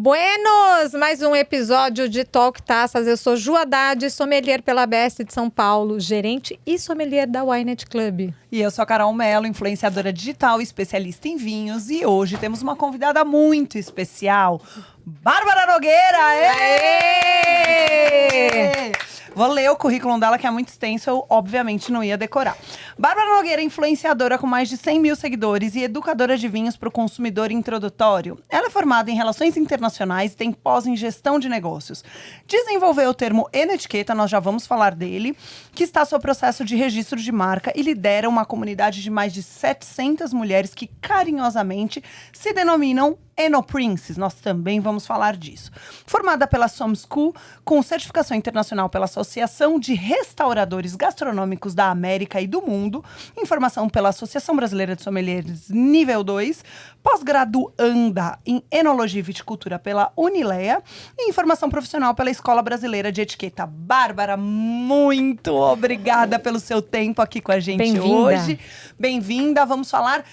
Buenos! Mais um episódio de Talk Taças. Eu sou Ju Haddad, sommelier pela BS de São Paulo, gerente e sommelier da Wine Club. E eu sou a Carol Mello, influenciadora digital e especialista em vinhos. E hoje temos uma convidada muito especial, Bárbara Nogueira! Aê! Vou ler o currículo dela, que é muito extenso, eu obviamente não ia decorar. Bárbara Nogueira é influenciadora com mais de 100 mil seguidores e educadora de vinhos para o consumidor introdutório. Ela é formada em Relações Internacionais e tem pós em Gestão de Negócios. Desenvolveu o termo Enoetiqueta, nós já vamos falar dele, que está sob processo de registro de marca e lidera uma comunidade de mais de 700 mulheres que carinhosamente se denominam Enoprinces, nós também vamos falar disso. Formada pela Somm School, com certificação internacional pela Associação de Restauradores Gastronômicos da América e do Mundo, informação pela Associação Brasileira de Sommeliers Nível 2, pós-graduanda em Enologia e Viticultura pela Unileia e informação profissional pela Escola Brasileira de Etiqueta. Bárbara, muito obrigada pelo seu tempo aqui com a gente hoje. Bem-vinda, vamos falar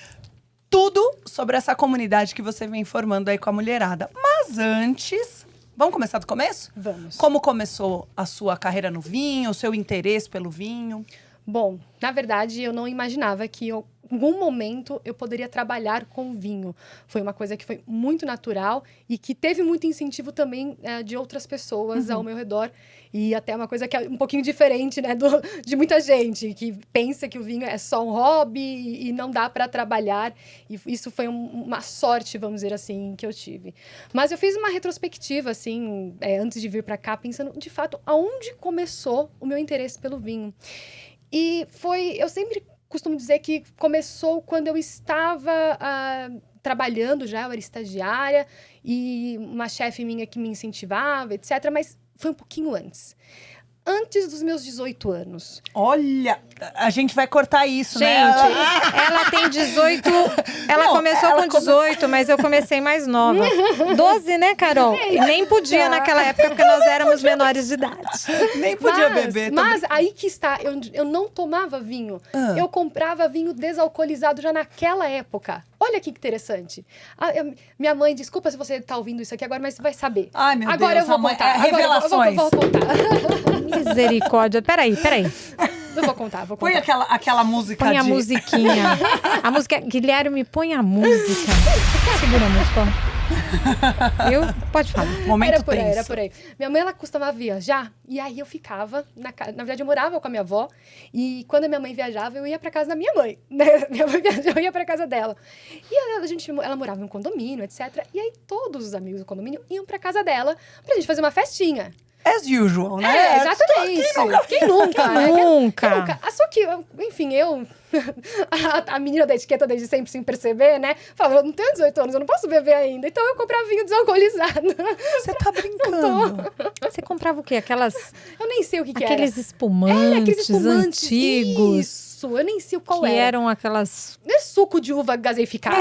tudo sobre essa comunidade que você vem formando aí com a mulherada. Mas antes, vamos começar do começo? Vamos. Como começou a sua carreira no vinho, o seu interesse pelo vinho? Bom, na verdade, eu não imaginava que em algum momento eu poderia trabalhar com vinho. Foi uma coisa que foi muito natural e que teve muito incentivo também de outras pessoas ao meu redor. E até uma coisa que é um pouquinho diferente, né, de muita gente, que pensa que o vinho é só um hobby e não dá para trabalhar. E isso foi uma sorte, vamos dizer assim, que eu tive. Mas eu fiz uma retrospectiva, assim, antes de vir para cá, pensando, de fato, aonde começou o meu interesse pelo vinho. E eu sempre costumo dizer que começou quando eu estava trabalhando já, eu era estagiária, e uma chefe minha que me incentivava, etc., mas foi um pouquinho antes. Antes dos meus 18 anos. Olha, a gente vai cortar isso, gente, né? Ela tem 18... Ela começou com 18, mas eu comecei mais nova. 12, né, Carol? E nem podia naquela época, porque nós éramos menores de idade. Nem podia beber. Mas aí que está, eu não tomava vinho. Eu comprava vinho desalcoolizado já naquela época. Olha que interessante. Minha mãe, desculpa se você está ouvindo isso aqui agora, mas você vai saber. Ai, meu agora Deus, eu vou contar. revelações. Eu vou contar. Misericórdia. Peraí. Eu vou contar. Põe aquela música Põe a musiquinha. A música... Guilherme, põe a música. Segura a música, ó. Pode falar. Momento Era por aí. Minha mãe, ela costumava viajar, e aí eu ficava, na verdade eu morava com a minha avó, e quando a minha mãe viajava, eu ia pra casa da minha mãe, né? Minha mãe viajava, eu ia pra casa dela. E ela morava em um condomínio, etc. E aí todos os amigos do condomínio iam pra casa dela, pra gente fazer uma festinha. As usual, né? Exatamente. Quem nunca? Nunca. Só que, enfim, a menina da etiqueta desde sempre, sem perceber, né? Falava, eu não tenho 18 anos, eu não posso beber ainda. Então eu comprava vinho desalcoolizado. Você tá brincando? Você comprava o quê? Eu nem sei o que era. Aqueles espumantes antigos. Isso, eu nem sei qual que era. Que eram aquelas... Não é suco de uva gaseificado.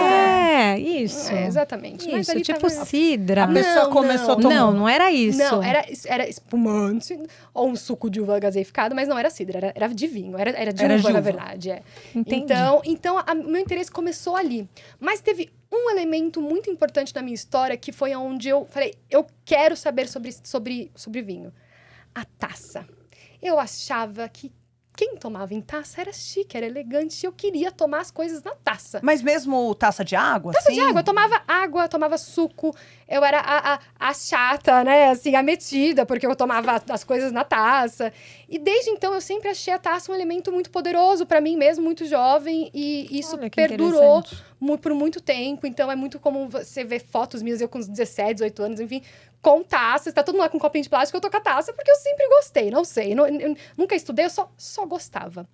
Isso. Exatamente. Isso, mas ali tipo tava... cidra. A pessoa começou a tomar. Não era isso. Não, era espumante ou um suco de uva gaseificado, mas não era cidra, era de vinho, era de uva, na verdade. Entendi. Então o meu interesse começou ali. Mas teve um elemento muito importante na minha história, que foi onde eu falei, eu quero saber sobre vinho. A taça. Eu achava que quem tomava em taça era chique, era elegante. Eu queria tomar as coisas na taça. Mas mesmo taça de água, Taça assim? de água. Eu tomava água, tomava suco. Eu era a chata, né? Assim, a metida, porque eu tomava as coisas na taça. E desde então, eu sempre achei a taça um elemento muito poderoso para mim mesmo, muito jovem. E isso perdurou por muito tempo. Então, é muito comum você ver fotos minhas, eu com 17, 18 anos, enfim, com taças. Tá todo mundo lá com um copinho de plástico, eu tô com a taça, porque eu sempre gostei. Não sei, eu nunca estudei, eu só gostava.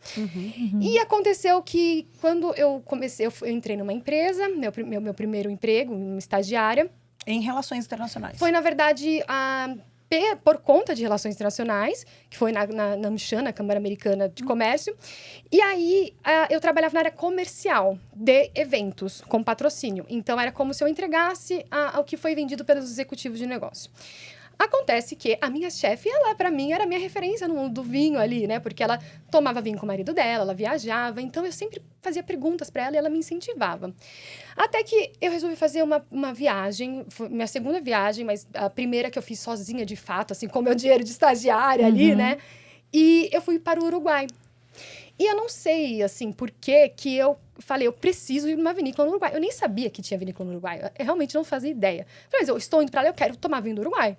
E aconteceu que, quando eu comecei, eu entrei numa empresa, meu primeiro emprego, uma estagiária. Em relações internacionais. Foi, na verdade, por conta de relações internacionais, que foi na AmCham, na Câmara Americana de Comércio. E aí, eu trabalhava na área comercial de eventos, com patrocínio. Então, era como se eu entregasse o que foi vendido pelos executivos de negócio. Acontece que a minha chefe, ela, pra mim, era a minha referência no mundo do vinho ali, né? Porque ela tomava vinho com o marido dela, ela viajava. Então, eu sempre fazia perguntas pra ela e ela me incentivava. Até que eu resolvi fazer uma viagem, foi minha segunda viagem, mas a primeira que eu fiz sozinha, de fato, assim, com meu dinheiro de estagiária ali, né? E eu fui para o Uruguai. E eu não sei, assim, por que eu falei, eu preciso ir numa vinícola no Uruguai. Eu nem sabia que tinha vinícola no Uruguai. Eu realmente não fazia ideia. Falei, mas eu estou indo pra lá, eu quero tomar vinho do Uruguai.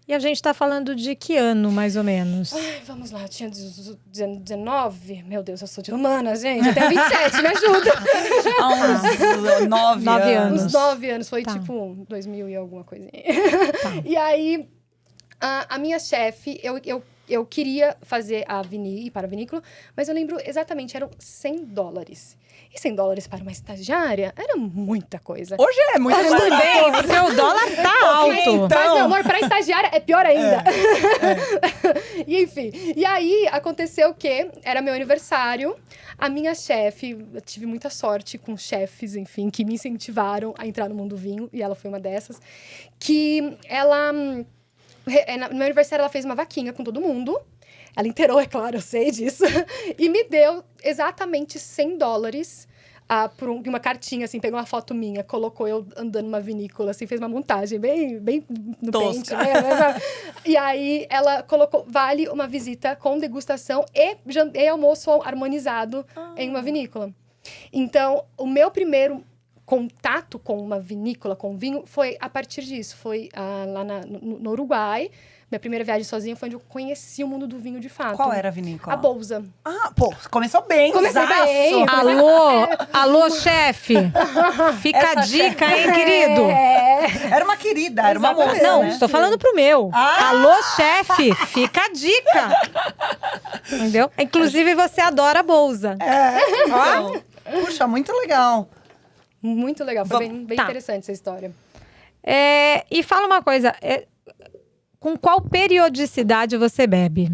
E a gente tá falando de que ano, mais ou menos? Ai, vamos lá, eu tinha 19. Meu Deus, eu sou de humanas, gente. Eu tenho 27, me ajuda. Há uns 9 anos. Uns 9 anos, foi Tá. tipo 2000 e alguma coisinha. Tá. E aí, a minha chefe, eu queria fazer ir para a vinícola, mas eu lembro exatamente, eram $100. E $100 para uma estagiária era muita coisa. Hoje é muito Tudo mais. bem, porque o dólar tá alto. Então. Mas, meu amor, para estagiária é pior ainda. E, enfim, e aí aconteceu que era meu aniversário. A minha chefe, eu tive muita sorte com chefes, enfim, que me incentivaram a entrar no mundo do vinho. E ela foi uma dessas. Que ela... No meu aniversário, ela fez uma vaquinha com todo mundo. Ela inteirou, é claro, eu sei disso. E me deu exatamente $100 por uma cartinha, assim, pegou uma foto minha, colocou eu andando numa vinícola, assim, fez uma montagem bem no pente, Tosca. né? E aí, ela colocou, vale uma visita com degustação e almoço harmonizado em uma vinícola. Então, o meu primeiro contato com uma vinícola, com vinho, foi a partir disso. Foi lá no Uruguai. Minha primeira viagem sozinha foi onde eu conheci o mundo do vinho de fato. Qual era a vinícola? A Bolsa. Ah, pô, começou bem. Comecei zaço. bem. Alô, chefe. Fica a dica, hein, querido? Era uma querida, era uma Exatamente. moça, Não, né? estou falando pro meu. Ah! Alô, chefe, fica a dica. Entendeu? Inclusive, você adora a bolsa. Então, puxa, muito legal. Muito legal, foi bem Tá. interessante essa história. E fala uma coisa, com qual periodicidade você bebe?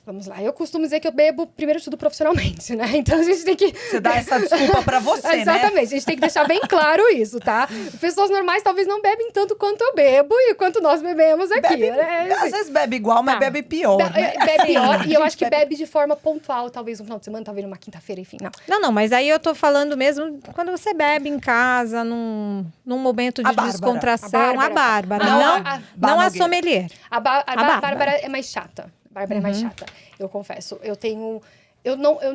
Vamos lá, eu costumo dizer que eu bebo, primeiro de tudo, profissionalmente, né? Então, a gente tem que... Você dá essa desculpa pra você, né? Exatamente, a gente tem que deixar bem claro isso, tá? Pessoas normais talvez não bebem tanto quanto eu bebo e quanto nós bebemos aqui. Bebe, né? às vezes bebe igual, mas Tá. bebe pior, né? Bebe pior, e eu acho que bebe- bebe de forma pontual, talvez no final de semana, talvez numa quinta-feira, enfim, não. Não, mas aí eu tô falando mesmo quando você bebe em casa, num momento A de Bárbara. descontração. A Bárbara. Não, Não, a não a Nogueira. sommelier. A Bárbara. Bárbara é mais chata. Bárbara é mais chata, eu confesso. Eu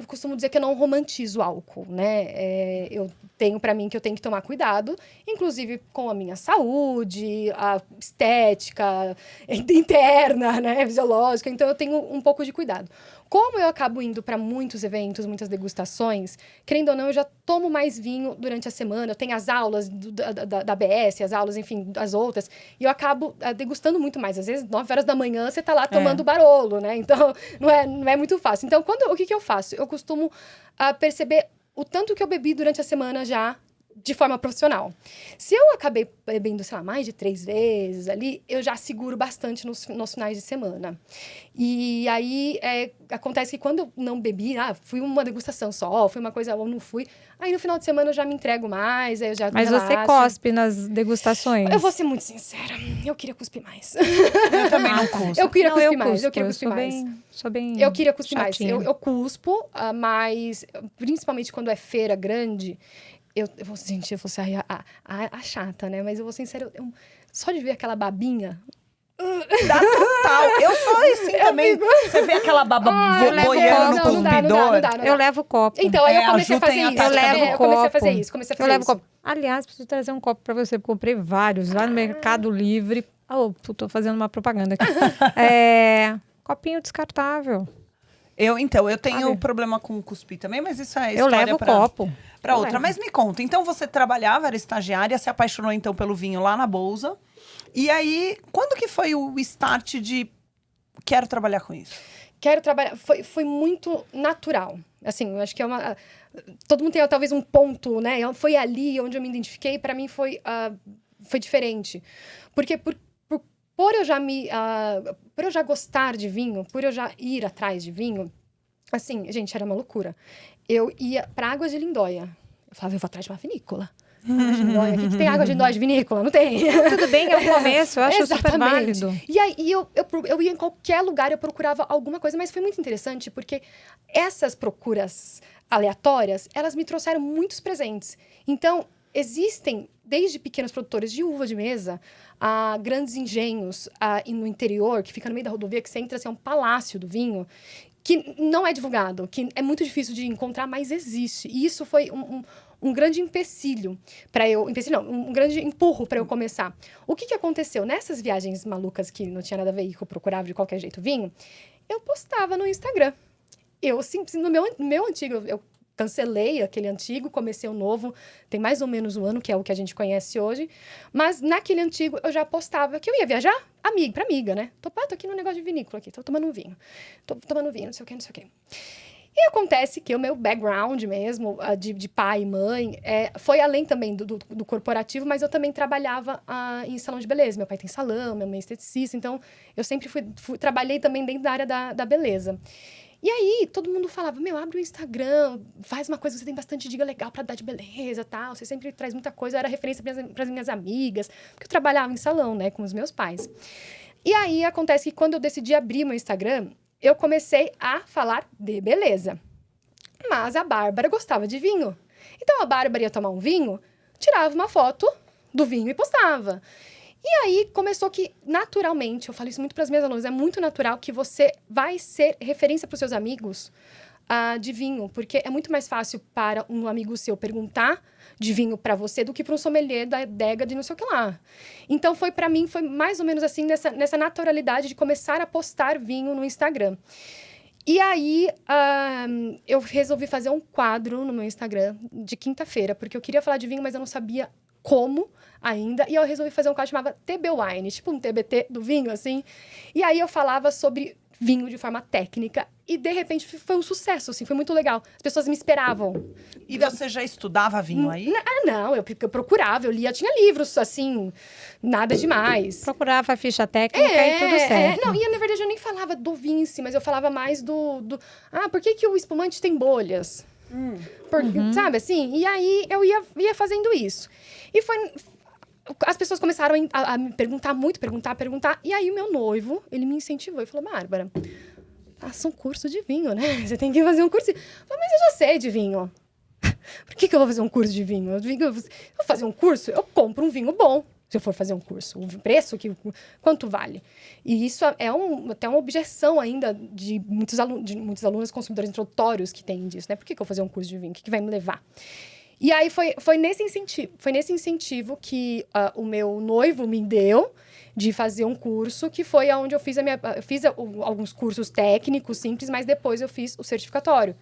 costumo dizer que eu não romantizo álcool, né? Eu tenho pra mim que eu tenho que tomar cuidado, inclusive com a minha saúde, a estética interna, né? Fisiológica. Então, eu tenho um pouco de cuidado. Como eu acabo indo para muitos eventos, muitas degustações, querendo ou não, eu já tomo mais vinho durante a semana. Eu tenho as aulas da ABS, as aulas, enfim, as outras. E eu acabo degustando muito mais. Às vezes, 9 horas da manhã, você tá lá tomando Barolo, né? Então, não é muito fácil. Então, o que eu faço? Eu costumo perceber o tanto que eu bebi durante a semana já de forma profissional. Se eu acabei bebendo, sei lá, mais de 3 vezes ali, eu já seguro bastante nos finais de semana. E aí, acontece que quando eu não bebi, fui uma degustação só, foi uma coisa, ou não fui, aí no final de semana eu já me entrego mais, aí eu já Mas relaxo. você cospe nas degustações. Eu vou ser muito sincera, eu queria cuspir mais. Eu também não custo. Eu queria Não, cuspir eu mais, cuspo, eu queria cuspir mais. Sou bem Eu queria cuspir mais. chatinha. Eu cuspo, mas principalmente quando é feira grande, eu vou ser a chata, né? Mas eu vou ser sincera, só de ver aquela babinha. Dá total. Eu sou assim também. Você vê aquela baba boiando no copo. Não dá. cuspidor. Eu levo copo. Então, aí eu comecei a fazer ajudem isso. a Eu levo Eu comecei a copo. fazer isso. Eu levo copo. Aliás, preciso trazer um copo pra você, porque eu comprei vários lá no Mercado Livre. Tô fazendo uma propaganda aqui. Copinho descartável. Eu tenho Sabe? problema com cuspir também, mas isso é Eu história levo pra, copo. pra Eu outra. levo. Mas me conta, então você trabalhava, era estagiária, se apaixonou então pelo vinho lá na Bolsa. E aí, quando que foi o start de quero trabalhar com isso? Quero trabalhar. Foi muito natural. Assim, eu acho que todo mundo tem talvez um ponto, né? Foi ali onde eu me identifiquei. Para mim foi diferente. Porque por eu já gostar de vinho, por eu já ir atrás de vinho, assim, gente, era uma loucura. Eu ia pra Águas de Lindóia. Eu falava, eu vou atrás de uma vinícola. Água de Lindóia. Aqui que tem água de Lindóia de vinícola? Não tem. Tudo bem, é o começo, eu acho super Exatamente. válido. E aí eu ia em qualquer lugar, eu procurava alguma coisa, mas foi muito interessante porque essas procuras aleatórias, elas me trouxeram muitos presentes. Então, existem desde pequenos produtores de uva de mesa a grandes engenhos no interior, que fica no meio da rodovia, que você entra, assim, é um palácio do vinho, que não é divulgado, que é muito difícil de encontrar, mas existe. E isso foi um grande empecilho para eu... Empecilho não, um grande empurro para eu começar. O que aconteceu? Nessas viagens malucas que não tinha nada a ver e que eu procurava de qualquer jeito vinho, eu postava no Instagram. Eu, no meu antigo, eu cancelei aquele antigo, comecei um novo, tem mais ou menos um ano, que é o que a gente conhece hoje. Mas naquele antigo eu já postava que eu ia viajar pra amiga, né? Tô aqui no negócio de vinícola aqui, tô tomando um vinho. Tô tomando vinho, não sei o quê, não sei o quê. E acontece que o meu background mesmo, de pai e mãe, foi além também do corporativo, mas eu também trabalhava em salão de beleza. Meu pai tem salão, minha mãe é esteticista, então eu sempre trabalhei também dentro da área da beleza. E aí, todo mundo falava, abre o Instagram, faz uma coisa, você tem bastante dica legal pra dar de beleza e tal, você sempre traz muita coisa, eu era referência pras minhas amigas, porque eu trabalhava em salão, né, com os meus pais. E aí, acontece que quando eu decidi abrir meu Instagram, eu comecei a falar de beleza. Mas a Bárbara gostava de vinho. Então, a Bárbara ia tomar um vinho, tirava uma foto do vinho e postava. E aí, começou que, naturalmente, eu falo isso muito para as minhas alunas, é muito natural que você vai ser referência para os seus amigos de vinho, porque é muito mais fácil para um amigo seu perguntar de vinho para você do que para um sommelier da adega de não sei o que lá. Então, para mim, foi mais ou menos assim, nessa naturalidade de começar a postar vinho no Instagram. E aí, eu resolvi fazer um quadro no meu Instagram de quinta-feira, porque eu queria falar de vinho, mas eu não sabia como ainda, e eu resolvi fazer um quadro que chamava TB Wine, tipo um TBT do vinho, assim. E aí eu falava sobre vinho de forma técnica, e de repente foi um sucesso, assim, foi muito legal. As pessoas me esperavam. E você já estudava vinho aí? Não, eu procurava, eu lia, tinha livros, assim, nada demais. Procurava a ficha técnica e tudo certo. Não, e na verdade eu nem falava do vinho em si, mas eu falava mais por que o espumante tem bolhas? Sabe, assim? E aí eu ia fazendo isso. E as pessoas começaram a me perguntar, e aí o meu noivo, ele me incentivou e falou, Bárbara, faça um curso de vinho, né? Você tem que fazer um curso. Eu falei, mas eu já sei de vinho. Por que eu vou fazer um curso de vinho? Eu vou fazer um curso, eu compro um vinho bom. Se eu for fazer um curso, o preço, quanto vale? E isso é até uma objeção ainda de muitos alunos consumidores introdutórios que têm disso, né? Por que eu vou fazer um curso de vinho? O que vai me levar? E aí foi nesse incentivo que o meu noivo me deu de fazer um curso, que foi onde eu fiz alguns cursos técnicos simples, mas depois eu fiz o certificatório.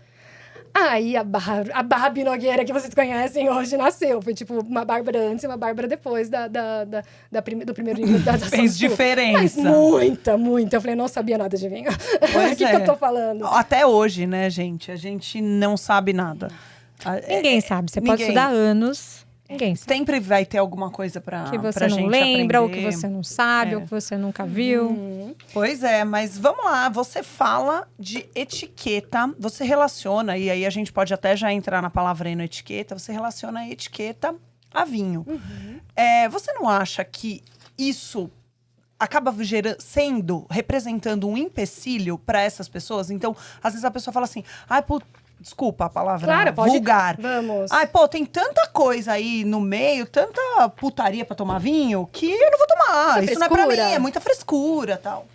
Aí a Barbie Nogueira, que vocês conhecem hoje, nasceu. Foi tipo uma Bárbara antes e uma Bárbara depois do primeiro nível da Fez diferença. Mas muita. Eu falei, não sabia nada de vinho. O que eu tô falando? Até hoje, né, gente? A gente não sabe nada. Ninguém sabe. Você pode estudar anos. Ninguém sabe. Sempre vai ter alguma coisa pra que você pra não gente lembra, aprender. ou que você não sabe, ou que você nunca viu. Pois é, mas vamos lá. Você fala de etiqueta, você relaciona, e aí a gente pode até já entrar na palavra aí no etiqueta, você relaciona a etiqueta a vinho. Você não acha que isso acaba representando um empecilho para essas pessoas? Então, às vezes a pessoa fala assim, desculpa a palavra vulgar. Vamos. Tem tanta coisa aí no meio, tanta putaria pra tomar vinho, que eu não vou tomar. Muita Isso não é pra mim, frescura. é muita frescura e tal.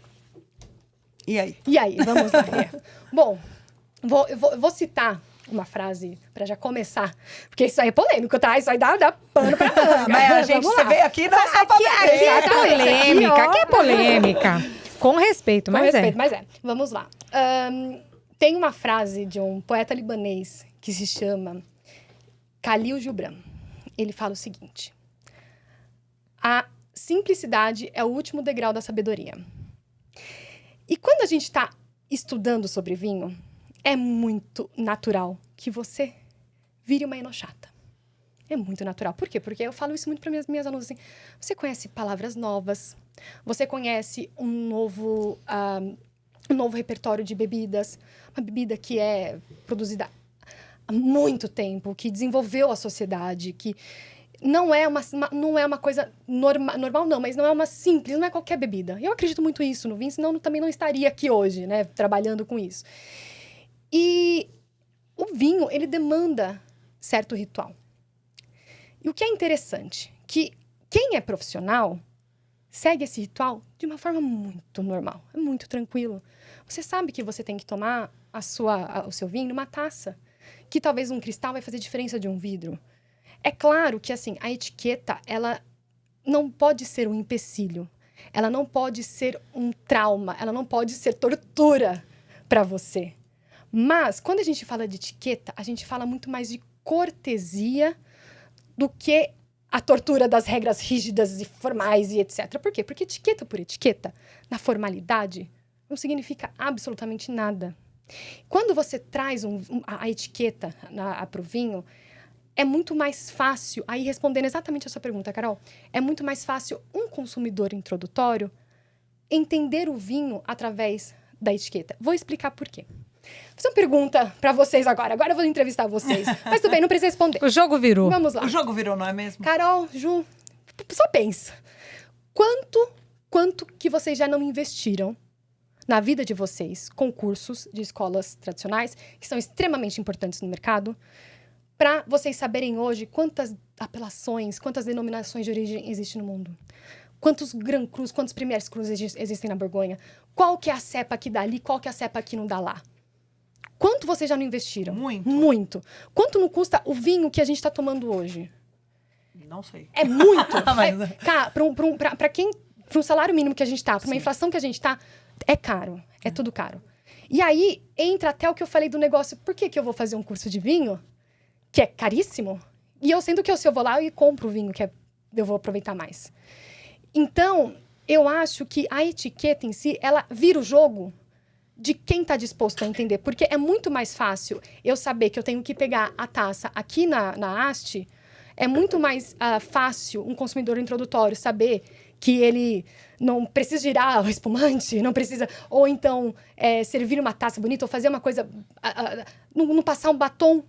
E aí? Vamos lá. Bom, eu vou citar uma frase pra já começar, porque isso aí é polêmico, tá? Isso aí dá pano pra manga. Mas você veio aqui não é só pra beber. Aqui é polêmica, aqui é polêmica. Com respeito, mas é. Vamos lá. Tem uma frase de um poeta libanês que se chama Khalil Gibran. Ele fala o seguinte: a simplicidade é o último degrau da sabedoria. E quando a gente está estudando sobre vinho, é muito natural que você vire uma enochata. É muito natural. Por quê? Porque eu falo isso muito para minhas alunas assim. Você conhece palavras novas, você conhece um novo repertório de bebidas, uma bebida que é produzida há muito tempo, que desenvolveu a sociedade, que não é uma coisa normal, não, mas não é uma simples, não é qualquer bebida. Eu acredito muito isso no vinho, senão eu também não estaria aqui hoje, né, trabalhando com isso. E o vinho, ele demanda certo ritual. E o que é interessante, que quem é profissional segue esse ritual de uma forma muito normal, é muito tranquilo. Você sabe que você tem que tomar o seu vinho numa taça, que talvez um cristal vai fazer diferença de um vidro. É claro que, assim, a etiqueta, ela não pode ser um empecilho. Ela não pode ser um trauma. Ela não pode ser tortura para você. Mas, quando a gente fala de etiqueta, a gente fala muito mais de cortesia do que a tortura das regras rígidas e formais e etc. Por quê? Porque etiqueta por etiqueta, na formalidade, não significa absolutamente nada. Quando você traz a etiqueta para o vinho, é muito mais fácil, aí respondendo exatamente a sua pergunta, Carol, é muito mais fácil um consumidor introdutório entender o vinho através da etiqueta. Vou explicar por quê. Vou fazer uma pergunta para vocês agora. Agora eu vou entrevistar vocês. Mas tudo bem, não precisa responder. O jogo virou. Vamos lá. O jogo virou, não é mesmo? Carol, Ju, só pensa. Quanto que vocês já não investiram na vida de vocês com cursos de escolas tradicionais, que são extremamente importantes no mercado, para vocês saberem hoje quantas apelações, quantas denominações de origem existem no mundo. Quantos Grand Crus, quantos Premiers Crus existem na Borgonha. Qual que é a cepa que dá ali, qual que é a cepa que não dá lá. Quanto vocês já não investiram? Muito. Muito. Quanto não custa o vinho que a gente está tomando hoje? Não sei. É muito. Mas... Para um salário mínimo que a gente tá, para uma inflação que a gente tá, é caro. É tudo caro. E aí, entra até o que eu falei do negócio. Por que eu vou fazer um curso de vinho, que é caríssimo? E eu, sendo que se eu vou lá e compro o vinho, eu vou aproveitar mais. Então, eu acho que a etiqueta em si, ela vira o jogo de quem está disposto a entender. Porque é muito mais fácil eu saber que eu tenho que pegar a taça aqui na haste. É muito mais fácil um consumidor introdutório saber que ele não precisa girar o espumante, não precisa... Ou então servir uma taça bonita, ou fazer uma coisa... não passar um batom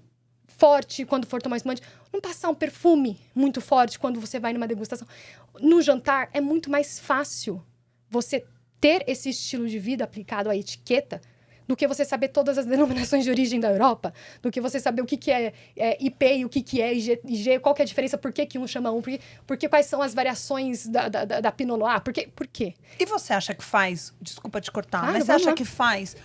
forte quando for tomar espumante, não passar um perfume muito forte quando você vai numa degustação. No jantar, é muito mais fácil você ter esse estilo de vida aplicado à etiqueta do que você saber todas as denominações de origem da Europa, do que você saber o que é IP e o que é IG, qual que é a diferença, por que um chama um, porque quais são as variações da Pinot Noir, por quê? E você acha que faz, desculpa te cortar, Claro, mas você acha que faz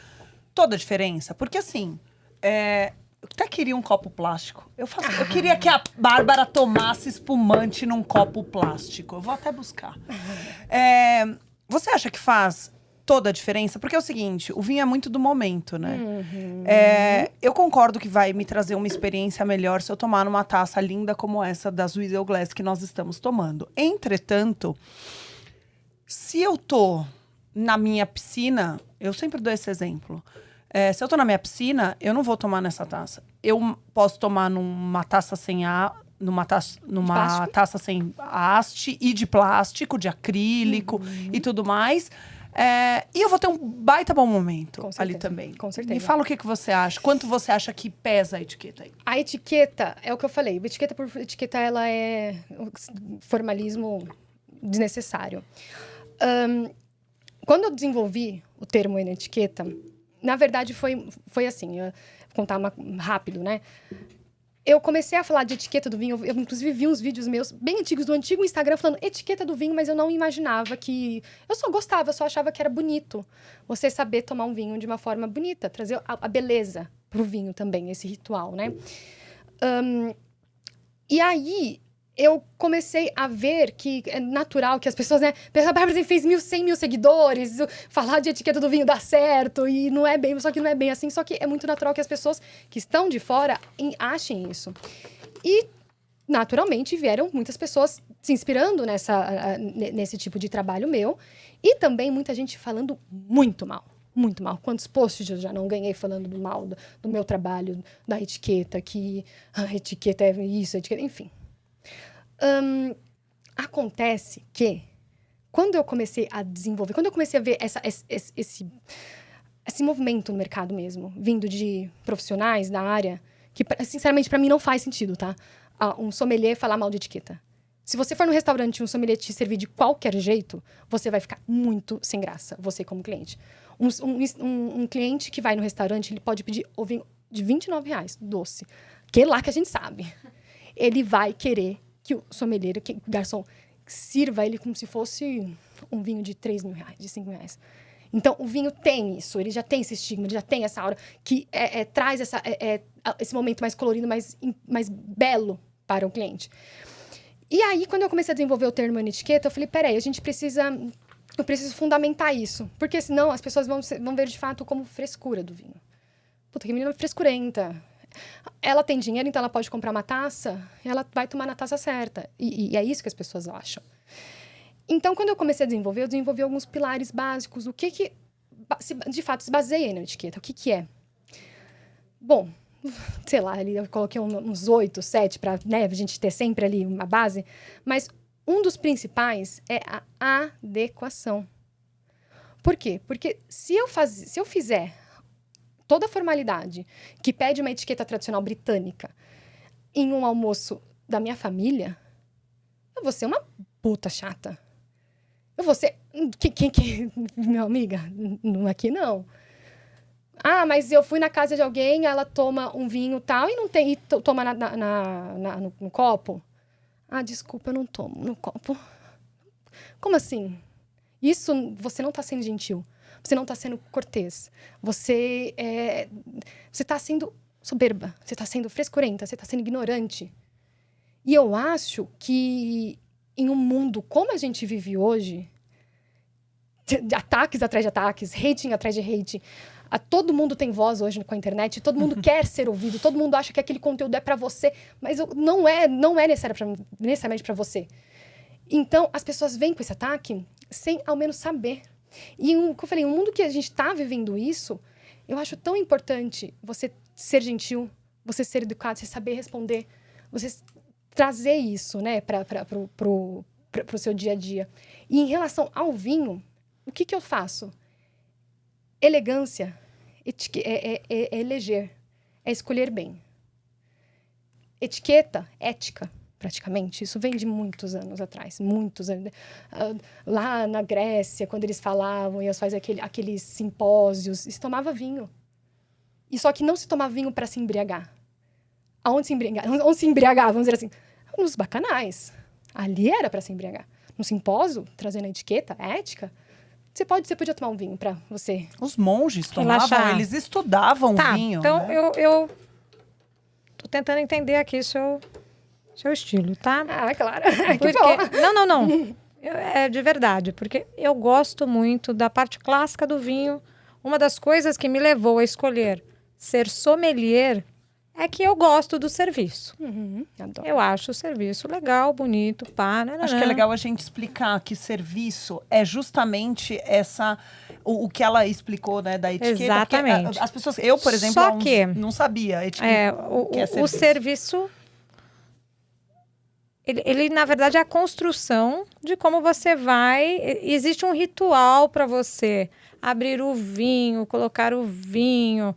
toda a diferença? Porque assim, eu até queria um copo plástico. Eu queria que a Bárbara tomasse espumante num copo plástico. Eu vou até buscar. Você acha que faz toda a diferença? Porque é o seguinte, o vinho é muito do momento, né? Uhum. Eu concordo que vai me trazer uma experiência melhor se eu tomar numa taça linda como essa da Swizzle Glass que nós estamos tomando. Entretanto, se eu tô na minha piscina, eu sempre dou esse exemplo. Se eu tô na minha piscina, eu não vou tomar nessa taça. Eu posso tomar numa taça numa taça sem haste e de plástico, de acrílico e tudo mais. E eu vou ter um baita bom momento ali também. Com certeza. Me fala o que você acha. Quanto você acha que pesa a etiqueta aí? A etiqueta, é o que eu falei. Etiqueta por etiqueta, ela é formalismo desnecessário. Quando eu desenvolvi o termo etiqueta, na verdade foi assim, eu vou contar rápido, né? Eu comecei a falar de etiqueta do vinho, eu inclusive vi uns vídeos meus bem antigos do antigo Instagram falando etiqueta do vinho, mas eu não imaginava que... Eu só gostava, eu só achava que era bonito você saber tomar um vinho de uma forma bonita, trazer a beleza pro vinho também, esse ritual, né? E aí, eu comecei a ver que é natural que as pessoas, né? A Bárbara fez 100 mil seguidores, falar de etiqueta do vinho dá certo, e não é bem, só que não é bem assim, só que é muito natural que as pessoas que estão de fora achem isso. E, naturalmente, vieram muitas pessoas se inspirando nesse tipo de trabalho meu, e também muita gente falando muito mal. Muito mal. Quantos posts eu já não ganhei falando do mal do meu trabalho, da etiqueta, que a etiqueta é isso, a etiqueta, enfim. Acontece que quando eu comecei a desenvolver, quando eu comecei a ver esse movimento no mercado mesmo, vindo de profissionais da área, que sinceramente para mim não faz sentido, tá? um sommelier falar mal de etiqueta. Se você for no restaurante e um sommelier te servir de qualquer jeito, você vai ficar muito sem graça, você como cliente. Um cliente que vai no restaurante, ele pode pedir o vinho de R$29, doce. Que é lá que a gente sabe. Ele vai querer que o sommelier, que o garçom, sirva ele como se fosse um vinho de R$3.000, de R$5.000. Então, o vinho tem isso, ele já tem esse estigma, ele já tem essa aura que traz esse momento mais colorido, mais belo para o cliente. E aí, quando eu comecei a desenvolver o termo na etiqueta, eu falei, peraí, eu preciso fundamentar isso. Porque senão as pessoas vão ver de fato como frescura do vinho. Puta, que menina frescurenta. Ela tem dinheiro, então ela pode comprar uma taça, e ela vai tomar na taça certa. E é isso que as pessoas acham. Então, quando eu comecei a desenvolver, eu desenvolvi alguns pilares básicos. O que de fato se baseia na etiqueta? O que é? Bom, sei lá, ali eu coloquei uns 8, 7 para, né, a gente ter sempre ali uma base. Mas um dos principais é a adequação. Por quê? Porque se eu fizer toda a formalidade que pede uma etiqueta tradicional britânica em um almoço da minha família, eu vou ser uma puta chata. Eu vou ser... Minha amiga, aqui não. Ah, mas eu fui na casa de alguém, ela toma um vinho tal e não tem... E toma no copo. Ah, desculpa, eu não tomo no copo. Como assim? Isso, você não está sendo gentil. Você não está sendo cortês. Você está sendo soberba. Você está sendo frescurenta. Você está sendo ignorante. E eu acho que em um mundo como a gente vive hoje, de ataques atrás de ataques, hating atrás de hate, todo mundo tem voz hoje com a internet, todo mundo quer ser ouvido, todo mundo acha que aquele conteúdo é para você, mas não é necessariamente para você. Então, as pessoas vêm com esse ataque sem ao menos saber. E, como eu falei, um mundo que a gente está vivendo isso, eu acho tão importante você ser gentil, você ser educado, você saber responder, você trazer isso, né, para o seu dia a dia. E em relação ao vinho, o que eu faço? Elegância é eleger, é escolher bem. Etiqueta, ética, praticamente. Isso vem de muitos anos atrás, muitos anos. Lá na Grécia, quando eles falavam, e faziam aqueles simpósios, se tomava vinho. E só que não se tomava vinho para se embriagar. Aonde se embriagar? Onde se embriagava, vamos dizer assim? Nos bacanais. Ali era para se embriagar. No simpósio, trazendo a etiqueta, a ética, você podia tomar um vinho para você. Os monges tomavam, relaxar. Eles estudavam vinho. Então, né? eu tô tentando entender aqui seu estilo, tá? Ah, claro. Porque... Não. É de verdade, porque eu gosto muito da parte clássica do vinho. Uma das coisas que me levou a escolher ser sommelier é que eu gosto do serviço. Adoro. Eu acho o serviço legal, bonito, pá. Acho que é legal a gente explicar que serviço é justamente o que ela explicou, né, da etiqueta. Exatamente. As pessoas, eu, por exemplo, Só que não sabia a etiqueta. O serviço, ele, na verdade, é a construção de como você vai... Existe um ritual para você abrir o vinho, colocar o vinho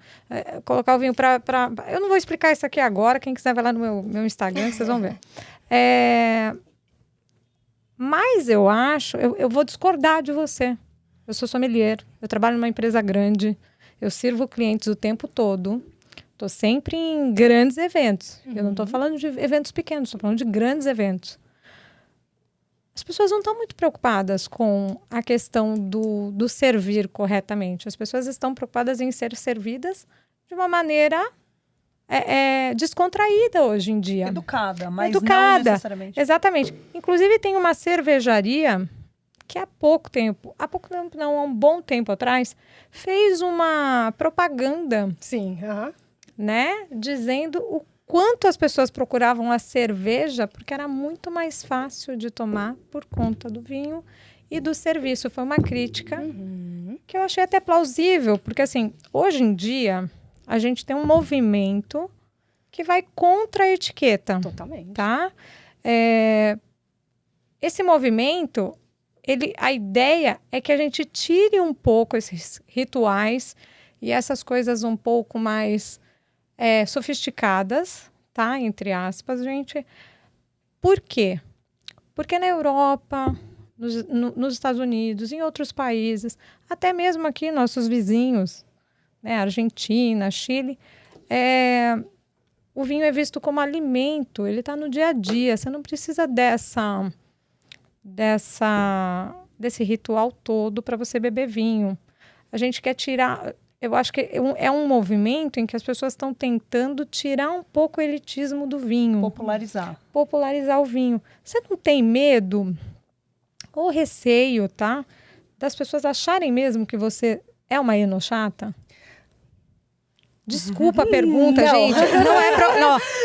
para... Eu não vou explicar isso aqui agora, quem quiser vai lá no meu Instagram, vocês vão ver. Mas eu acho... Eu vou discordar de você. Eu sou sommelier, eu trabalho numa empresa grande, eu sirvo clientes o tempo todo, estou sempre em grandes eventos. Eu não estou falando de eventos pequenos, estou falando de grandes eventos. As pessoas não estão muito preocupadas com a questão do servir corretamente. As pessoas estão preocupadas em ser servidas de uma maneira descontraída hoje em dia. Educada, mas não necessariamente. Exatamente. Inclusive, tem uma cervejaria que há um bom tempo atrás, fez uma propaganda, Sim, né, dizendo o quanto as pessoas procuravam a cerveja, porque era muito mais fácil de tomar por conta do vinho e do serviço. Foi uma crítica que eu achei até plausível, porque assim, hoje em dia, a gente tem um movimento que vai contra a etiqueta. Totalmente. Tá? Esse movimento, a ideia é que a gente tire um pouco esses rituais e essas coisas um pouco mais sofisticadas, afastar, entre aspas, gente. Por quê? Porque na Europa, nos Estados Unidos, em outros países, até mesmo aqui nossos vizinhos, né, Argentina, Chile, o vinho é visto como alimento, ele está no dia a dia. Você não precisa desse ritual todo para você beber vinho. A gente quer tirar... Eu acho que é um movimento em que as pessoas estão tentando tirar um pouco o elitismo do vinho. Popularizar o vinho. Você não tem medo ou receio, tá? Das pessoas acharem mesmo que você é uma enochata? Desculpa a pergunta, gente.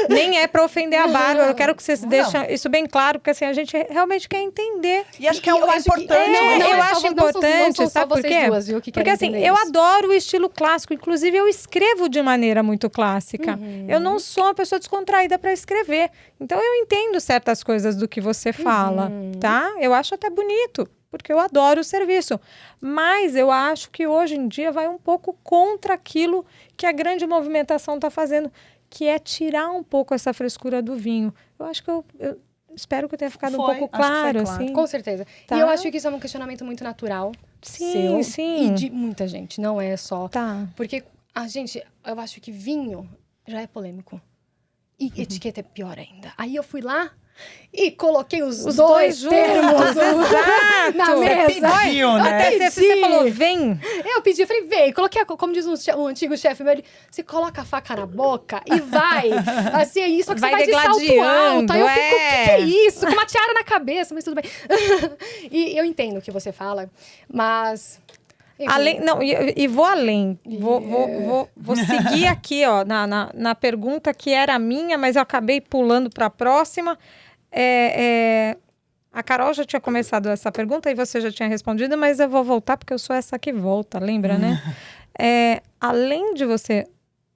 Nem é para ofender a Bárbara. Eu quero que vocês deixem isso bem claro, porque assim, a gente realmente quer entender. E acho que é importante. Eu acho importante, sabe por quê? Porque assim, eu adoro o estilo clássico. Inclusive, eu escrevo de maneira muito clássica. Eu não sou uma pessoa descontraída para escrever. Então, eu entendo certas coisas do que você fala, tá? Eu acho até bonito, porque eu adoro o serviço. Mas eu acho que hoje em dia vai um pouco contra aquilo que a grande movimentação está fazendo, que é tirar um pouco essa frescura do vinho. Eu acho que eu espero que eu tenha ficado um pouco claro. Assim. Com certeza. Tá? E eu acho que isso é um questionamento muito natural. Sim. E de muita gente, não é só... Tá. Porque, eu acho que vinho já é polêmico. E etiqueta é pior ainda. Aí eu fui lá e coloquei os dois termos na mesa. Você pediu, né? Até você falou, vem. Eu pedi, eu falei, vem. Coloquei, como diz um antigo chefe meu, você coloca a faca na boca e vai. Assim, é isso que você vai de salto alto. Aí eu fico, o que é isso? Com uma tiara na cabeça, mas tudo bem. E eu entendo o que você fala, mas... Vou além. Vou seguir aqui, ó, na pergunta que era minha, mas eu acabei pulando para a próxima. A Carol já tinha começado essa pergunta e você já tinha respondido, mas eu vou voltar porque eu sou essa que volta, lembra, né? Além de você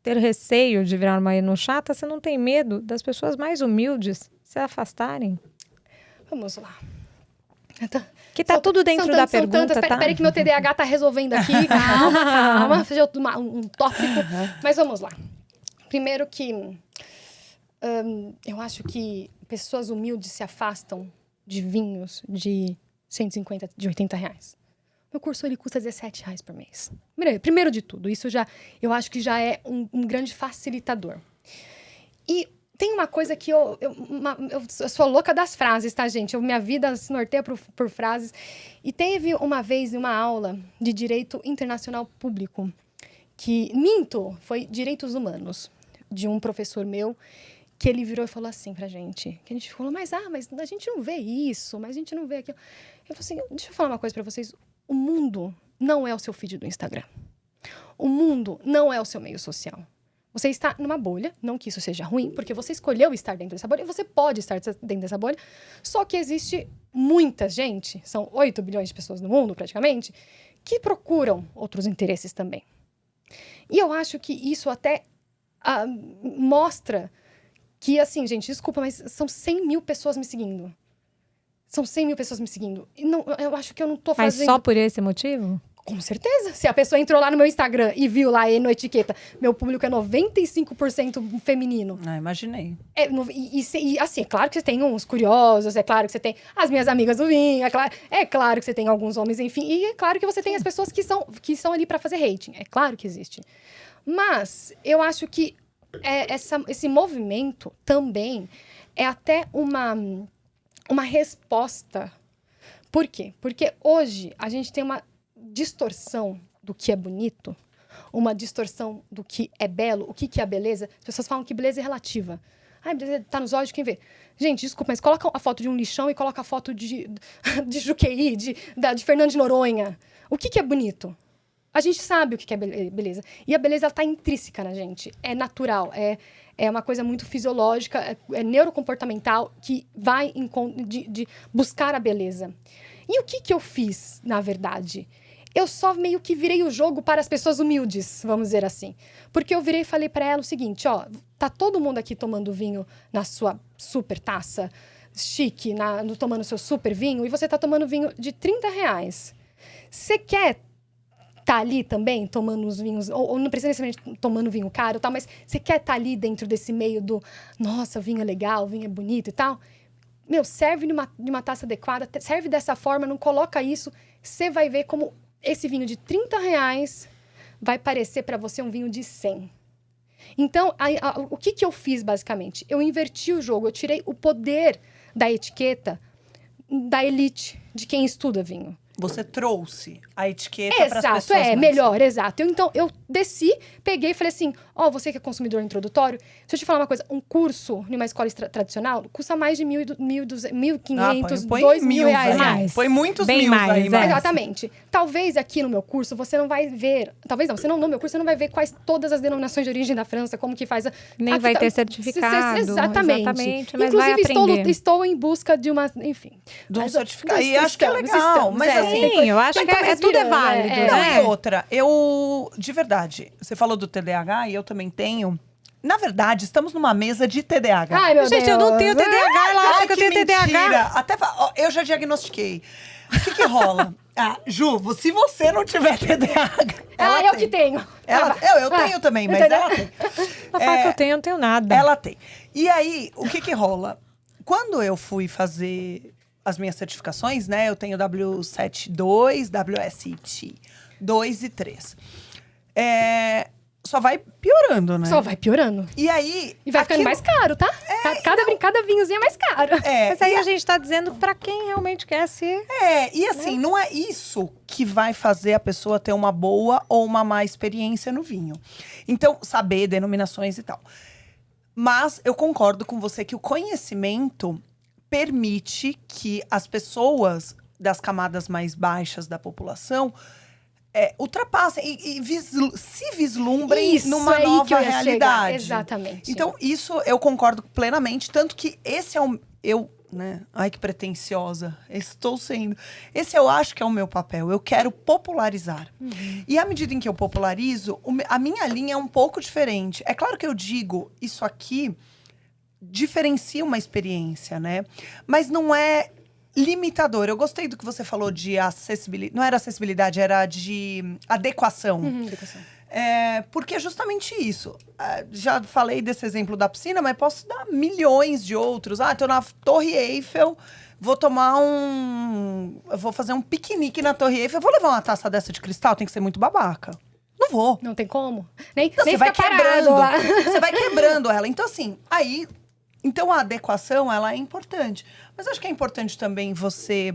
ter receio de virar uma enochata, você não tem medo das pessoas mais humildes se afastarem? Vamos lá. Que tá tudo dentro da pergunta, tá? Peraí que meu TDAH tá resolvendo aqui. Calma. Seja um tópico. Mas vamos lá. Primeiro que... eu acho que pessoas humildes se afastam de vinhos de 150, de 80 reais. Meu curso, ele custa 17 reais por mês. Primeiro de tudo, isso eu acho que já é um grande facilitador. E tem uma coisa que eu sou louca das frases, tá, gente? Minha vida se norteia por frases. E teve uma vez uma aula de Direito Internacional Público, foi Direitos Humanos, de um professor meu, que ele virou e falou assim pra gente. Que a gente falou, mas a gente não vê isso, mas a gente não vê aquilo. Eu falei assim, deixa eu falar uma coisa pra vocês. O mundo não é o seu feed do Instagram. O mundo não é o seu meio social. Você está numa bolha, não que isso seja ruim, porque você escolheu estar dentro dessa bolha, e você pode estar dentro dessa bolha, só que existe muita gente, são 8 bilhões de pessoas no mundo, praticamente, que procuram outros interesses também. E eu acho que isso até mostra que, assim, gente, desculpa, mas são 100 mil pessoas me seguindo. São 100 mil pessoas me seguindo. E não, eu acho que eu não tô fazendo... Mas só por esse motivo? Com certeza. Se a pessoa entrou lá no meu Instagram e viu lá no etiqueta, meu público é 95% feminino. Imaginei. Assim, é claro que você tem uns curiosos, é claro que você tem as minhas amigas do vinho, é claro que você tem alguns homens, enfim, e é claro que você tem as pessoas que são ali para fazer rating. É claro que existe. Mas eu acho que esse movimento também é até uma resposta. Por quê? Porque hoje a gente tem uma distorção do que é bonito, uma distorção do que é belo, o que é a beleza. As pessoas falam que beleza é relativa. Beleza tá nos olhos de quem vê. Gente, desculpa, mas coloca a foto de um lixão e coloca a foto de Juqueí, de Fernando de Noronha. O que é bonito? A gente sabe o que é beleza. E a beleza está intrínseca na gente. É natural, é uma coisa muito fisiológica, é neurocomportamental, que vai de buscar a beleza. E o que eu fiz, na verdade? Eu só meio que virei o jogo para as pessoas humildes, vamos dizer assim. Porque eu virei e falei para ela o seguinte, ó, tá todo mundo aqui tomando vinho na sua super taça, chique, tomando seu super vinho, e você tá tomando vinho de 30 reais. Você quer tá ali também, tomando os vinhos, ou não precisa necessariamente tomando vinho caro e tal, mas você quer estar ali dentro desse meio do, nossa, o vinho é legal, o vinho é bonito e tal, meu, serve numa taça adequada, serve dessa forma, não coloca isso, você vai ver como esse vinho de R$30 vai parecer para você um vinho de 100. Então, o que eu fiz, basicamente? Eu inverti o jogo, eu tirei o poder da etiqueta da elite, de quem estuda vinho. Você trouxe a etiqueta para as pessoas. Exato, melhor, exato. Então, eu desci, peguei e falei assim, você que é consumidor introdutório, deixa eu te falar uma coisa, um curso numa escola tradicional custa mais de 1.500, R$2.000 mais. Põe muitos Bem mil mais, aí. é. Exatamente. Talvez aqui no meu curso você não vai ver, no meu curso você não vai ver quais todas as denominações de origem da França, como que faz Nem vai ter certificado. Exatamente. Mas inclusive, vai estou em busca de uma, enfim. De um certificado. E acho que é legal. Mas Sim, eu acho que tudo é válido. Não, né? e outra, de verdade, você falou do TDAH e eu também tenho. Na verdade, estamos numa mesa de TDAH. Ai, meu Gente, Deus. eu não tenho TDAH, ela acha que eu tenho mentira. TDAH. Até, eu já diagnostiquei. O que rola? Ju, se você não tiver TDAH... Eu que tenho. Eu tenho também, mas ela tem. Ela fala que eu não tenho nada. Ela tem. E aí, o que rola? Quando eu fui fazer as minhas certificações, né? Eu tenho W72, WSET 2 e 3. Só vai piorando, né? Só vai piorando. E aí... E vai ficando mais caro, tá? Cada vinhozinho é mais caro. Mas aí a gente tá dizendo pra quem realmente quer ser. E assim, não é isso que vai fazer a pessoa ter uma boa ou uma má experiência no vinho. Então, saber denominações e tal. Mas eu concordo com você que o conhecimento permite que as pessoas das camadas mais baixas da população ultrapassem e se vislumbrem numa nova realidade. Exatamente. Então, isso eu concordo plenamente. Tanto que esse é né? Ai, que pretensiosa. Estou sendo. Esse eu acho que é o meu papel. Eu quero popularizar. E à medida em que eu popularizo, a minha linha é um pouco diferente. É claro que eu digo, isso aqui diferencia uma experiência, né? Mas não é limitador. Eu gostei do que você falou de acessibilidade. Não era acessibilidade, era de adequação. Adequação. Porque é justamente isso. Já falei desse exemplo da piscina, mas posso dar milhões de outros. Tô na Torre Eiffel, vou fazer um piquenique na Torre Eiffel. Eu vou levar uma taça dessa de cristal? Tem que ser muito babaca. Não vou. Não tem como. Nem você vai quebrando. Lá. Você vai quebrando ela. Então, assim, então a adequação, ela é importante. Mas acho que é importante também você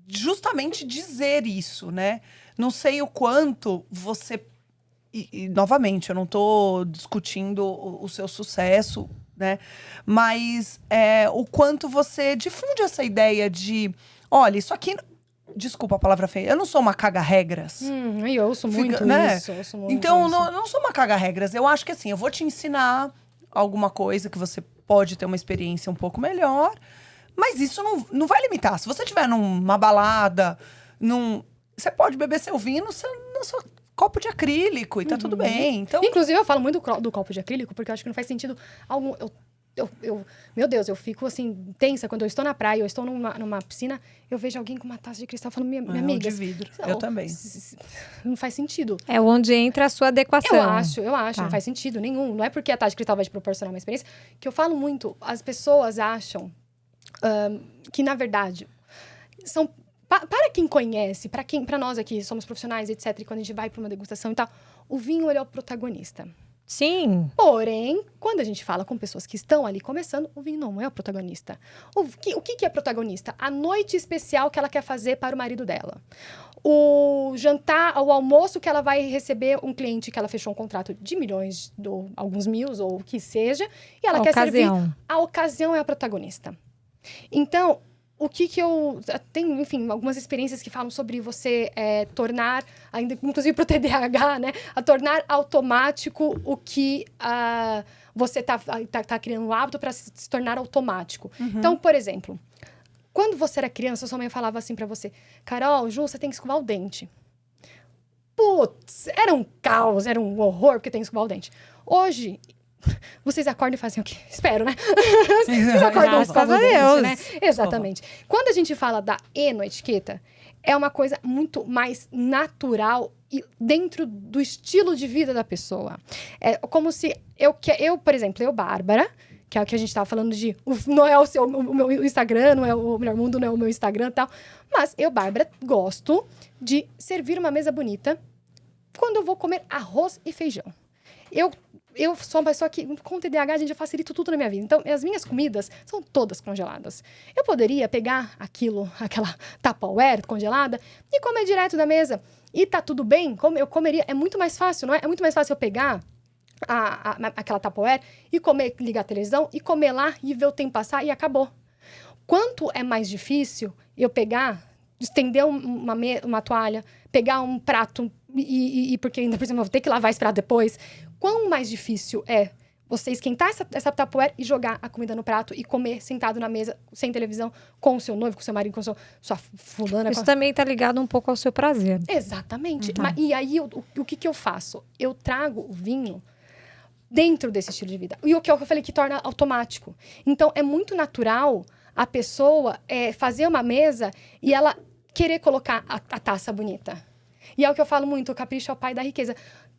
justamente dizer isso, né? Não sei o quanto você... E novamente, eu não estou discutindo o seu sucesso, né? Mas o quanto você difunde essa ideia de... Olha, isso aqui... Desculpa a palavra feia. Eu não sou uma caga-regras. Eu ouço muito né? isso. Então, não sou uma caga-regras. Eu acho que assim, eu vou te ensinar alguma coisa que você pode ter uma experiência um pouco melhor. Mas isso não vai limitar. Se você estiver numa balada, você pode beber seu vinho no seu copo de acrílico e tá tudo bem. Então... Inclusive, eu falo muito do copo de acrílico, porque eu acho que não faz sentido algum... Meu Deus, eu fico assim, tensa quando eu estou na praia, eu estou numa piscina, eu vejo alguém com uma taça de cristal falando, minha amiga. De vidro. Eu também. Não faz sentido. É onde entra a sua adequação. Eu acho, não faz sentido nenhum. Não é porque a taça de cristal vai te proporcionar uma experiência, que eu falo muito, as pessoas acham que, na verdade, são... Para quem conhece, para nós aqui, somos profissionais, etc., e quando a gente vai para uma degustação e tal, o vinho, ele é o protagonista. Sim. Porém, quando a gente fala com pessoas que estão ali começando, o vinho não é o protagonista. O que é protagonista? A noite especial que ela quer fazer para o marido dela. O jantar, o almoço que ela vai receber um cliente que ela fechou um contrato de milhões, alguns mil, ou o que seja, e ela quer servir. A ocasião é a protagonista. Então... O que eu... Tenho, enfim, algumas experiências que falam sobre você tornar, ainda inclusive para o TDAH, né? A tornar automático o que você tá criando um hábito para se tornar automático. Então, por exemplo, quando você era criança, sua mãe falava assim para você, Carol, Ju, você tem que escovar o dente. Putz, era um caos, era um horror porque tem que escovar o dente. Hoje... Vocês acordam e fazem o quê? Espero, né? Vocês acordam e escovam o dente, né? Exatamente. Quando a gente fala da enoetiqueta, é uma coisa muito mais natural e dentro do estilo de vida da pessoa. É como se por exemplo, Bárbara, que é o que a gente estava falando de... Não é o meu Instagram, não é o Melhor Mundo, não é o meu Instagram e tal. Mas eu, Bárbara, gosto de servir uma mesa bonita quando eu vou comer arroz e feijão. Eu sou uma pessoa que, com TDAH, gente, eu facilito tudo na minha vida. Então, as minhas comidas são todas congeladas. Eu poderia pegar aquela Tupperware congelada e comer direto da mesa. E tá tudo bem, eu comeria. É muito mais fácil, não é? É muito mais fácil eu pegar aquela Tupperware e ligar a televisão e comer lá e ver o tempo passar e acabou. Quanto é mais difícil eu estender uma toalha, pegar um prato porque ainda por cima eu vou ter que lavar esse prato depois. Quão mais difícil é você esquentar essa Tupperware e jogar a comida no prato e comer sentado na mesa, sem televisão, com o seu noivo, com o seu marido, com sua fulana. Isso também tá ligado um pouco ao seu prazer. Exatamente. E aí, o que eu faço? Eu trago o vinho dentro desse estilo de vida. E o que eu falei que torna automático. Então, é muito natural a pessoa fazer uma mesa e ela querer colocar a taça bonita. E é o que eu falo muito, o capricho é o pai da riqueza.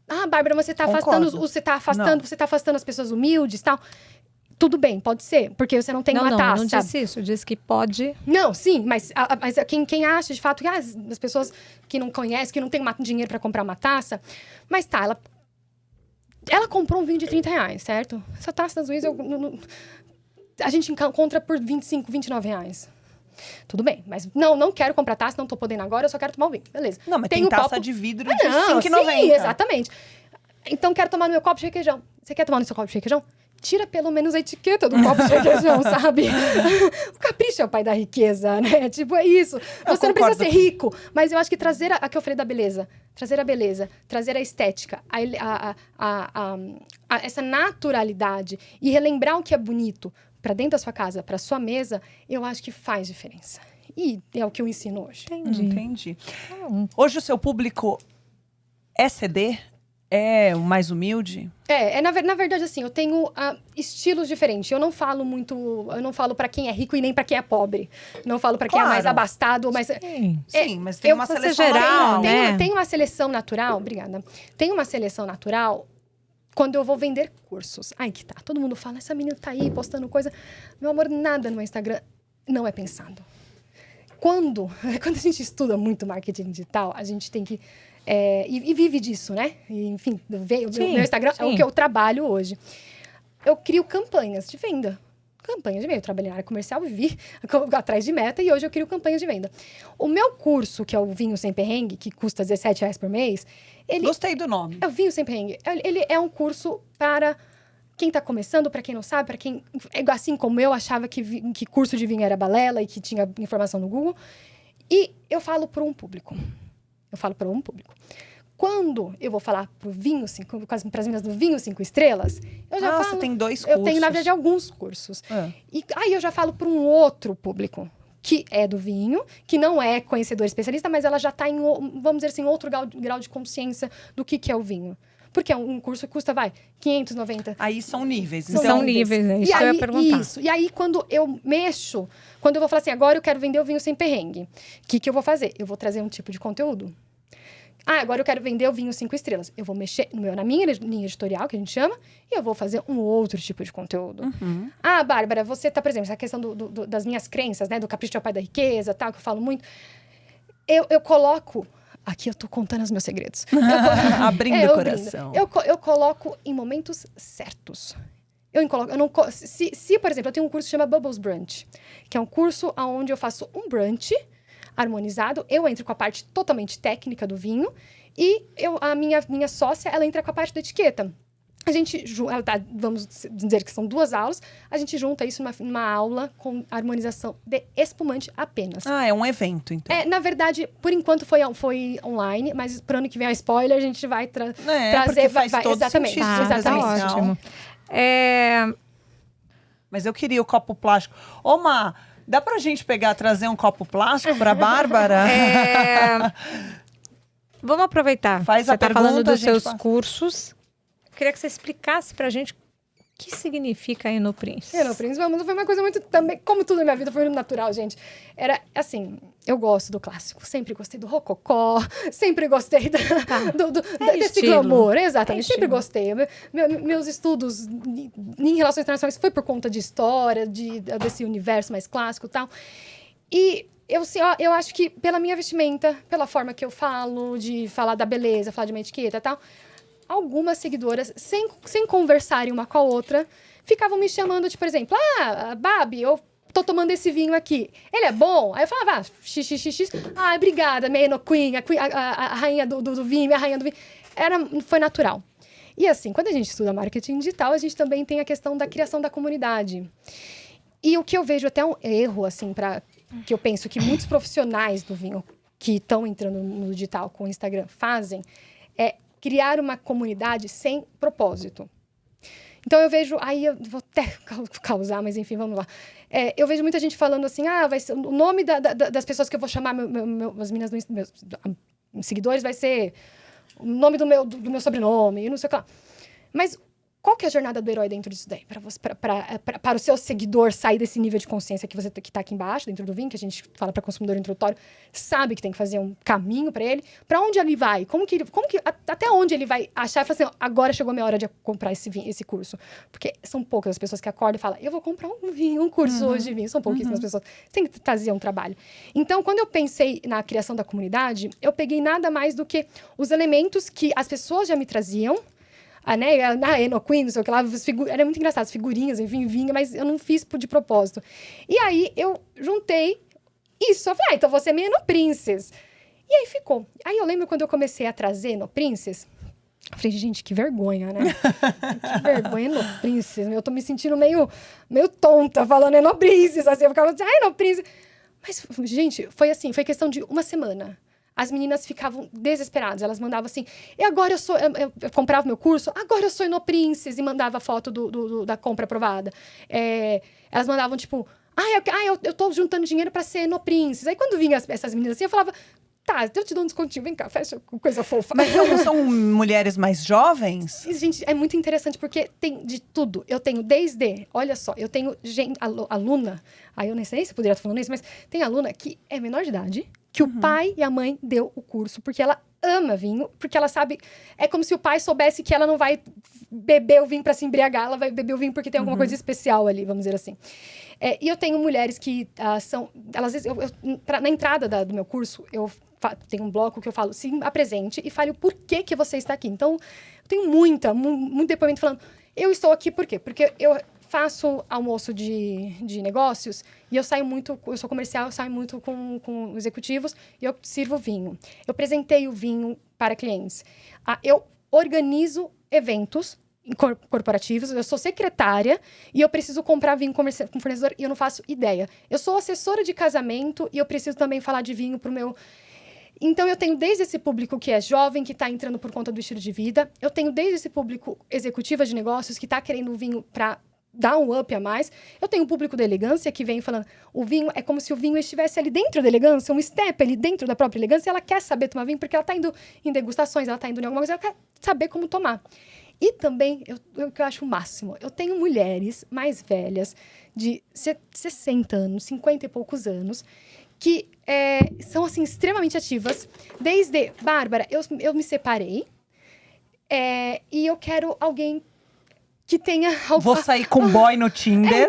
Ah, Bárbara, você tá afastando as pessoas humildes e tal. Tudo bem, pode ser, porque você não tem uma taça. Não disse isso, disse que pode. Não, sim, mas quem acha de fato que as pessoas que não conhecem, que não tem dinheiro para comprar uma taça, mas tá, ela comprou um vinho de R$30, certo? Essa taça das Luiz, a gente encontra por R$25, R$29. Tudo bem, mas não quero comprar taça, não tô podendo agora, eu só quero tomar o vinho. Beleza. Não, mas tem taça de vidro de R$5,90. Sim, exatamente. Então, quero tomar no meu copo de requeijão. Você quer tomar no seu copo de requeijão? Tira pelo menos a etiqueta do copo de requeijão, sabe? O capricho é o pai da riqueza, né? Tipo, é isso. Você não precisa ser rico, mas eu acho que trazer a que eu falei da beleza, trazer a beleza, trazer a estética, essa naturalidade e relembrar o que é bonito para dentro da sua casa, para sua mesa, eu acho que faz diferença. E é o que eu ensino hoje. Entendi. Hoje o seu público é CD? É o mais humilde? Na verdade, assim, eu tenho estilos diferentes. Eu não falo para quem é rico e nem para quem é pobre. Não falo para quem é mais abastado, mas... Sim, mas tem uma seleção geral, né? Tem uma seleção natural, obrigada. Tem uma seleção natural quando eu vou vender cursos. Aí que tá. Todo mundo fala, essa menina tá aí postando coisa. Meu amor, nada no Instagram não é pensado. Quando a gente estuda muito marketing digital, a gente tem que... e vive disso, né? E, enfim, o meu Instagram é o que eu trabalho hoje. Eu crio campanhas de venda. Campanhas de venda. Eu trabalhei na área comercial, vivi atrás de meta e hoje eu crio campanhas de venda. O meu curso, que é o Vinho Sem Perrengue, que custa R$17 por mês... Gostei do nome. É o Vinho Sem Perrengue. Ele é um curso para quem está começando, para quem não sabe, para quem... Assim como eu achava que curso de vinho era balela e que tinha informação no Google. E eu falo para um público. Quando eu vou falar para as meninas do Vinho 5 Estrelas, eu já falo... Você tem 2 cursos. Eu tenho, na verdade, alguns cursos. E aí eu já falo para um outro público, que é do vinho, que não é conhecedor especialista, mas ela já está em, vamos dizer assim, outro grau de consciência do que é o vinho. Porque é um curso que custa, R$590. Aí são níveis. São níveis, é isso que eu ia perguntar. Isso. E aí, quando eu vou falar assim, agora eu quero vender o vinho sem perrengue, o que eu vou fazer? Eu vou trazer um tipo de conteúdo. Agora eu quero vender o vinho 5 estrelas. Eu vou mexer na minha linha editorial, que a gente chama, e eu vou fazer um outro tipo de conteúdo. Bárbara, você tá, por exemplo, essa questão das minhas crenças, né? Do capricho é o pai da riqueza, tal, que eu falo muito. Eu coloco... Aqui eu tô contando os meus segredos. Abrindo o coração. Eu coloco em momentos certos. Se, por exemplo, eu tenho um curso que chama Bubbles Brunch, que é um curso onde eu faço um brunch harmonizado, eu entro com a parte totalmente técnica do vinho e a minha sócia, ela entra com a parte da etiqueta. A gente, vamos dizer que são 2 aulas, a gente junta isso numa aula com harmonização de espumante apenas. É um evento, então. Na verdade, por enquanto foi online, mas pro ano que vem a spoiler, a gente vai trazer... Porque faz todo exatamente, sentido. exatamente. Tá ótimo. Mas eu queria o copo plástico. Ô, Má, dá pra gente trazer um copo plástico pra Bárbara? Vamos aproveitar. Faz você a tá pergunta, falando dos a gente seus cursos. Eu queria que você explicasse pra gente O que significa Enoprinces? Enoprinces foi uma coisa muito também, como tudo na minha vida foi muito natural, gente. Era assim, eu gosto do clássico, sempre gostei do rococó, sempre gostei desse glamour, exatamente, sempre gostei. Meus estudos em relações internacionais foi por conta de história, desse universo mais clássico e tal. E eu acho que pela minha vestimenta, pela forma que eu falo, de falar da beleza, falar de uma etiqueta e tal, algumas seguidoras, sem conversarem uma com a outra, ficavam me chamando de, por exemplo, Babi, eu tô tomando esse vinho aqui. Ele é bom? Aí eu falava, xxxx. Obrigada, minha Eno Queen, a rainha do vinho, a rainha do vinho. Foi natural. E assim, quando a gente estuda marketing digital, a gente também tem a questão da criação da comunidade. E o que eu vejo até um erro, assim, que eu penso que muitos profissionais do vinho que estão entrando no digital com o Instagram fazem, é criar uma comunidade sem propósito. Então, eu vejo... Aí, eu vou até causar, mas enfim, vamos lá. Eu vejo muita gente falando assim, vai ser, o nome das pessoas que eu vou chamar, as meninas, meus seguidores, vai ser o nome do meu sobrenome, e não sei o que lá. Mas qual que é a jornada do herói dentro disso daí? Para o seu seguidor sair desse nível de consciência que está aqui embaixo, dentro do vinho, que a gente fala para consumidor introdutório, sabe que tem que fazer um caminho para ele. Para onde ele vai? Até onde ele vai achar e falar assim, agora chegou a minha hora de comprar esse curso? Porque são poucas as pessoas que acordam e falam, eu vou comprar um curso hoje de vinho. São pouquíssimas pessoas. Você tem que trazer um trabalho. Então, quando eu pensei na criação da comunidade, eu peguei nada mais do que os elementos que as pessoas já me traziam, na Eno Queen, não sei o que lá, era muito engraçado, as figurinhas, enfim, vinha, mas eu não fiz de propósito. E aí, eu juntei isso, eu falei, então você é minha Enoprincess. E aí ficou. Aí eu lembro quando eu comecei a trazer Enoprincess, eu falei, gente, que vergonha, né? Que vergonha, Enoprincess. Eu tô me sentindo meio tonta falando Enoprincess, assim, eu ficava assim, Enoprincess. Mas, gente, foi assim, foi questão de uma semana. As meninas ficavam desesperadas. Elas mandavam assim, eu comprava meu curso, agora eu sou Enoprincess, e mandava foto da compra aprovada. Elas mandavam, tipo, eu tô juntando dinheiro pra ser Enoprincess. Aí, quando vinha essas meninas assim, eu falava, tá, eu te dou um descontinho, vem cá, fecha com coisa fofa. Mas não são mulheres mais jovens? Gente, é muito interessante, porque tem de tudo. Eu tenho olha só, eu tenho aluna, aí eu nem sei se eu poderia estar falando isso, mas tem aluna que é menor de idade, que o pai e a mãe deu o curso, porque ela ama vinho, porque ela sabe... É como se o pai soubesse que ela não vai beber o vinho para se embriagar, ela vai beber o vinho porque tem alguma coisa especial ali, vamos dizer assim. E eu tenho mulheres que são... Elas, na entrada do meu curso, eu tenho um bloco que eu falo, se apresente e fale o porquê que você está aqui. Então, eu tenho muito depoimento falando, eu estou aqui por quê? Porque eu faço almoço de negócios e eu sou comercial, eu saio muito com executivos e eu sirvo vinho. Eu presenteio vinho para clientes. Eu organizo eventos corporativos, eu sou secretária e eu preciso comprar vinho com fornecedor e eu não faço ideia. Eu sou assessora de casamento e eu preciso também falar de vinho para o meu... Então, eu tenho desde esse público que é jovem, que está entrando por conta do estilo de vida. Eu tenho desde esse público executiva de negócios que está querendo um vinho para dar um up a mais. Eu tenho um público da elegância que vem falando, o vinho é como se o vinho estivesse ali dentro da elegância, um step ali dentro da própria elegância, e ela quer saber tomar vinho porque ela está indo em degustações, ela está indo em alguma coisa, ela quer saber como tomar. E também, o que eu acho o máximo, eu tenho mulheres mais velhas, de 60 anos, 50 e poucos anos, que são, assim, extremamente ativas. Desde, Bárbara, eu me separei, e eu quero alguém que tenha... Vou sair com boy no Tinder.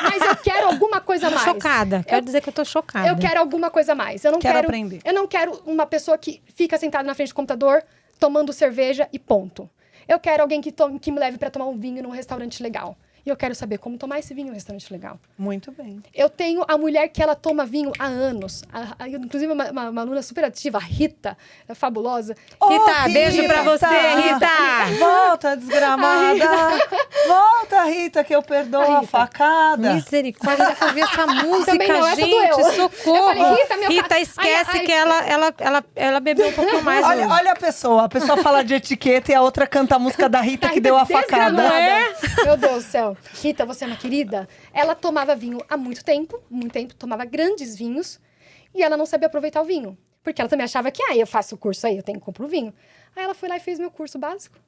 Mas eu quero alguma coisa a mais. Chocada. Quero dizer que eu tô chocada. Eu quero alguma coisa a mais. Eu não quero aprender. Eu não quero uma pessoa que fica sentada na frente do computador, tomando cerveja e ponto. Eu quero alguém que me leve para tomar um vinho num restaurante legal. E eu quero saber como tomar esse vinho em um restaurante legal. Muito bem. Eu tenho a mulher que ela toma vinho há anos. Inclusive, uma aluna super ativa, a Rita, fabulosa. Rita, beijo pra você, Rita! Volta, desgramada! Volta, Rita, que eu perdoo a facada. Misericórdia, eu ouvi essa música, Também não, essa gente, doeu. socorro! Eu falei, Rita, esquece que ela bebeu um pouquinho mais. Olha a pessoa fala de etiqueta e a outra canta a música da Rita que deu a facada. Meu Deus do céu. Rita, você é uma querida. Ela tomava vinho há muito tempo, tomava grandes vinhos, e ela não sabia aproveitar o vinho. Porque ela também achava que, eu faço o curso aí, eu tenho que comprar o vinho. Aí ela foi lá e fez meu curso básico.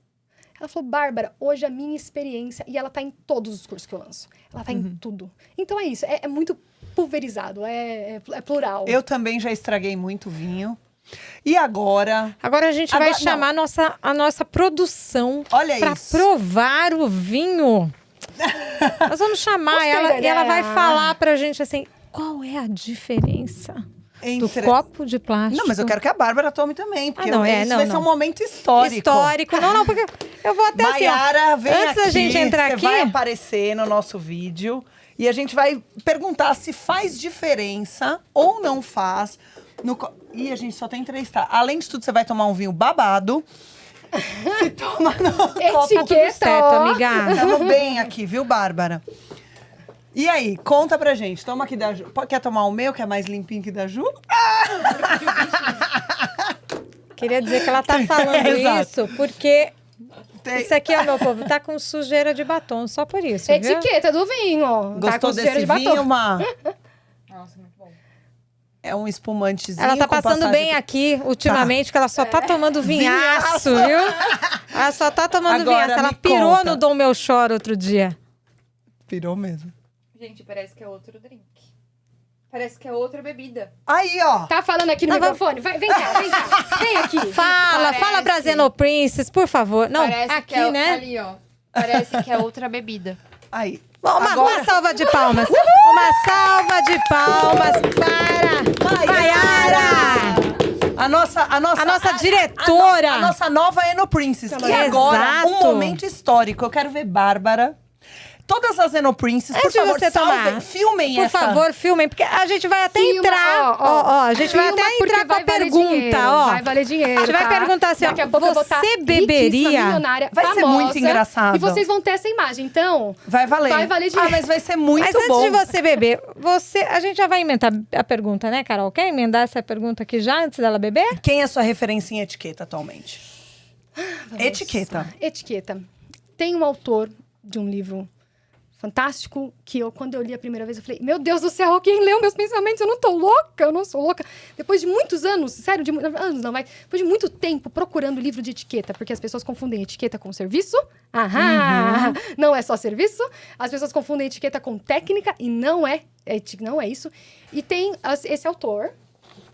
Ela falou, Bárbara, hoje a minha experiência... E ela tá em todos os cursos que eu lanço. Ela tá em tudo. Então é isso, é muito pulverizado, é plural. Eu também já estraguei muito vinho. E agora... Agora a gente vai chamar a nossa produção para provar o vinho. Nós vamos chamar ela e ela vai falar pra gente assim, qual é a diferença do copo de plástico? Não, mas eu quero que a Bárbara tome também, porque isso vai ser um momento histórico. Histórico. Não, porque eu vou até Maiara, assim, vem antes aqui, da gente entrar aqui, você vai aparecer no nosso vídeo e a gente vai perguntar se faz diferença ou não faz. E a gente só tem 3, tá? Além de tudo, você vai tomar um vinho babado. Se toma no copo. Tudo certo, amiga. Estamos bem aqui, viu, Bárbara? E aí, conta pra gente. Toma aqui da Ju. Quer tomar o meu, que é mais limpinho que da Ju? Queria dizer que ela tá falando isso porque isso aqui, ó, meu povo, tá com sujeira de batom, só por isso, viu? Etiqueta do vinho. Gostou tá com desse de vinho, Má? Nossa, muito bom. É um espumantezinho. Ela tá passando bem aqui ultimamente, que ela só tá tomando vinhaço, viu? Ela só tá tomando vinhaço. Ela pirou no Dom Melchor outro dia. Pirou mesmo. Gente, parece que é outro drink. Parece que é outra bebida. Aí, ó. Tá falando aqui no microfone? Vem cá. Vem aqui. Fala pra Zeno Princess, por favor. Não, parece aqui, que é, né? Ali, ó. Parece que é outra bebida. Aí. Uma salva de palmas. Uma salva de palmas para Maiara. A nossa diretora. A nossa nova Eno Princess. E agora, um momento histórico. Eu quero ver Bárbara. Todas as Eno Princess, por favor, filmem essa. Por favor, filmem, porque a gente vai até entrar. A gente vai até entrar com a pergunta, ó. Vai valer dinheiro. A gente vai perguntar assim, daqui a pouco eu vou estar beberia? Milionária, vai ser muito engraçado. E vocês vão ter essa imagem, então. Vai valer. Vai valer dinheiro. Mas vai ser muito bom. bom. Mas antes de você beber, a gente já vai emendar a pergunta, né, Carol? Quer emendar essa pergunta aqui já, antes dela beber? Quem é a sua referência em etiqueta atualmente? Etiqueta. Tem um autor de um livro fantástico, que quando eu li a primeira vez, eu falei, meu Deus do céu, alguém leu meus pensamentos, eu não sou louca. Depois de muitos anos, sério, depois de muito tempo procurando livro de etiqueta, porque as pessoas confundem etiqueta com serviço. Não é só serviço. As pessoas confundem etiqueta com técnica, e não é isso. E tem esse autor,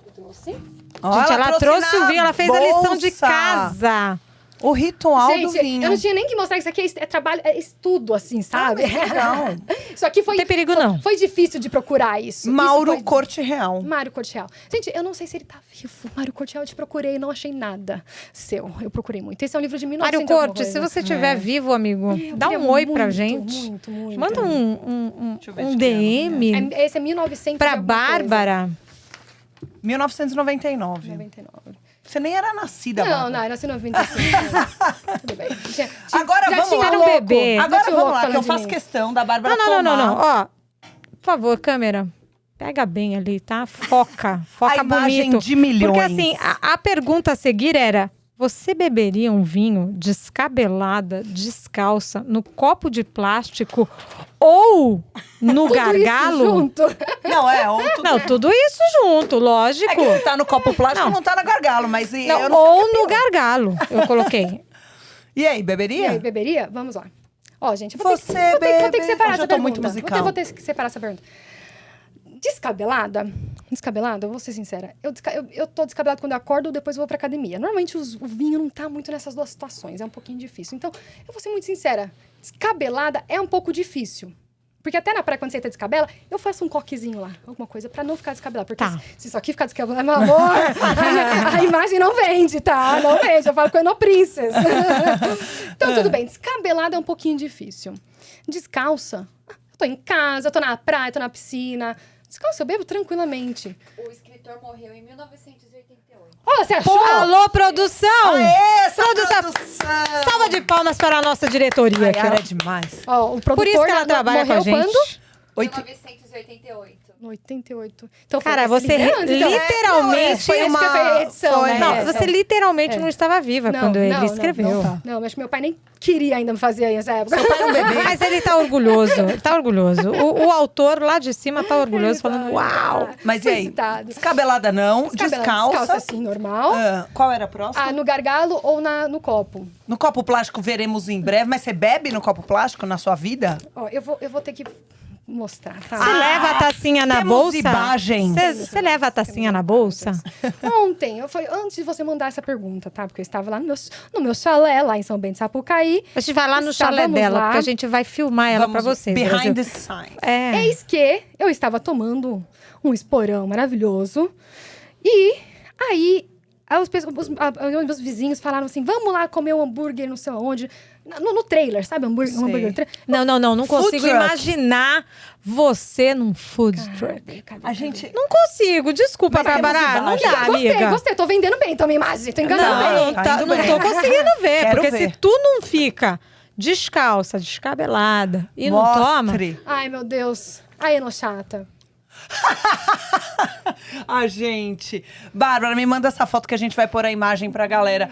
eu trouxe. Gente, ela trouxe o vinho, ela fez a lição de casa. O ritual do vinho. Eu não tinha nem que mostrar que isso aqui é trabalho, é estudo, assim, sabe? Não. Isso aqui foi... Não tem perigo, não. Foi difícil de procurar isso. Mário Corte Real. Mário Corte Real. Gente, eu não sei se ele tá vivo. Mário Corte Real, eu te procurei, não achei nada seu. Eu procurei muito. Esse é um livro de 1900. Mário Corte, se você estiver vivo, amigo, dá um oi pra gente. Muito. Manda um DM. Esse é 1900. Pra Bárbara. 1999. 99. Você nem era nascida, Não, eu nasci em 95. Tudo bem. Agora vamos lá, um bebê. Agora vamos lá, que eu faço questão da Bárbara tomar. Não. Ó, por favor, câmera. Pega bem ali, tá? Foca a imagem bonito. De milhões. Porque assim, a pergunta a seguir era: você beberia um vinho descabelada, descalça, no copo de plástico ou no gargalo? Isso junto. Tudo isso junto, lógico. É que se tá no copo plástico, não tá no gargalo, mas ou no gargalo, eu coloquei. E aí, beberia? Vamos lá. Ó, gente, vou ter que separar essa pergunta. Muito musical. Vou ter que separar essa pergunta. Descabelada, eu vou ser sincera. Eu tô descabelada quando eu acordo ou depois eu vou pra academia. Normalmente o vinho não tá muito nessas duas situações, é um pouquinho difícil. Então, eu vou ser muito sincera. Descabelada é um pouco difícil. Porque até na praia, quando você tá descabela, eu faço um coquezinho lá, alguma coisa, pra não ficar descabelada. Porque se isso aqui ficar descabelado, meu amor, a imagem não vende, tá? Não vende, eu falo com Eno Princess. Então, tudo bem, descabelada é um pouquinho difícil. Descalça, eu tô em casa, eu tô na praia, tô na piscina. Descalça, eu bebo tranquilamente. O escritor morreu em 1988. Olha, você achou? Alô, produção! Aê, produção! Salva de palmas para a nossa diretoria. Cara, é demais. Ó, o produtor Por isso que ela trabalha com a gente. Quando? 1988. No 88. Então, Cara, foi esse você livro antes, então. literalmente... Foi uma edição, foi- né? Não, você literalmente É. não estava viva Não, quando ele não, escreveu. Não, acho que meu pai nem queria ainda me fazer aí nessa época. Mas ele tá orgulhoso, ele tá orgulhoso. O autor lá de cima tá orgulhoso, falando, uau! Mas e aí? Felicitado. Descabelada não, Descalça descalça. assim, normal. Qual era a próxima? No gargalo ou no copo. No copo plástico veremos em breve, mas você bebe no copo plástico na sua vida? Ó, eu vou ter que mostrar, tá? Você leva a tacinha na temos bolsa? imagens. Você leva a tacinha na bolsa? Ontem, antes de você mandar essa pergunta, tá? Porque eu estava lá no meu chalé, lá em São Bento de Sapucaí. A gente vai lá no chalé Estávamos dela, lá. porque a gente vai filmar ela pra vocês. Behind Brasil. the sign. É. Eis que eu estava tomando um esporão maravilhoso. E aí, os vizinhos falaram assim, vamos lá comer um hambúrguer não sei onde. No trailer, sabe? Um Sei. hambúrguer trailer. Não Food consigo truck. imaginar você num food truck. A gente... Não consigo, desculpa, Mas temos Bárbara. Não imagem. dá, amiga. Gostei, tô vendendo bem, tô me imagem, tô enganando Não, bem. tá indo não bem. tô conseguindo ver. Quero porque ver. se tu não fica descalça, descabelada e não toma... Mostre. Ai, meu Deus. Ai, Eno chata. A gente. Bárbara, me manda essa foto que a gente vai pôr a imagem pra galera.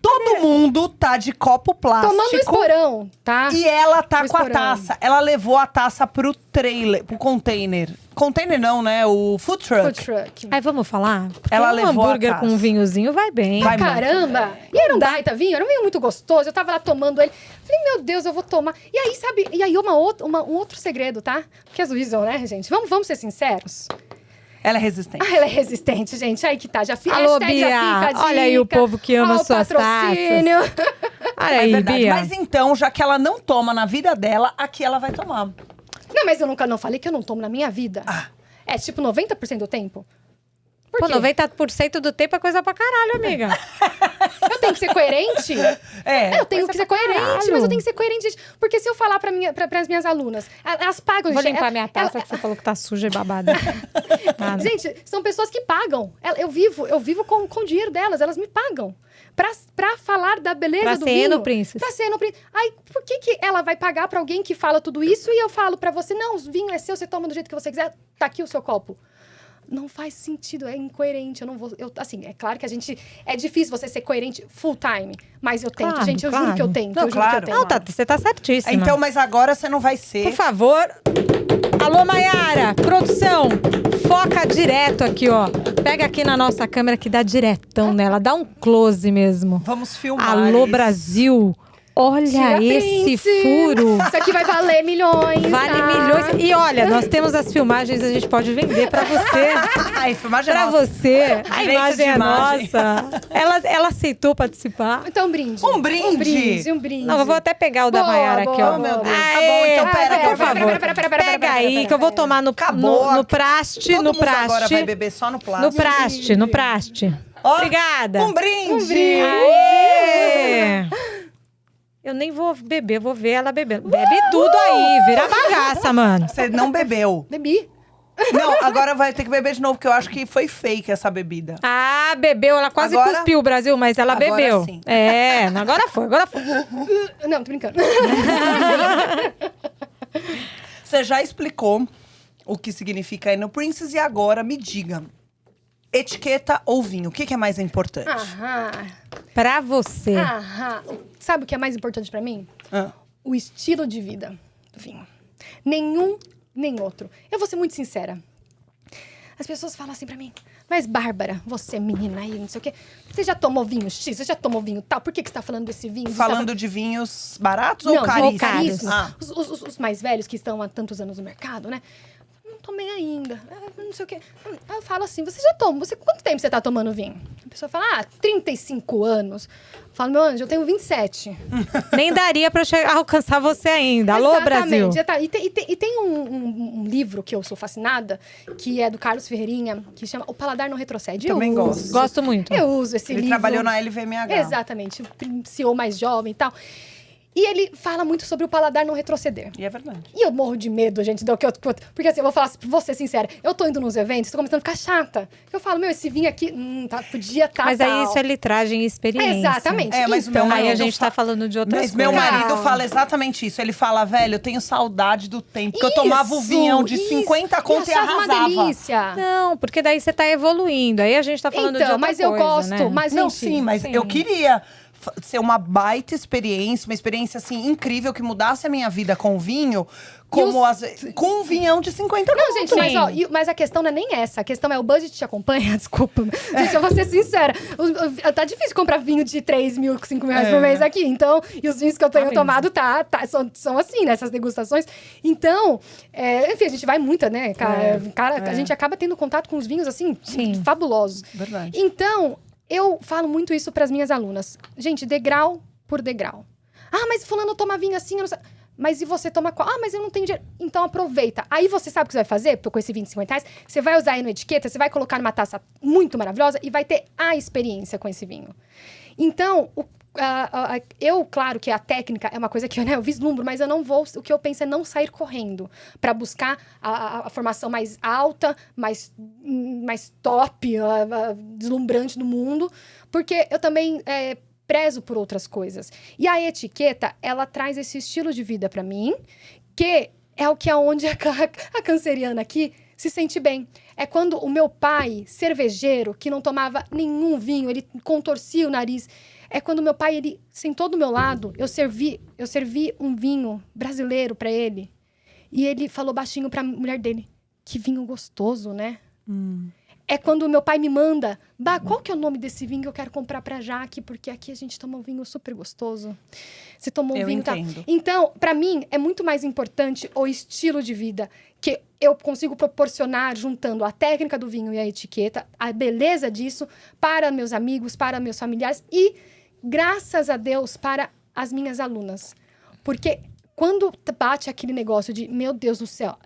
Todo mundo tá de copo plástico. Tomando esporão, tá? E ela tá O com a esporão. taça. Ela levou a taça pro trailer, pro container. Container não, né? O food truck. Food truck. Aí vamos falar? Porque Ela um levou a hambúrguer taça. com um vinhozinho vai bem. Vai muito Caramba! E era um baita vinho, era um vinho muito gostoso. Eu tava lá tomando ele. Falei, meu Deus, eu vou tomar. E aí, sabe? E aí, um outro segredo, tá? Porque as Weasel, né, gente? Vamos ser sinceros. Ela é resistente. Ah, ela é resistente, gente. Aí que tá. Alô, hashtag Bia, já fica a dica. olha aí o povo que ama Ó, o suas patrocínio. Olha É aí, verdade. Bia. Mas então, já que ela não toma na vida dela, aqui ela vai tomar. Não, mas eu nunca não falei que eu não tomo na minha vida. É tipo 90% do tempo. Por Pô, quê? 90% do tempo é coisa pra caralho, amiga. Eu tenho que ser coerente? Eu tenho que ser coerente, caralho. mas eu tenho que ser coerente, gente. Porque se eu falar pras minhas alunas, elas pagam... Vou gente, limpar minha taça ela- que você falou que tá suja e babada. Nada. Gente, são pessoas que pagam. Eu vivo com o dinheiro delas, elas me pagam. Pra falar da beleza Pra do ser vinho. Eno Princess. Pra ser Eno Princess. Aí, por que ela vai pagar pra alguém que fala tudo isso e eu falo pra você, não, o vinho é seu, você toma do jeito que você quiser, tá aqui o seu copo. Não faz sentido, é incoerente. Eu não vou. Assim, é claro que a gente. É difícil você ser coerente full time. Mas eu tento, Claro, gente. Eu claro. juro que eu tento. Não, eu juro claro. que eu Não, tento. você tá certíssima. Então, mas agora você não vai ser. Por favor. Alô, Maiara, produção, foca direto aqui, ó. Pega aqui na nossa câmera que dá diretão nela, dá um close mesmo. Vamos filmar. Alô, isso. Brasil, olha Tira esse print. furo. Isso aqui vai valer milhões. Vale tá? milhões. E olha, nós temos as filmagens, a gente pode vender pra você. Ai, filmagem Pra nossa. você. A Direito imagem de é imagem. nossa. Ela aceitou participar. Então, um brinde. Um brinde. Um brinde. Não, eu vou até pegar o da Boa, Maiara aqui, ó. boa, meu Deus. Tá Aê, bom, então pera, por favor. pera, Pega aí, que eu vou tomar no Acabou. no praste, Todo no mundo agora praste. vai beber só no No plástico. praste, no praste. Ó, Obrigada. Um brinde. Aê! Eu nem vou beber, vou ver ela bebendo. Bebe tudo aí, vira bagaça, mano. Você não bebeu. Bebi. Não, agora vai ter que beber de novo, porque eu acho que foi fake essa bebida. Ah, bebeu, ela quase Agora- cuspiu o Brasil, mas ela Agora bebeu. sim. É, agora foi. Não, tô brincando. Você já explicou o que significa Eno Princess e agora me diga. Etiqueta ou vinho? O que é mais importante? Aham. Pra você. Aham. Sabe o que é mais importante pra mim? Ah. O estilo de vida do vinho. Nenhum, nem outro. Eu vou ser muito sincera. As pessoas falam assim pra mim, mas Bárbara, você menina aí, não sei o quê, você já tomou vinho X, você já tomou vinho tal, por que você tá falando desse vinho? Você Falando de vinhos baratos Não, ou caríssimos? caríssimos. Ah. Os mais velhos que estão há tantos anos no mercado, né? Não tomei ainda. Não sei o quê. Aí eu falo assim, você já toma? Quanto tempo você tá tomando vinho? A pessoa fala, 35 anos. Eu falo, meu anjo, eu tenho 27. Nem daria pra eu alcançar você ainda. Alô, Brasil. Exatamente. Já tá. E tem um livro que eu sou fascinada, que é do Carlos Ferreirinha, que chama O Paladar Não Retrocede. Também eu gosto. uso. Gosto muito. Eu uso esse Ele livro. trabalhou na LVMH. Exatamente. O CEO mais jovem e tal. E ele fala muito sobre o paladar não retroceder. E é verdade. E eu morro de medo, gente, porque assim, eu vou falar, vou ser sincera, eu tô indo nos eventos, tô começando a ficar chata. Eu falo, meu, esse vinho aqui, podia estar Mas aí isso é litragem e experiência. Exatamente. Mas então, o meu Aí a marido gente tá falando de outras Mas coisas. meu marido fala exatamente isso. Ele fala, velho, eu tenho saudade do tempo que eu tomava o vinhão de 50 conto e achava arrasava. uma delícia. Não, porque daí você tá evoluindo. Aí a gente tá falando de Então, outra mas coisa, eu gosto, né? mas Não, gente, sim, mas eu queria ser uma baita experiência, uma experiência, assim, incrível, que mudasse a minha vida com vinho, como com um vinhão de 50 Não, conto. gente, mas, ó, mas a questão não é nem essa. A questão é o budget te acompanha, desculpa. Gente, eu vou ser sincera. Tá difícil comprar vinho de 3 mil, 5 mil reais por mês aqui. Então, e os vinhos que eu tenho tomado são assim, nessas degustações. Então, enfim, a gente vai muita, né? A gente acaba tendo contato com os vinhos, assim, fabulosos. Verdade. Então, eu falo muito isso pras minhas alunas. Gente, degrau por degrau. Ah, mas fulano toma vinho assim, eu não sei. Mas e você toma qual? Ah, mas eu não tenho dinheiro. Então aproveita. Aí você sabe o que você vai fazer com esse 20, 50 reais? Você vai usar aí no etiqueta, você vai colocar numa taça muito maravilhosa e vai ter a experiência com esse vinho. Então, eu, claro que a técnica é uma coisa que eu vislumbro, mas eu não vou... O que eu penso é não sair correndo para buscar a formação mais alta, mais top, deslumbrante do mundo. Porque eu também... prezo por outras coisas. E a etiqueta, ela traz esse estilo de vida para mim, que é o que aonde a canceriana aqui se sente bem. É quando o meu pai, cervejeiro, que não tomava nenhum vinho, ele contorcia o nariz. É quando o meu pai, ele sentou do meu lado, eu servi um vinho brasileiro para ele. E ele falou baixinho para a mulher dele, que vinho gostoso, né? É quando o meu pai me manda, qual que é o nome desse vinho que eu quero comprar pra Jaque? Porque aqui a gente toma um vinho super gostoso. Você tomou um vinho... Entendo. Então, pra mim, é muito mais importante o estilo de vida que eu consigo proporcionar juntando a técnica do vinho e a etiqueta, a beleza disso para meus amigos, para meus familiares e, graças a Deus, para as minhas alunas. Porque quando bate aquele negócio de, meu Deus do céu,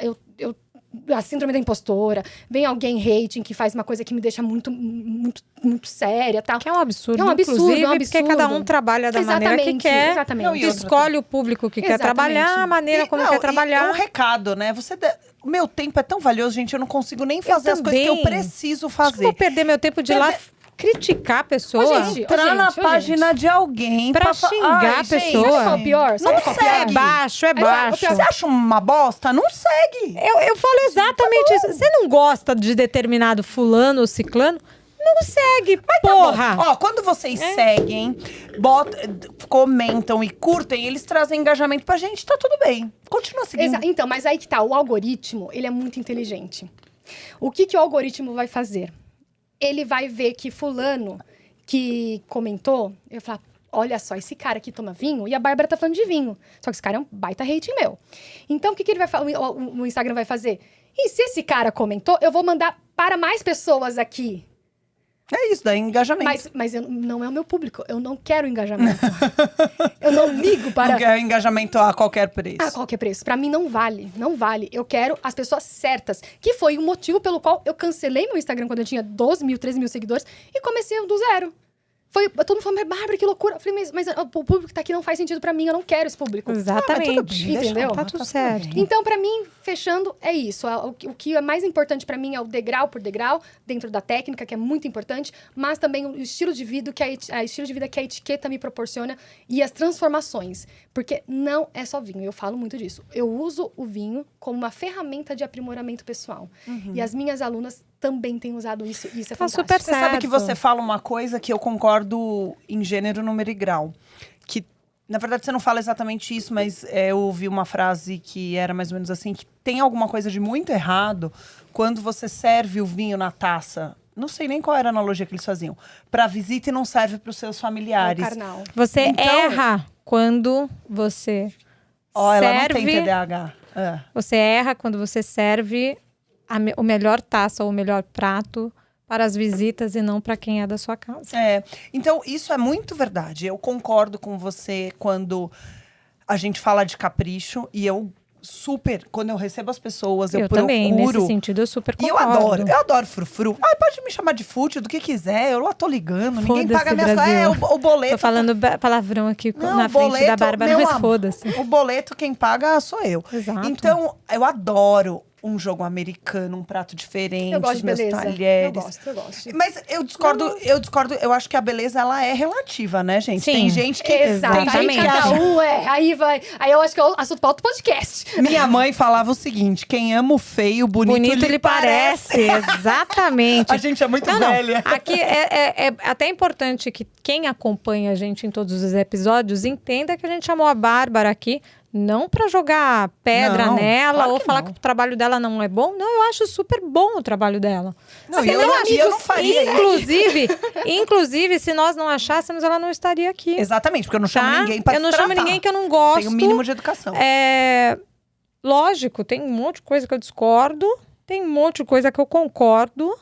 a síndrome da impostora, vem alguém hating que faz uma coisa que me deixa muito, muito, muito séria, tal. Que é um absurdo, É um absurdo, inclusive, é um porque cada um trabalha da maneira que quer. Exatamente. Escolhe o público que quer trabalhar, a maneira como quer trabalhar. É um recado, né? O meu tempo é tão valioso, gente, eu não consigo nem fazer as coisas que eu preciso fazer. Eu vou perder meu tempo de ir lá criticar a pessoa. Entrar na página de alguém pra xingar a pessoa. Sabe qual é o pior? Não segue. É baixo. Você acha uma bosta? Não segue. Eu falo exatamente isso. Você não gosta de determinado fulano ou ciclano? Não segue, porra! Ó, quando vocês seguem, comentam e curtem, eles trazem engajamento pra gente, tá tudo bem. Continua seguindo. Então, mas aí que tá, o algoritmo, ele é muito inteligente. O que o algoritmo vai fazer? Ele vai ver que fulano que comentou, eu falo, olha só, esse cara aqui toma vinho, e a Bárbara tá falando de vinho. Só que esse cara é um baita hate meu. Então, o que ele vai fazer? O Instagram vai fazer? E se esse cara comentou, eu vou mandar para mais pessoas aqui. É isso, dá engajamento. Mas não é o meu público. Eu não quero engajamento. Eu não ligo para... Não quero engajamento a qualquer preço. A qualquer preço. Pra mim, não vale. Não vale. Eu quero as pessoas certas. Que foi o motivo pelo qual eu cancelei meu Instagram quando eu tinha 12 mil, 13 mil seguidores e comecei do zero. Todo mundo falou, mas Bárbara, que loucura. Eu falei, mas o público que tá aqui não faz sentido pra mim. Eu não quero esse público. Exatamente. Entendeu? Tá tudo certo. Então, pra mim, fechando, é isso. O que é mais importante pra mim é o degrau por degrau, dentro da técnica, que é muito importante, mas também o estilo de vida que a etiqueta me proporciona e as transformações. Porque não é só vinho, eu falo muito disso. Eu uso o vinho como uma ferramenta de aprimoramento pessoal. E as minhas alunas também têm usado isso, e isso é fantástico. Super Você sabe que você fala uma coisa que eu concordo em gênero, número e grau. Que, na verdade, você não fala exatamente isso, mas eu ouvi uma frase que era mais ou menos assim, que tem alguma coisa de muito errado quando você serve o vinho na taça. Não sei nem qual era a analogia que eles faziam. Para visita e não serve para os seus familiares. É o carnal. Você erra quando você serve... Ela não tem TDAH. Você erra quando você serve o melhor taça ou o melhor prato para as visitas e não para quem é da sua casa. Então, isso é muito verdade. Eu concordo com você quando a gente fala de capricho e eu super, quando eu recebo as pessoas, eu também, procuro. nesse sentido, eu super E concordo. eu adoro frufru. Ai, pode me chamar de fútil, do que quiser, eu lá tô ligando, ninguém Foda-se, paga minhas coisas. Brasil. O boleto. Tô falando palavrão aqui Não, na o frente boleto, da Bárbara, meu mas amor, foda-se. O boleto, quem paga sou eu. Exato. Então, eu adoro um jogo americano, um prato diferente, Eu gosto os de meus beleza. talheres. Eu gosto. Mas eu discordo, eu acho que a beleza, ela é relativa, né, gente? Sim. Tem gente que... Exatamente. Tem gente que Cada acha... um Aí eu acho que é o assunto para outro podcast. Minha mãe falava o seguinte, quem ama o feio, bonito lhe parece. Exatamente. A gente é muito Não, velha. Aqui é até importante que quem acompanha a gente em todos os episódios entenda que a gente chamou a Bárbara aqui não para jogar pedra Não, nela claro ou que falar não. que o trabalho dela não é bom. Não, eu acho super bom o trabalho dela. Não, e eu não faria isso. Inclusive, se nós não achássemos, ela não estaria aqui. Exatamente, porque eu não chamo Tá? ninguém pra Eu não te chamo tratar. ninguém que eu não gosto. Tem o mínimo de educação. Lógico, tem um monte de coisa que eu discordo, tem um monte de coisa que eu concordo.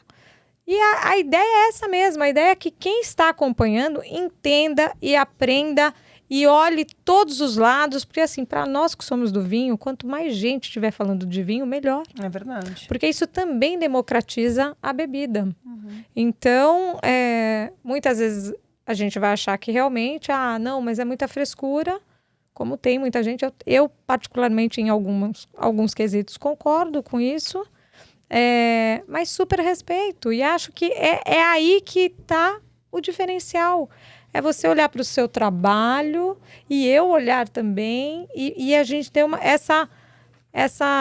E a ideia é essa mesma. A ideia é que quem está acompanhando entenda e aprenda e olhe todos os lados. Porque, assim, para nós que somos do vinho, quanto mais gente estiver falando de vinho, melhor. É verdade. Porque isso também democratiza a bebida. Então, muitas vezes a gente vai achar que realmente, não, mas é muita frescura. Como tem muita gente, eu particularmente em alguns quesitos concordo com isso. Mas super respeito. E acho que é aí que está o diferencial. É você olhar para o seu trabalho e eu olhar também e a gente ter essa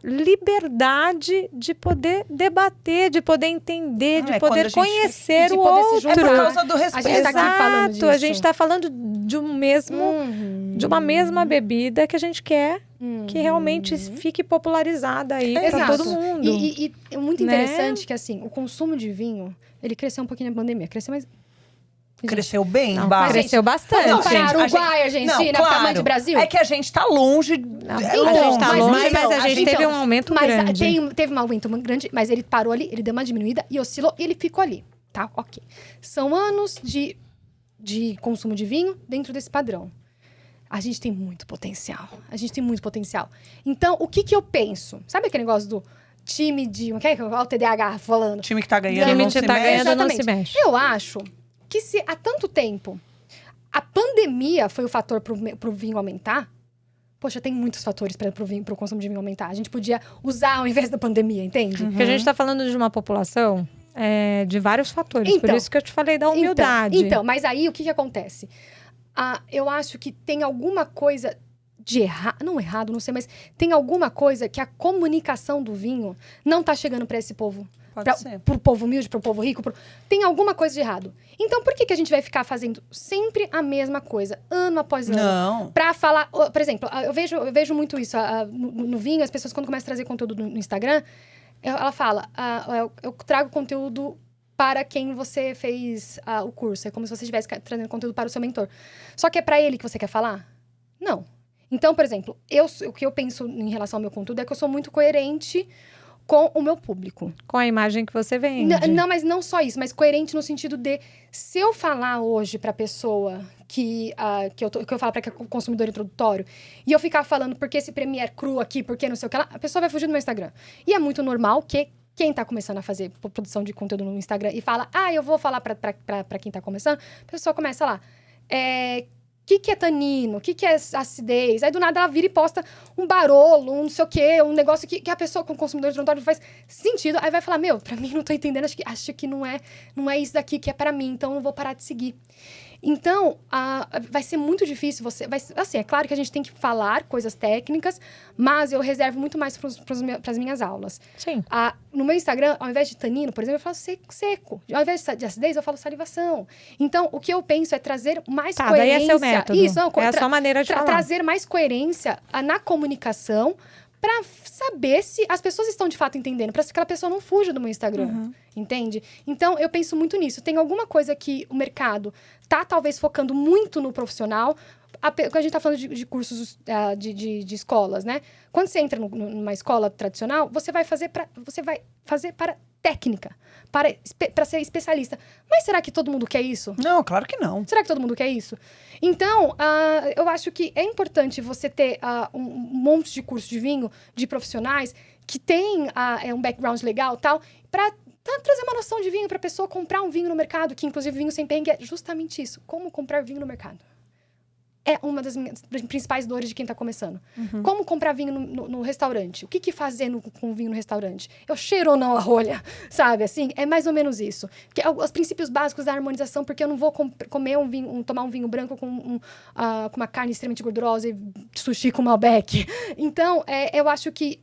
liberdade de poder debater, de poder entender, de quando a poder gente- conhecer de o poder se outro. juntar. É por causa do A respeito. gente tá aqui falando Exato, a disso. gente está falando de de uma mesma bebida que a gente quer que realmente fique popularizada aí para Exato. todo mundo. E é muito Né? interessante que, assim, o consumo de vinho, ele cresceu um pouquinho na pandemia. Cresceu, mas... Cresceu bem, Não, Bárbara. cresceu bastante. Vamos comparar gente, Uruguai, Argentina, tamanho de Brasil? É que a gente tá longe. Não, é a gente tá longe, mas a gente então, teve um aumento mas grande. teve um aumento muito grande, mas ele parou ali, ele deu uma diminuída e oscilou, e ele ficou ali, tá? Ok. São anos de consumo de vinho dentro desse padrão. A gente tem muito potencial. Então, o que eu penso? Sabe aquele negócio do time de... O que é o TDAH falando? O time que tá ganhando Time não que se tá mexe. ganhando não se Exatamente. mexe. Eu acho que se há tanto tempo a pandemia foi o fator pro vinho aumentar, poxa, tem muitos fatores pro consumo de vinho aumentar. A gente podia usar ao invés da pandemia, entende? Porque a gente está falando de uma população de vários fatores. Por Então. isso que eu te falei da humildade. Então, mas aí o que acontece? Eu acho que tem alguma coisa de errado, não errado, não sei, mas tem alguma coisa que a comunicação do vinho não tá chegando para esse povo. Pode ser. Pro povo humilde, pro povo rico. Tem alguma coisa de errado. Então, por que a gente vai ficar fazendo sempre a mesma coisa, ano após ano? Não. Pra falar... Por exemplo, eu vejo muito isso no vinho. As pessoas, quando começam a trazer conteúdo no Instagram, ela fala, eu trago conteúdo para quem você fez o curso. É como se você estivesse trazendo conteúdo para o seu mentor. Só que é para ele que você quer falar? Não. Então, por exemplo, o que eu penso em relação ao meu conteúdo é que eu sou muito coerente com o meu público. Com a imagem que você vende. Não, mas não só isso, mas coerente no sentido de, se eu falar hoje pra pessoa que eu falo pra que é consumidor introdutório, e eu ficar falando porque esse Premier cru aqui, porque não sei o que lá, a pessoa vai fugir do meu Instagram. E é muito normal que quem tá começando a fazer produção de conteúdo no Instagram e fala, eu vou falar pra quem tá começando, a pessoa começa lá, o que é tanino? O que é acidez? Aí, do nada, ela vira e posta um barolo, um não sei o quê, um negócio que a pessoa com consumidor introdutório não faz sentido. Aí vai falar, pra mim não tô entendendo, acho que não é isso daqui que é pra mim, então eu vou parar de seguir. Então, vai ser muito difícil assim, é claro que a gente tem que falar coisas técnicas, mas eu reservo muito mais pras minhas aulas. Sim. No meu Instagram, ao invés de tanino, por exemplo, eu falo seco. Ao invés de acidez, eu falo salivação. Então, o que eu penso é trazer mais coerência. Daí é seu método. Isso, não, é a sua maneira de falar. Trazer mais coerência na comunicação para saber se as pessoas estão de fato entendendo, para que aquela pessoa não fuja do meu Instagram, entende? Então, eu penso muito nisso. Tem alguma coisa que o mercado tá talvez focando muito no profissional, quando a gente tá falando de cursos de escolas, né? Quando você entra numa escola tradicional, você vai fazer para técnica, para ser especialista. Mas será que todo mundo quer isso? Não, claro que não. Será que todo mundo quer isso? Então, eu acho que é importante você ter um monte de curso de vinho, de profissionais, que tem um background legal e tal, para trazer uma noção de vinho para a pessoa comprar um vinho no mercado, que inclusive vinho sem perrengue é justamente isso. Como comprar vinho no mercado. É uma das minhas principais dores de quem está começando. Como comprar vinho no restaurante? O que fazer com vinho no restaurante? Eu cheiro ou não a rolha? Sabe, assim? É mais ou menos isso. Que os princípios básicos da harmonização, porque eu não vou comer tomar um vinho branco com uma carne extremamente gordurosa e sushi com Malbec. Então, eu acho que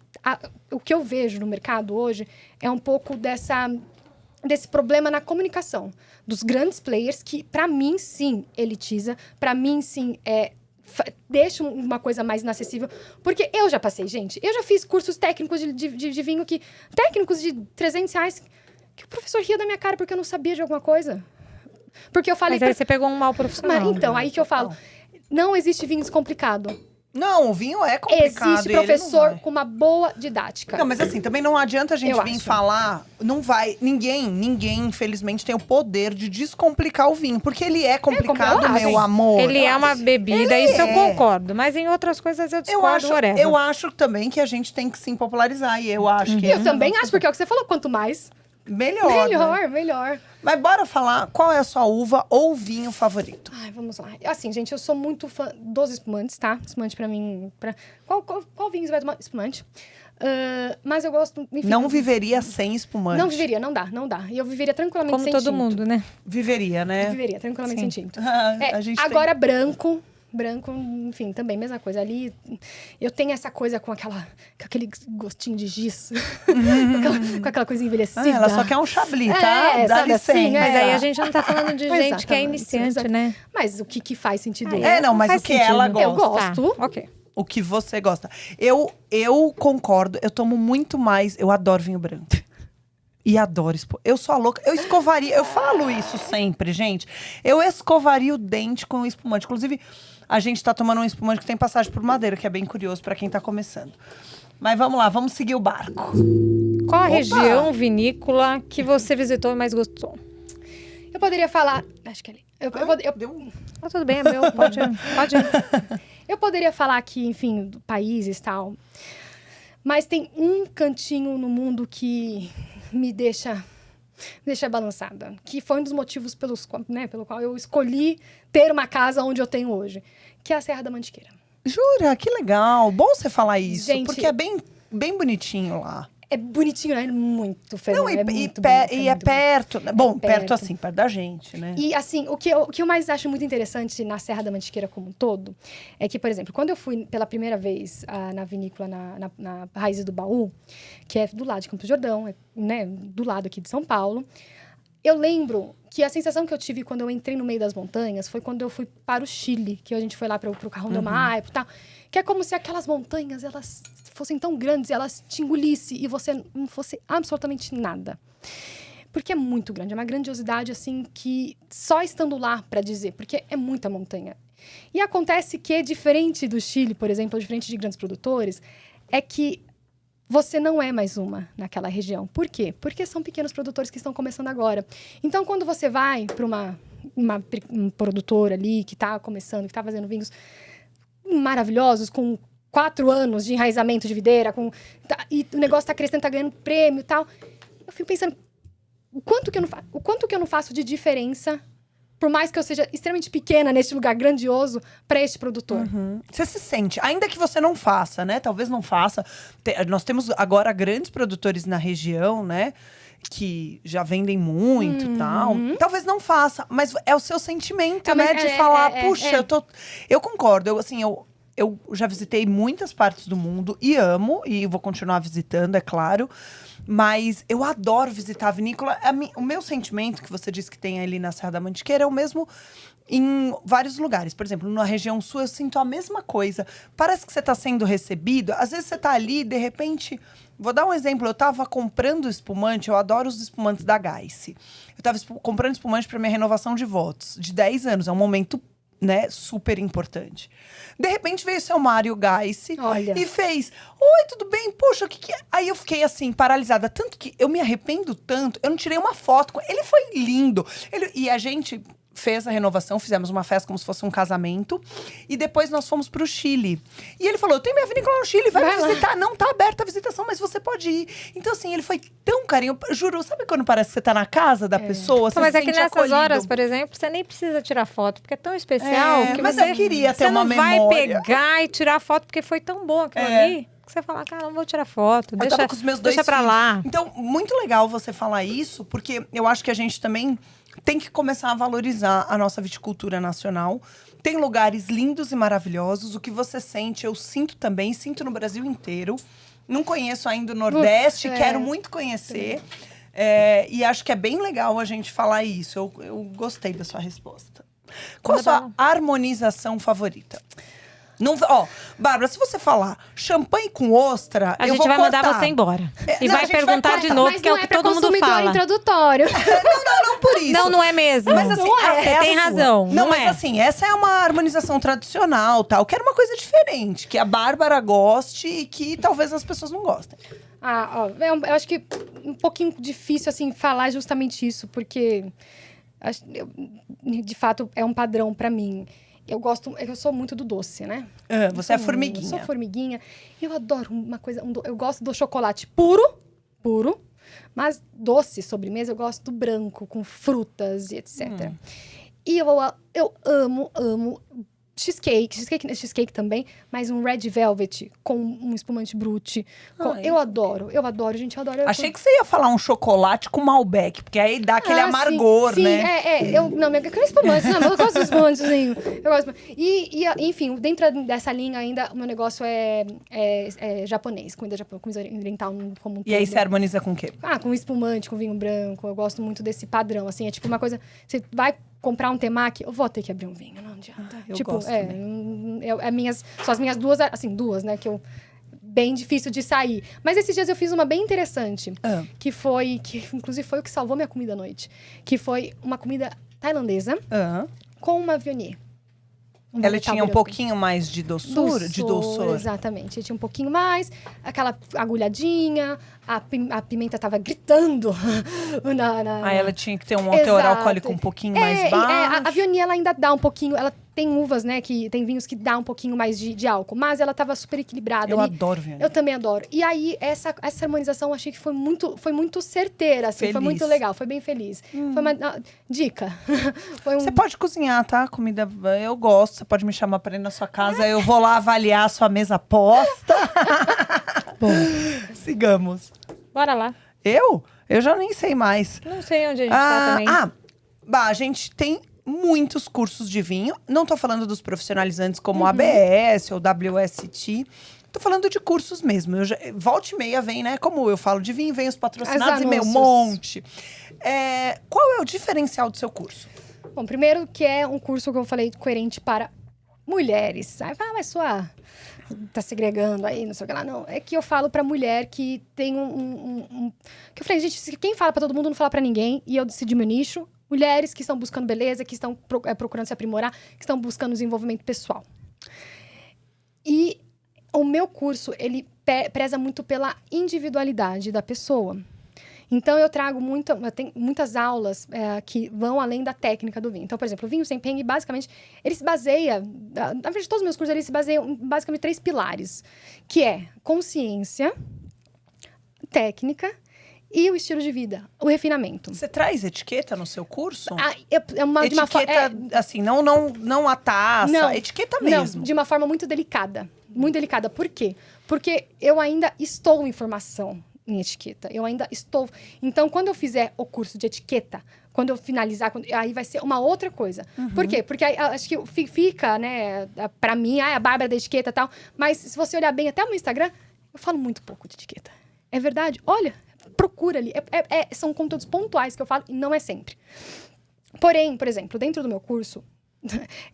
o que eu vejo no mercado hoje é um pouco desse problema na comunicação dos grandes players que, para mim, sim, elitiza. Para mim, sim, deixa uma coisa mais inacessível. Porque eu já passei, gente. Eu já fiz cursos técnicos de vinho técnicos de R$300 que o professor ria da minha cara porque eu não sabia de alguma coisa. Porque eu falei... Mas aí você pegou um mal profissional. Mas, então, aí que eu falo. Não existe vinho descomplicado. Não, o vinho é complicado. Existe professor com uma boa didática. Não, mas assim, também não adianta a gente Eu vir acho. falar... Não vai... Ninguém, infelizmente, tem o poder de descomplicar o vinho. Porque ele é complicado, eu acho. meu amor. Ele é uma bebida, isso eu concordo. Mas em outras coisas eu discordo, whatever. Eu acho também que a gente tem que se popularizar. E eu acho que... E eu também acho, porque é o que você falou, quanto mais... Melhor, né? Melhor. Mas bora falar qual é a sua uva ou vinho favorito. Ai, vamos lá. Assim, gente, eu sou muito fã dos espumantes, tá? Espumante pra mim... Qual vinho você vai tomar? Espumante. Mas eu gosto... Enfim, Não viveria sem espumante. Não viveria, não dá. E eu viveria tranquilamente Como sem todo tinto. mundo, né? Viveria, né? Eu viveria tranquilamente Sim. sem tinto. A gente Agora, branco, enfim, também, mesma coisa. Ali, eu tenho essa coisa com aquele gostinho de giz. com aquela coisa envelhecida. ela só quer um chablis, tá? Dá sabe licença. assim, Mas aí a gente não tá falando de gente que é Exatamente, iniciante, né? Mas o que faz sentido? Não, mas faz o que ela sentido. gosta. Eu gosto. Tá, ok. O que você gosta. Eu concordo, eu tomo muito mais... Eu adoro vinho branco. E adoro eu sou a louca. Eu escovaria... Eu falo isso sempre, gente. Eu escovaria o dente com espumante. Inclusive, a gente tá tomando um espumante que tem passagem por madeira, que é bem curioso pra quem tá começando. Mas vamos lá, vamos seguir o barco. Qual a região vinícola que você visitou e mais gostou? Eu poderia falar... Acho que ali. Ah, tudo bem, é meu. Pode ir. Eu poderia falar aqui, enfim, do países e tal. Mas tem um cantinho no mundo que me deixa balançada. Que foi um dos motivos pelo qual eu escolhi ter uma casa onde eu tenho hoje. Que é a Serra da Mantiqueira. Jura? Que legal. Bom você falar isso. Gente, porque é bem bonitinho lá. É bonitinho, né? É muito fenomenal. Não, É muito bonito, e é muito perto. Bom, perto perto. assim, perto da gente, né? E, assim, o que eu mais acho muito interessante na Serra da Mantiqueira como um todo é que, por exemplo, quando eu fui pela primeira vez na vinícola, na Raízes do Baú, que é do lado de Campos do Jordão, né, do lado aqui de São Paulo, eu lembro que a sensação que eu tive quando eu entrei no meio das montanhas foi quando eu fui para o Chile, que a gente foi lá para o Cajón del Maipo e tal, que é como se aquelas montanhas, elas fossem tão grandes, elas te engolissem e você não fosse absolutamente nada. Porque é muito grande, é uma grandiosidade, assim, que só estando lá para dizer, porque é muita montanha. E acontece que, diferente do Chile, por exemplo, ou diferente de grandes produtores, é que você não é mais uma naquela região. Por quê? Porque são pequenos produtores que estão começando agora. Então, quando você vai para um produtor ali que está começando, que está fazendo vinhos maravilhosos, com 4 anos de enraizamento de videira, e o negócio está crescendo, está ganhando prêmio e tal, eu fico pensando, o quanto que eu não faço de diferença, por mais que eu seja extremamente pequena neste lugar grandioso, para este produtor. Você se sente, ainda que você não faça, né? Talvez não faça. Nós temos agora grandes produtores na região, né? Que já vendem muito e tal. Talvez não faça, mas é o seu sentimento, né? De falar, puxa, eu concordo. Eu já visitei muitas partes do mundo e amo, e vou continuar visitando, é claro. Mas eu adoro visitar a vinícola. O meu sentimento, que você disse que tem ali na Serra da Mantiqueira, é o mesmo em vários lugares. Por exemplo, na região sul, eu sinto a mesma coisa. Parece que você está sendo recebido. Às vezes você está ali, de repente... Vou dar um exemplo. Eu estava comprando espumante. Eu adoro os espumantes da Geiss. Eu estava comprando espumante para minha renovação de votos. De 10 anos. É um momento né, super importante. De repente veio o seu Mário Gais Olha. e fez: oi, tudo bem? Poxa, o que que é? Aí eu fiquei assim, paralisada. Tanto que eu me arrependo tanto, eu não tirei uma foto com ele. Ele foi lindo. E a gente fez a renovação, fizemos uma festa como se fosse um casamento. E depois nós fomos pro Chile. E ele falou: eu tenho minha vinícola no Chile, vai me visitar. Não tá aberta a visitação, mas você pode ir. Então, assim, ele foi tão carinho. Juro, sabe quando parece que você tá na casa da pessoa? Você Mas se é que sente nessas acolhido. horas, por exemplo, você nem precisa tirar foto, porque é tão especial que mas você, eu queria ter você uma não vai memória. pegar e tirar foto porque foi tão bom aquilo ali. Que você fala, cara, não vou tirar foto, Eu tava com os meus dois deixa pra filhos. lá. Então, muito legal você falar isso, porque eu acho que a gente também tem que começar a valorizar a nossa viticultura nacional. Tem lugares lindos e maravilhosos. O que você sente, eu sinto também, sinto no Brasil inteiro. Não conheço ainda o Nordeste, quero muito conhecer. E acho que é bem legal a gente falar isso. Eu gostei da sua resposta. Qual a sua harmonização favorita? Não, Bárbara, se você falar champanhe com ostra, A eu gente vou vai mandar cortar. você embora. E não, a vai gente vai perguntar de cortar. novo, Mas que é não o que pra todo mundo consumidor fala. introdutório. Não por isso. Não, não é mesmo. Mas assim, Você tem a sua. razão. Não, Não mas é. assim, essa é uma harmonização tradicional, tal. Quero uma coisa diferente, que a Bárbara goste e que talvez as pessoas não gostem. Eu acho que um pouquinho difícil, assim, falar justamente isso, porque, de fato, é um padrão pra mim. Eu sou muito do doce, né? Você é formiguinha. Eu sou formiguinha. Eu adoro uma coisa, eu gosto do chocolate puro, mas doce, sobremesa, eu gosto do branco, com frutas e etc. E eu amo cheesecake também, mas um red velvet com um espumante brute. Eu adoro, gente, eu adoro. Achei que você ia falar um chocolate com Malbec, porque aí dá aquele amargor, sim, né? eu quero espumante, não, eu gosto de espumantezinho. Enfim, dentro dessa linha ainda, o meu negócio é japonês, comida oriental como um todo. E aí você harmoniza com o quê? Com espumante, com vinho branco, eu gosto muito desse padrão, assim, é tipo uma coisa, você vai comprar um temaki, eu vou ter que abrir um vinho, não adianta. Eu gosto são as minhas duas, né, que bem difícil de sair. Mas esses dias eu fiz uma bem interessante, que inclusive foi o que salvou minha comida à noite, que foi uma comida tailandesa com uma Viognier. Ela tinha um pouquinho mais de doçura? De doçor. Exatamente. Tinha um pouquinho mais, aquela agulhadinha, a pimenta tava gritando. Ela tinha que ter um teor alcoólico um pouquinho mais baixo. A Viognier, ela ainda dá um pouquinho... Ela tem uvas, né? Tem vinhos que dá um pouquinho mais de álcool. Mas ela tava super equilibrada. Eu adoro Viognier. Eu também adoro. E aí, essa harmonização, eu achei que foi muito certeira, assim. Feliz. Foi muito legal, foi bem feliz. Foi uma dica. Você pode cozinhar, tá? Comida, eu gosto. Você pode me chamar pra ir na sua casa. Eu vou lá avaliar a sua mesa posta. Bom, sigamos. Bora lá. Eu já nem sei mais. Não sei onde a gente tá também. A gente tem muitos cursos de vinho. Não tô falando dos profissionalizantes como ABS ou WST. Tô falando de cursos mesmo. Volta e meia vem, né? Como eu falo de vinho, vem os patrocinados e meio monte. Qual é o diferencial do seu curso? Bom, primeiro que é um curso que eu falei coerente para mulheres. Aí fala, mas tá segregando aí, não sei o que lá. Não, é que eu falo pra mulher que tem que eu falei, gente, quem fala pra todo mundo não fala pra ninguém. E eu decidi meu nicho. Mulheres que estão buscando beleza, que estão procurando se aprimorar, que estão buscando desenvolvimento pessoal. E o meu curso, ele preza muito pela individualidade da pessoa. Então, eu tenho muitas aulas que vão além da técnica do vinho. Então, por exemplo, o vinho sem perrengue, basicamente, ele se baseia... Na verdade, todos os meus cursos, eles se baseiam em, basicamente, 3 pilares. Que é consciência, técnica e o estilo de vida, o refinamento. Você traz etiqueta no seu curso? Etiqueta, assim, não a taça, não, etiqueta mesmo. Não, de uma forma muito delicada. Muito delicada. Por quê? Porque eu ainda estou em formação em etiqueta. Eu ainda estou... Então, quando eu fizer o curso de etiqueta, quando eu finalizar, aí vai ser uma outra coisa. Por quê? Porque aí, acho que fica, né, pra mim, a Bárbara da etiqueta e tal, mas se você olhar bem até o meu Instagram, eu falo muito pouco de etiqueta. É verdade? Olha, procura ali. São conteúdos pontuais que eu falo e não é sempre. Porém, por exemplo, dentro do meu curso,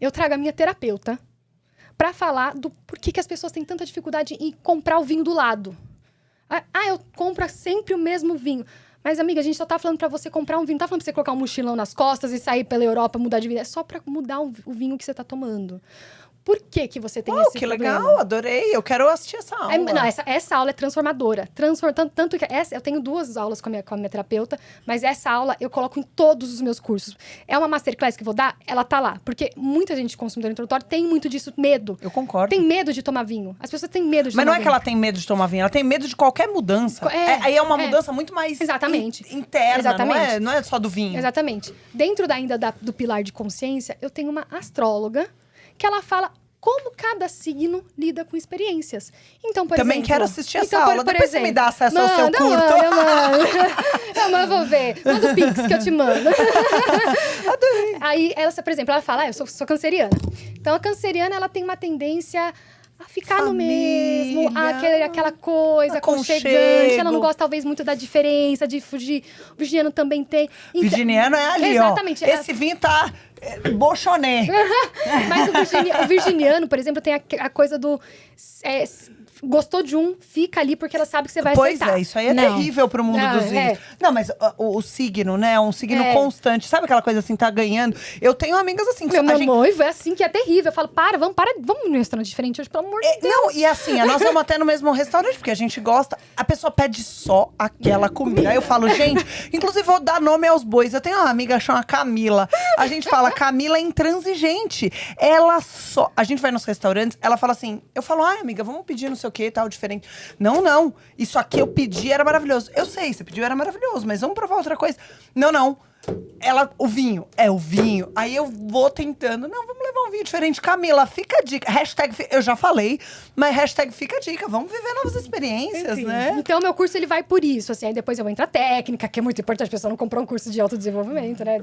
eu trago a minha terapeuta pra falar do porquê que as pessoas têm tanta dificuldade em comprar o vinho do lado. Eu compro sempre o mesmo vinho. Mas, amiga, a gente só tá falando pra você comprar um vinho. Não tá falando pra você colocar um mochilão nas costas e sair pela Europa, mudar de vida. É só pra mudar o vinho que você tá tomando. Por que que você tem esse que problema? legal, adorei. Eu quero assistir essa aula. Não, essa aula é transformadora. Tanto que eu tenho 2 aulas com a minha terapeuta, mas essa aula eu coloco em todos os meus cursos. É uma masterclass que eu vou dar, ela tá lá. Porque muita gente consumidora introdutória tem muito disso, medo. Eu concordo. Tem medo de tomar vinho. As pessoas têm medo de Mas tomar não é vinho. que ela tem medo de tomar vinho, ela tem medo de qualquer mudança. Aí é uma mudança muito mais Exatamente. Interna, Exatamente. Não é só do vinho. Exatamente. Dentro do pilar de consciência, eu tenho uma astróloga que ela fala como cada signo lida com experiências. Então, por Também exemplo... quero assistir essa aula. Depois você me dá acesso ao seu Manda, curto. Eu vou ver. Manda o Pix que eu te mando. Adorei. Aí, ela, por exemplo, ela fala, eu sou canceriana. Então, a canceriana, ela tem uma tendência a ficar no mesmo, aquela coisa aconchegante. Ela não gosta, talvez, muito da diferença, de fugir. O virginiano também tem. Então, virginiano é ali, exatamente. Esse vinho tá bochoné. Mas o virginiano, por exemplo, tem a coisa do... gostou de um, fica ali porque ela sabe que você vai aceitar. Pois é, isso aí é terrível pro mundo dos vinhos. Não, mas o signo, né? É um signo constante. Sabe aquela coisa assim, tá ganhando? Eu tenho amigas assim... Meu noivo é assim, que é terrível. Eu falo, vamos num restaurante diferente hoje, pelo amor de Deus. Não, e assim, nós vamos até no mesmo restaurante, porque a gente gosta. A pessoa pede só aquela comida. Aí eu falo, gente... Inclusive, vou dar nome aos bois. Eu tenho uma amiga chama Camila. A gente fala, Camila é intransigente. Ela só... A gente vai nos restaurantes, ela fala assim... Eu falo, ai, amiga, vamos pedir não sei o que, tal, diferente. Não. Isso aqui eu pedi, era maravilhoso. Eu sei, você pediu, era maravilhoso. Mas vamos provar outra coisa. Não. O vinho. É o vinho. Aí eu vou tentando. Não, vamos levar um vinho diferente. Camila, fica a dica. Eu já falei, mas hashtag fica a dica. Vamos viver novas experiências, né? Então, meu curso, ele vai por isso, assim. Aí depois eu vou entrar técnica, que é muito importante. A pessoa não comprou um curso de autodesenvolvimento, né?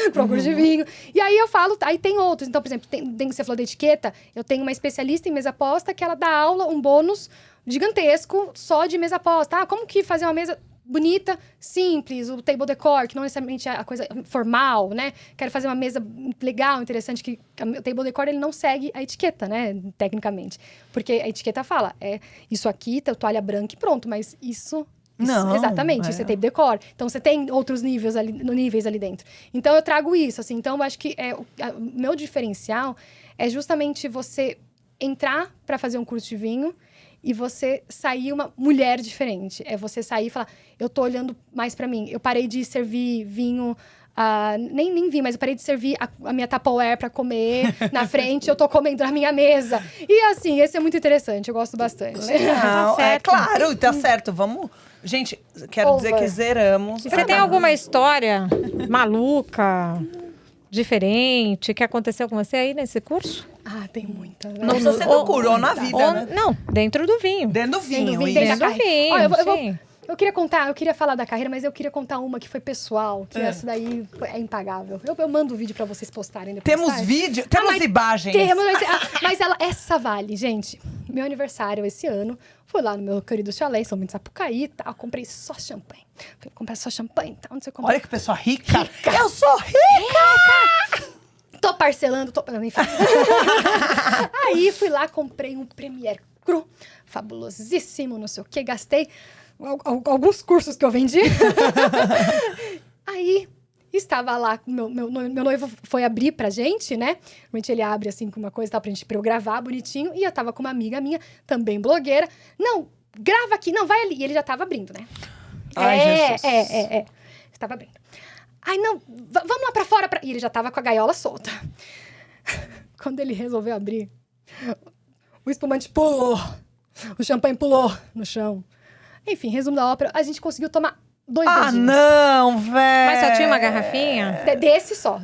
Comprou um curso de vinho. E aí eu falo, aí tem outros. Então, por exemplo, você falou da etiqueta. Eu tenho uma especialista em mesa posta que ela dá aula, um bônus gigantesco, só de mesa posta. Como que fazer uma mesa... bonita, simples, o table decor, que não necessariamente é a coisa formal, né? Quero fazer uma mesa legal, interessante, que o table decor, ele não segue a etiqueta, né? Tecnicamente. Porque a etiqueta fala, isso aqui, toalha branca e pronto, mas isso... Não, exatamente, isso é table decor. Então, você tem outros níveis ali dentro. Então, eu trago isso, assim. Então, eu acho que o meu diferencial é justamente você entrar para fazer um curso de vinho e você sair uma mulher diferente. É você sair e falar, eu tô olhando mais pra mim. Eu parei de servir vinho, nem vinho, mas eu parei de servir a minha Tupperware pra comer na frente. Eu tô comendo na minha mesa. E assim, esse é muito interessante, eu gosto bastante. Não, claro, tá certo. Vamos... Gente, quero dizer que zeramos. E você tem alguma história maluca, diferente, que aconteceu com você aí nesse curso? Tem muita. Não precisa ser do curso, ou na vida, né? Não, dentro do vinho. Dentro do vinho, dentro da vinho. Olha, eu queria falar da carreira, mas eu queria contar uma que foi pessoal, que essa daí é impagável. Eu mando o vídeo pra vocês postarem depois. Temos vídeo, temos imagens. Mas essa vale, gente. Meu aniversário esse ano, fui lá no meu querido chalé, São Bento Sapucaí, tal, comprei só champanhe. Fui comprar só champanhe, tal, onde você compra? Olha que pessoa rica. Eu sou rica! Tô parcelando, enfim. Aí fui lá, comprei um Premier Cru, fabulosíssimo, não sei o quê, gastei alguns cursos que eu vendi. Aí estava lá, meu noivo foi abrir pra gente, né? Realmente ele abre assim com uma coisa, tá, pra eu gravar bonitinho. E eu tava com uma amiga minha, também blogueira. Não, grava aqui, não, vai ali. E ele já tava abrindo, né? Jesus. Estava abrindo. Ai, não, vamos lá pra fora. E ele já tava com a gaiola solta. Quando ele resolveu abrir, o espumante pulou. O champanhe pulou no chão. Enfim, resumo da ópera, a gente conseguiu tomar 2 dedinhos. Não, velho. Mas só tinha uma garrafinha? Desse só.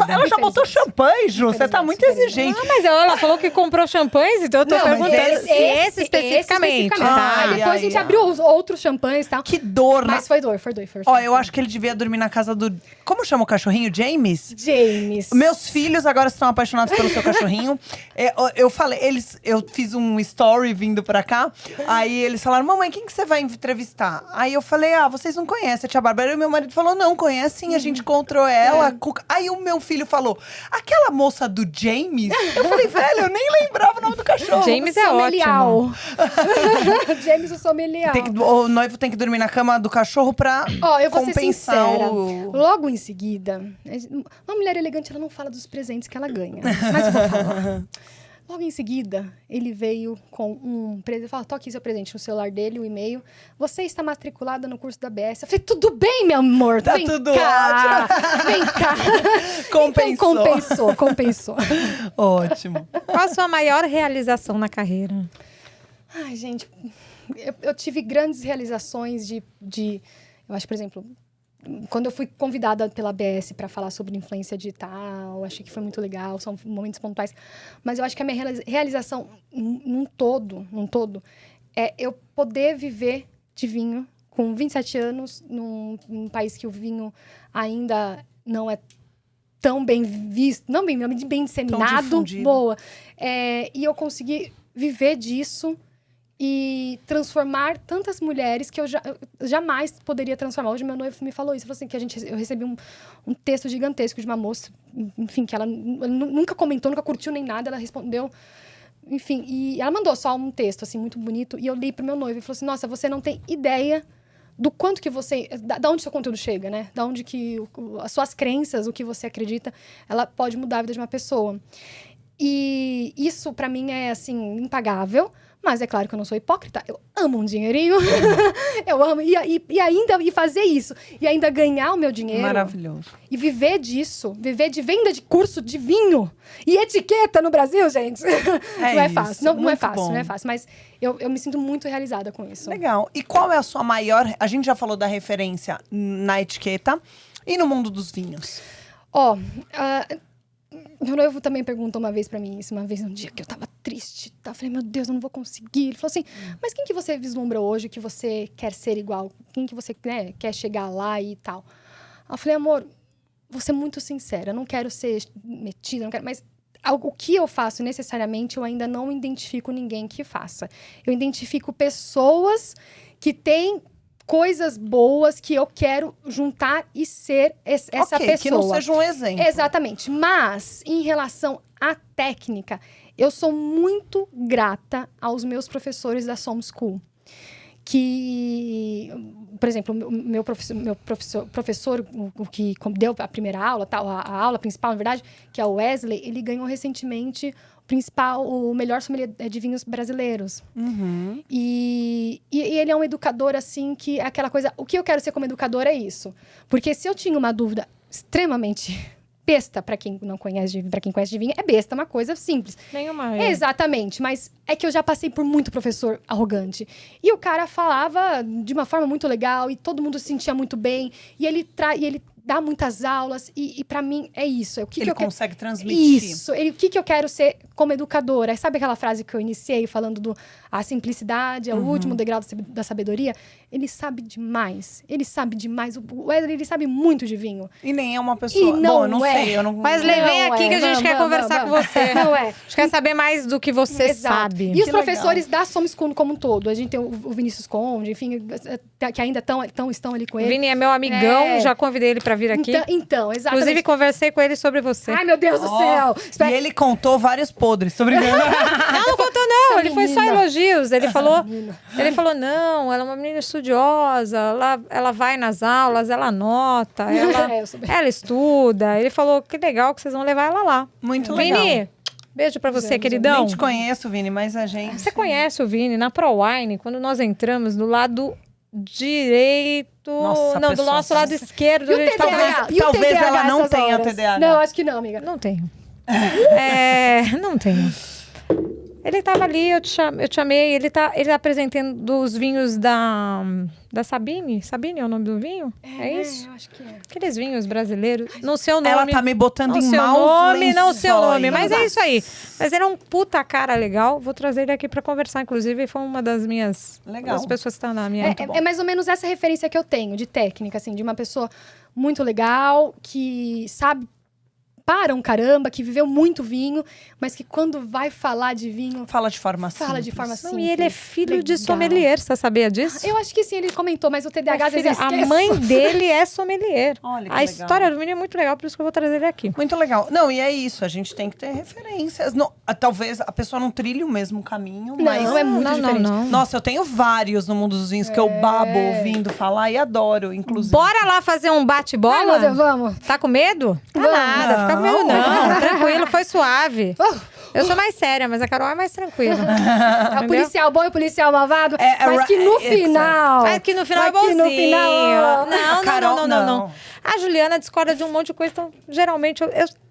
Ela já botou champanhe, Ju. Você tá muito exigente. Mas ela falou que comprou champanhes, então eu tô perguntando se esse especificamente. Tá? Depois a gente abriu os outros champanhes e tal. Que dor. Mas foi dor. Ó, eu acho que ele devia dormir na casa do... Como chama o cachorrinho? James? James. Meus filhos agora estão apaixonados pelo seu cachorrinho. Eu falei, eu fiz um story vindo pra cá. Aí eles falaram, mamãe, quem que você vai entrevistar? Aí eu falei, vocês não conhecem a tia Bárbara? E meu marido falou, não, conhece sim, a gente encontrou ela. Aí o meu filho falou, aquela moça do James? Eu falei, velho, eu nem lembrava o nome do cachorro. James é ótimo. James, o sommelier. O noivo tem que dormir na cama do cachorro pra Eu vou ser compensar sincera. o... Logo em seguida, uma mulher elegante, ela não fala dos presentes que ela ganha. Mas eu vou falar. Logo em seguida, ele veio com um presente. Falou, toque seu presente no celular dele, o e-mail. Você está matriculada no curso da BS. Eu falei, tudo bem, meu amor. Tá vem tudo cá, Vem cá. Compensou. Então, compensou. Ótimo. Qual a sua maior realização na carreira? Ai, gente, eu tive grandes realizações de... Eu acho, por exemplo... Quando eu fui convidada pela ABS para falar sobre influência digital, achei que foi muito legal, são momentos pontuais. Mas eu acho que a minha realização num todo, é eu poder viver de vinho com 27 anos, num país que o vinho ainda não é tão bem visto, não bem disseminado, boa. E eu consegui viver disso e transformar tantas mulheres que eu jamais poderia transformar. Hoje meu noivo me falou isso, falou assim, que eu recebi um texto gigantesco de uma moça, enfim, que ela nunca comentou, nunca curtiu nem nada, ela respondeu, enfim, e ela mandou só um texto, assim, muito bonito, e eu li pro meu noivo e falou assim, nossa, você não tem ideia do quanto que você... Da onde seu conteúdo chega, né? Da onde que as suas crenças, o que você acredita, ela pode mudar a vida de uma pessoa. E isso, pra mim, é, assim, impagável. Mas é claro que eu não sou hipócrita. Eu amo um dinheirinho. Eu amo. E ainda fazer isso. E ainda ganhar o meu dinheiro. Maravilhoso. E viver disso. Viver de venda de curso de vinho. E etiqueta no Brasil, gente. Não é fácil. Não é fácil, não é fácil. Mas eu me sinto muito realizada com isso. Legal. E qual é a sua maior... A gente já falou da referência na etiqueta e no mundo dos vinhos. Meu noivo também perguntou uma vez pra mim isso, uma vez um dia que eu tava triste, tá? Eu falei, meu Deus, eu não vou conseguir. Ele falou assim, mas quem que você vislumbra hoje que você quer ser igual? Quem que você quer chegar lá e tal? Eu falei, amor, vou ser muito sincera, eu não quero ser metida, não quero, mas o que eu faço necessariamente, eu ainda não identifico ninguém que faça. Eu identifico pessoas que têm coisas boas que eu quero juntar e ser essa pessoa. Que não seja um exemplo. Exatamente. Mas, em relação à técnica, eu sou muito grata aos meus professores da Som School. Que, por exemplo, meu professor, o que deu a primeira aula, a aula principal, na verdade, que é o Wesley, ele ganhou recentemente o melhor sommelier de vinhos brasileiros. Uhum. E ele é um educador, assim, que é aquela coisa... O que eu quero ser como educador é isso. Porque se eu tinha uma dúvida extremamente besta, para quem não conhece, para quem conhece de vinho, é besta, uma coisa simples. Nenhuma. Exatamente, mas é que eu já passei por muito professor arrogante. E o cara falava de uma forma muito legal e todo mundo se sentia muito bem. E ele dá muitas aulas e para mim é isso. Ele consegue transmitir. Isso. O que eu quero ser como educadora? Sabe aquela frase que eu iniciei falando a simplicidade, é o último degrau da sabedoria? Ele sabe demais. Ele sabe demais. O Wesley, ele sabe muito de vinho. E nem é uma pessoa... Bom, eu não sei. Mas vem aqui que a gente quer conversar com você. Não é. A gente quer saber mais do que você sabe. E os professores da Som School como um todo. A gente tem o Vinícius Conde, enfim, que ainda estão ali com ele. O Vini é meu amigão, já convidei ele pra vir aqui. Então, exatamente. Inclusive, conversei com ele sobre você. Ai, meu Deus do céu! E ele contou vários podres. Tô brincando. Não contou, não. Ele foi só elogios. Ele falou, não, ela é uma menina estudiosa, ela vai nas aulas, ela anota, ela estuda. Ele falou, que legal que vocês vão levar ela lá. Muito legal. Vini, beijo pra você, queridão. Nem te conheço, Vini, mas a gente... Você conhece o Vini na ProWine, quando nós entramos do lado direito... Nossa, não, do nosso lado esquerdo. Talvez ela não tenha TDAH. Não, acho que não, amiga. Não tenho. Não tenho. Ele tava ali, eu te chamei, ele tá apresentando os vinhos da Sabine. Sabine é o nome do vinho? É isso? Eu acho que é. Aqueles vinhos brasileiros. Não sei o nome. Ela tá me botando em maus lençóis. Não sei o nome, mas é Nossa. isso aí. Mas ele é um puta cara legal. Vou trazer ele aqui pra conversar. Inclusive, foi uma das minhas... Legal. Das pessoas que estão na minha... É mais ou menos essa referência que eu tenho de técnica, assim, de uma pessoa muito legal, que sabe para um caramba, que viveu muito vinho, mas que quando vai falar de vinho, Fala de forma fala de simples. forma Não, simples. e ele é filho de Legal. sommelier, você sabia disso? Eu acho que sim, ele comentou, mas o TDAH às vezes eu A esqueço. mãe dele é sommelier. Olha que A legal. história do menino é muito legal, por isso que eu vou trazer ele aqui. Muito legal. Não, e é isso, a gente tem que ter referências. Não, talvez a pessoa não trilhe o mesmo caminho, mas... Não, é muito diferente. Nossa, eu tenho vários no mundo dos vinhos que eu babo ouvindo falar e adoro, inclusive. Bora lá fazer um Ai, meu bate-bola? Deus, vamos. Tá com medo? Tá Vamos. nada, fica com medo não. Tranquilo, foi suave. Eu sou mais séria, mas a Carol é mais tranquila. É o policial bom e o policial malvado, mas que no final... Mas que no final é Mas que bonzinho. no final- Não. A Juliana discorda de um monte de coisa, então geralmente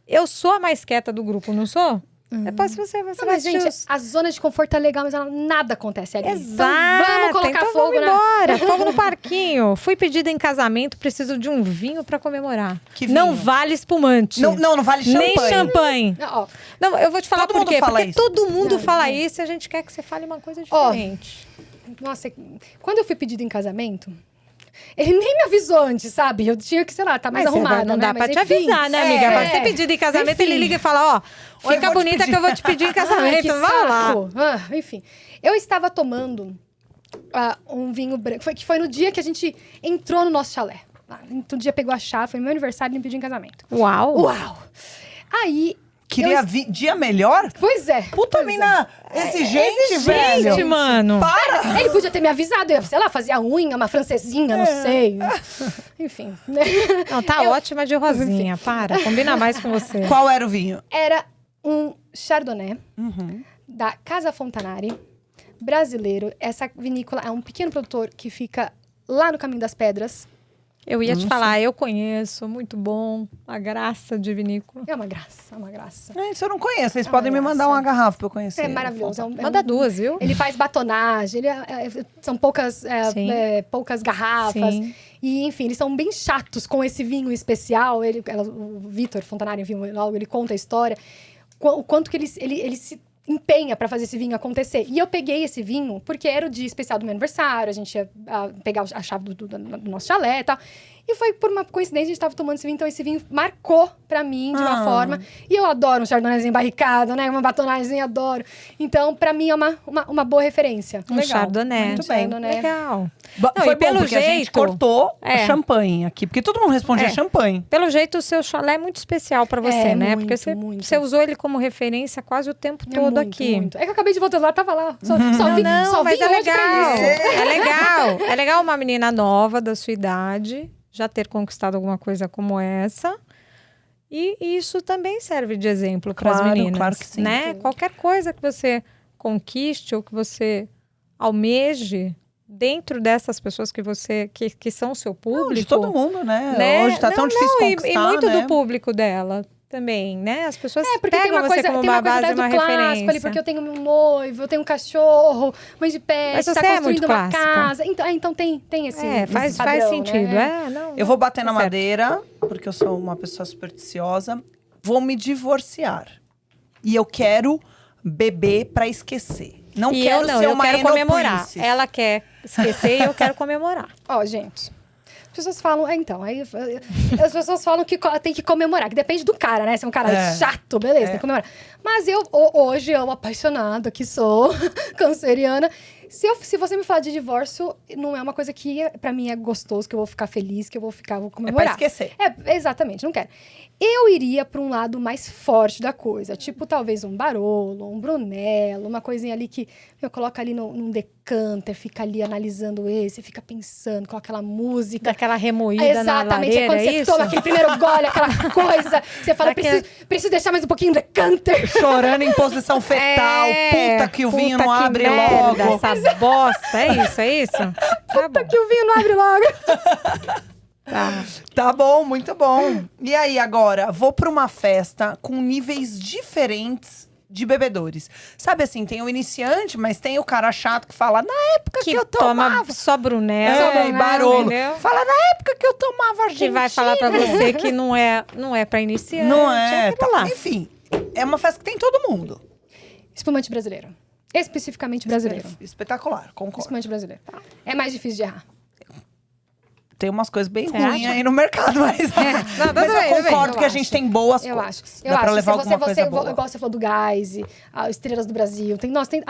eu sou a mais quieta do grupo, não sou? Depois você Não, vai mas, assistir gente, os... a zona de conforto é legal, mas nada acontece ali. Exato. Então vamos colocar então fogo, vamos né? embora. Fogo no parquinho. Fui pedida em casamento, preciso de um vinho pra comemorar. Que Não vinho? vale espumante. Não vale champanhe. Nem champanhe. Não, ó, Não, eu vou te falar Todo por mundo quê. fala Porque isso. todo mundo Não, fala não. isso e a gente quer que você fale uma coisa Ó, diferente. nossa, quando eu fui pedida em casamento, ele nem me avisou antes, sabe? Eu tinha que, sei lá, tá mais Mas arrumada, não né? dá pra Mas te enfim. avisar, né, amiga? Pra ser É. pedido em casamento, Enfim. ele liga e fala, ó, Oi, fica vou te bonita pedir. que eu vou te pedir em Ai, casamento. que Vai lá. saco. Enfim, eu estava tomando um vinho branco, que foi no dia que a gente entrou no nosso chalé. No dia pegou a chave, foi meu aniversário e me pediu em casamento. Uau. Uau! Aí... Queria dia melhor? Pois é. Puta pois mina exigente, velho. Gente, mano. é. Ele podia ter me avisado, eu, sei lá, fazia unha, uma francesinha, não sei. Enfim. Não, tá ótima de rosinha. Para, combina mais com você. Qual era o vinho? Era um Chardonnay da Casa Fontanari, brasileiro. Essa vinícola é um pequeno produtor que fica lá no Caminho das Pedras. Eu ia te falar, eu conheço, muito bom. A graça de vinícola. É uma graça, é uma graça. Isso eu não conheço. Vocês É podem me uma mandar graça. uma garrafa pra eu conhecer. É maravilhoso. Manda duas, viu? Ele faz batonagem, são poucas garrafas. Sim. E, enfim, eles são bem chatos com esse vinho especial. O Vitor Fontanari, enfim, logo ele conta a história. O quanto que ele se empenha pra fazer esse vinho acontecer. E eu peguei esse vinho porque era o dia especial do meu aniversário. A gente ia pegar a chave do nosso chalé e tal. E foi por uma coincidência, a gente tava tomando esse vinho. Então, esse vinho marcou pra mim de uma forma. E eu adoro um chardonnayzinho barricado, né? Uma batonagem, adoro. Então, pra mim, é uma boa referência. Um chardonnay. Muito bem. Chardonnay. Legal. Foi Não, e bom, pelo porque a gente jeito- cortou É. o champanhe aqui. Porque todo mundo respondia É. champanhe. Pelo jeito, o seu chalé é muito especial pra você, É, né? muito, Porque muito. você usou ele como referência quase o tempo É todo muito, aqui. muito. É que eu acabei de voltar lá, tava lá. Só Mas vim é hoje legal. pra isso. É legal. É legal uma menina nova da sua idade já ter conquistado alguma coisa como essa. E isso também serve de exemplo para as Claro, meninas. claro que sim. Né? Qualquer coisa que você conquiste ou que você almeje dentro dessas pessoas que são o seu público. Não, de todo mundo, né? Né? Hoje tá tão difícil conquistar, e muito né? do público dela também, né? As pessoas Porque tem pegam uma você coisa, como tem uma uma coisa base, do uma clássico referência. ali, porque eu tenho um noivo, eu tenho um cachorro, mãe de pet, Mas tá você é muito construindo uma clássica. casa. Então tem esse faz esse padrão, sentido. né? Não, Eu vou bater na tá certo. madeira, porque eu sou uma pessoa supersticiosa. Vou me divorciar. E eu quero beber pra esquecer. Não E quero eu não, ser eu uma quero Eno comemorar. Princess. Ela quer esquecer e eu quero comemorar. Ó, gente. As pessoas falam, aí as pessoas falam que tem que comemorar, que depende do cara, né? Se é um cara chato, beleza, tem que comemorar. Mas hoje, eu apaixonada que sou, canceriana, se você me falar de divórcio, não é uma coisa que pra mim é gostoso, que eu vou ficar feliz, que eu vou comemorar. esquecer. Exatamente, não quero. Eu iria pra um lado mais forte da coisa, tipo talvez um Barolo, um Brunello, uma coisinha ali que eu coloco ali num decanter, fica ali analisando esse, fica pensando, coloca aquela música. Daquela remoída na Exatamente, lareira, quando você isso? toma aquele primeiro gole, aquela coisa, você fala, Daquela- preciso deixar mais um pouquinho do decanter. Chorando em posição fetal. Puta que o vinho não abre logo. Essa bosta, é isso? Tá bom. Que o vinho não abre logo. Tá. Tá bom, muito bom. E aí, agora, vou pra uma festa com níveis diferentes de bebedores. Sabe assim, tem o iniciante, mas tem o cara chato que fala, na época que eu tomava... toma só Brunello. É, e Barolo. entendeu? Fala, na época que eu tomava Que Argentina. vai falar pra você que não é pra iniciante. Não é, aquilo lá. Enfim, é uma festa que tem todo mundo. Espumante brasileiro. Especificamente brasileiro. Espetacular, concordo. Espumante brasileiro. É mais difícil de errar. tem umas coisas bem Você ruins acha? aí no mercado, mas, Não, tudo mas bem, eu tudo bem. concordo que a gente tem boas Eu coisas. acho. Dá pra levar alguma coisa boa. Igual você falou do Gás, Estrelas do Brasil.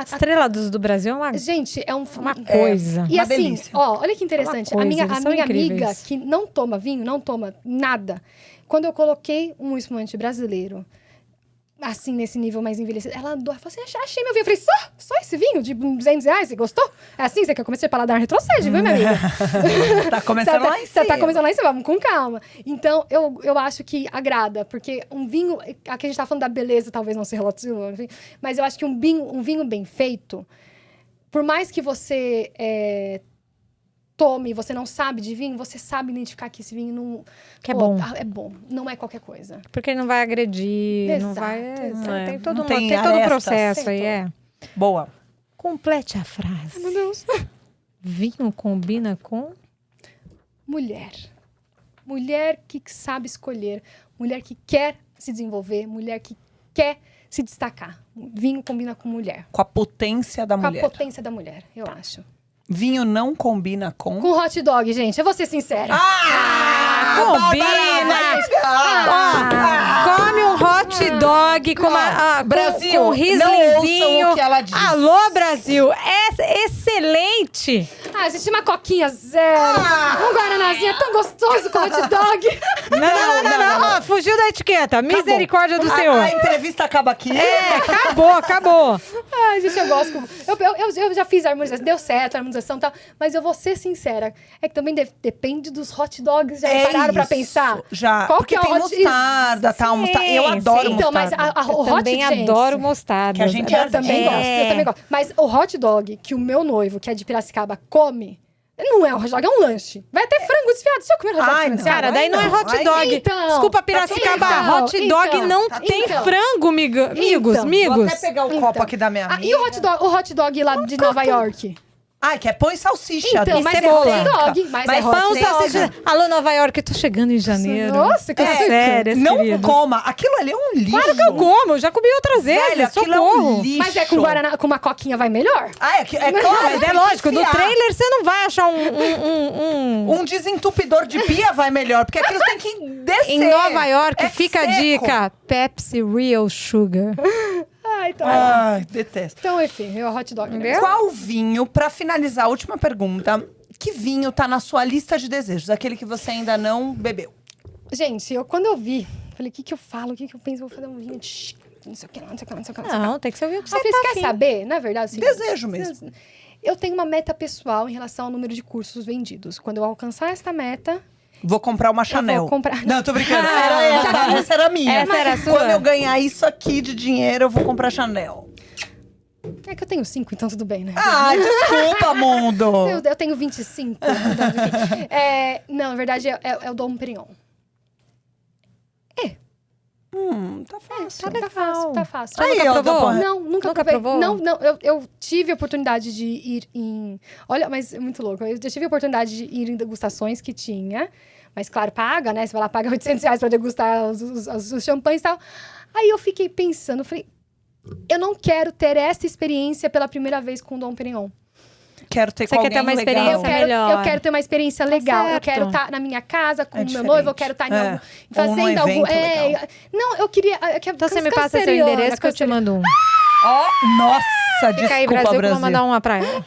Estrela do Brasil é uma Gente, é uma coisa. E Uma assim, delícia. ó, olha que interessante. É uma A minha, coisa, a eles são minha incríveis. amiga que não toma vinho, não toma nada. Quando eu coloquei um espumante brasileiro, assim, nesse nível mais envelhecido, ela adora. Ela falou assim, achei meu vinho. Eu falei, só esse vinho de R$200? Você gostou? É assim? Você quer comer esse paladar retrocede, viu, minha amiga? Tá começando lá em cima. Você tá começando lá em cima, vamos com calma. Então, eu acho que agrada, porque um vinho... Aqui a gente tá falando da beleza, talvez não se relaciona, enfim, mas eu acho que um vinho bem feito, por mais que você tome, você não sabe de vinho, você sabe identificar que esse vinho não... Que é bom. É bom, não é qualquer coisa. Porque não vai agredir, não Exato, vai... exato. Tem todo Não um tem tem todo um arestas. processo aí, Tem Boa. Complete a frase. Meu Deus. Vinho combina com... Mulher. Mulher que sabe escolher. Mulher que quer se desenvolver. Mulher que quer se destacar. Vinho combina com mulher. Com a potência da Com mulher. a potência da mulher, eu acho. Vinho não combina com... Com hot dog, gente. Eu vou ser sincera. Combina! Come um hot dog com Brasil, com não Rieslinzinho. ouçam o que ela diz. Alô, Brasil! É excelente! Gente, uma coquinha zero. Um guaranazinho é tão gostoso com hot dog. Não. Ó, fugiu da etiqueta. Misericórdia do Senhor. A entrevista acaba aqui. Acabou. Ai, gente, eu gosto. Eu já fiz a harmonização, deu certo a harmonização e tal, mas eu vou ser sincera. É que também depende dos hot dogs. Já pararam pra pensar? Já. Qual Porque que é tem o hot... mostarda, tal. Mostarda. Eu adoro Então, mas mostarda. o Eu hot também gente, adoro mostarda. Que a gente Eu também gosto. Mas o hot dog que o meu noivo, que é de Piracicaba, come, não é um hot dog, é um lanche. Vai ter frango desfiado. Deixa eu comer hot dog Ai, desfiado. Cara, daí não é hot Ai, dog. então. Desculpa, Piracicaba. Hot dog não tem frango, amigos. Vou até pegar o copo aqui da minha amiga. E o hot dog lá de Nova York? Ai, que é pão e salsicha. Então, e mas cebola. é hot dog. Mas é hot Pão, dog. salsicha. Alô, Nova York, eu tô chegando em janeiro. Nossa, que sério, Não queridos. coma. Aquilo ali é um lixo. Claro que eu como, já comi outras vezes. Velho, aquilo socorro. é um lixo. Mas é com guaraná, com uma coquinha vai melhor? É claro. Mas é lógico, no trailer você não vai achar Um desentupidor de pia vai melhor, porque aquilo tem que descer. Em Nova York, É fica a seco. dica: Pepsi Real Sugar. Então, Ai, detesto. então, enfim, é o hot dog. Né? Entendeu? Qual vinho, pra finalizar a última pergunta, que vinho tá na sua lista de desejos? Aquele que você ainda não bebeu. Gente, quando eu vi, falei, o que eu falo? O que eu penso? Vou fazer um vinho de... Não sei o que, não sei o que, não sei o que, não sei o que. Não, tem que ser o que você Eu falei, tá quer afim. saber? Na verdade, é o seguinte, Desejo mesmo. Eu tenho uma meta pessoal em relação ao número de cursos vendidos. Quando eu alcançar esta meta, Vou comprar uma Chanel. vou comprar- Não, tô brincando. Essa era a minha. Essa era a sua? Quando eu ganhar isso aqui de dinheiro, eu vou comprar Chanel. é que eu tenho 5, então tudo bem, né? Ai, desculpa, mundo. Eu tenho 25. Então, enfim. Não, na verdade, é o Dom Perignon. Tá fácil. Tá fácil. Aí, nunca ó, provou? Não, nunca Nunca provei. provou? Não, eu tive a oportunidade de ir em... Olha, mas é muito louco. Eu tive a oportunidade de ir em degustações que tinha. Mas, claro, paga, né? Você vai lá, paga R$800 pra degustar os champanhes e tal. Aí eu fiquei pensando, falei... Eu não quero ter essa experiência pela primeira vez com o Dom Perignon. Quero ter Você com quer ter alguém uma legal. experiência melhor. Eu quero ter uma experiência legal. Eu certo. quero estar na minha casa com o meu diferente. noivo. Eu quero estar É. Ou num fazendo algum... evento legal. Não, eu queria... Então você me passa seu endereço que eu te mando um. Ó, nossa, Fica aí, desculpa, Brasil, que eu Brasil. vou mandar uma pra ela.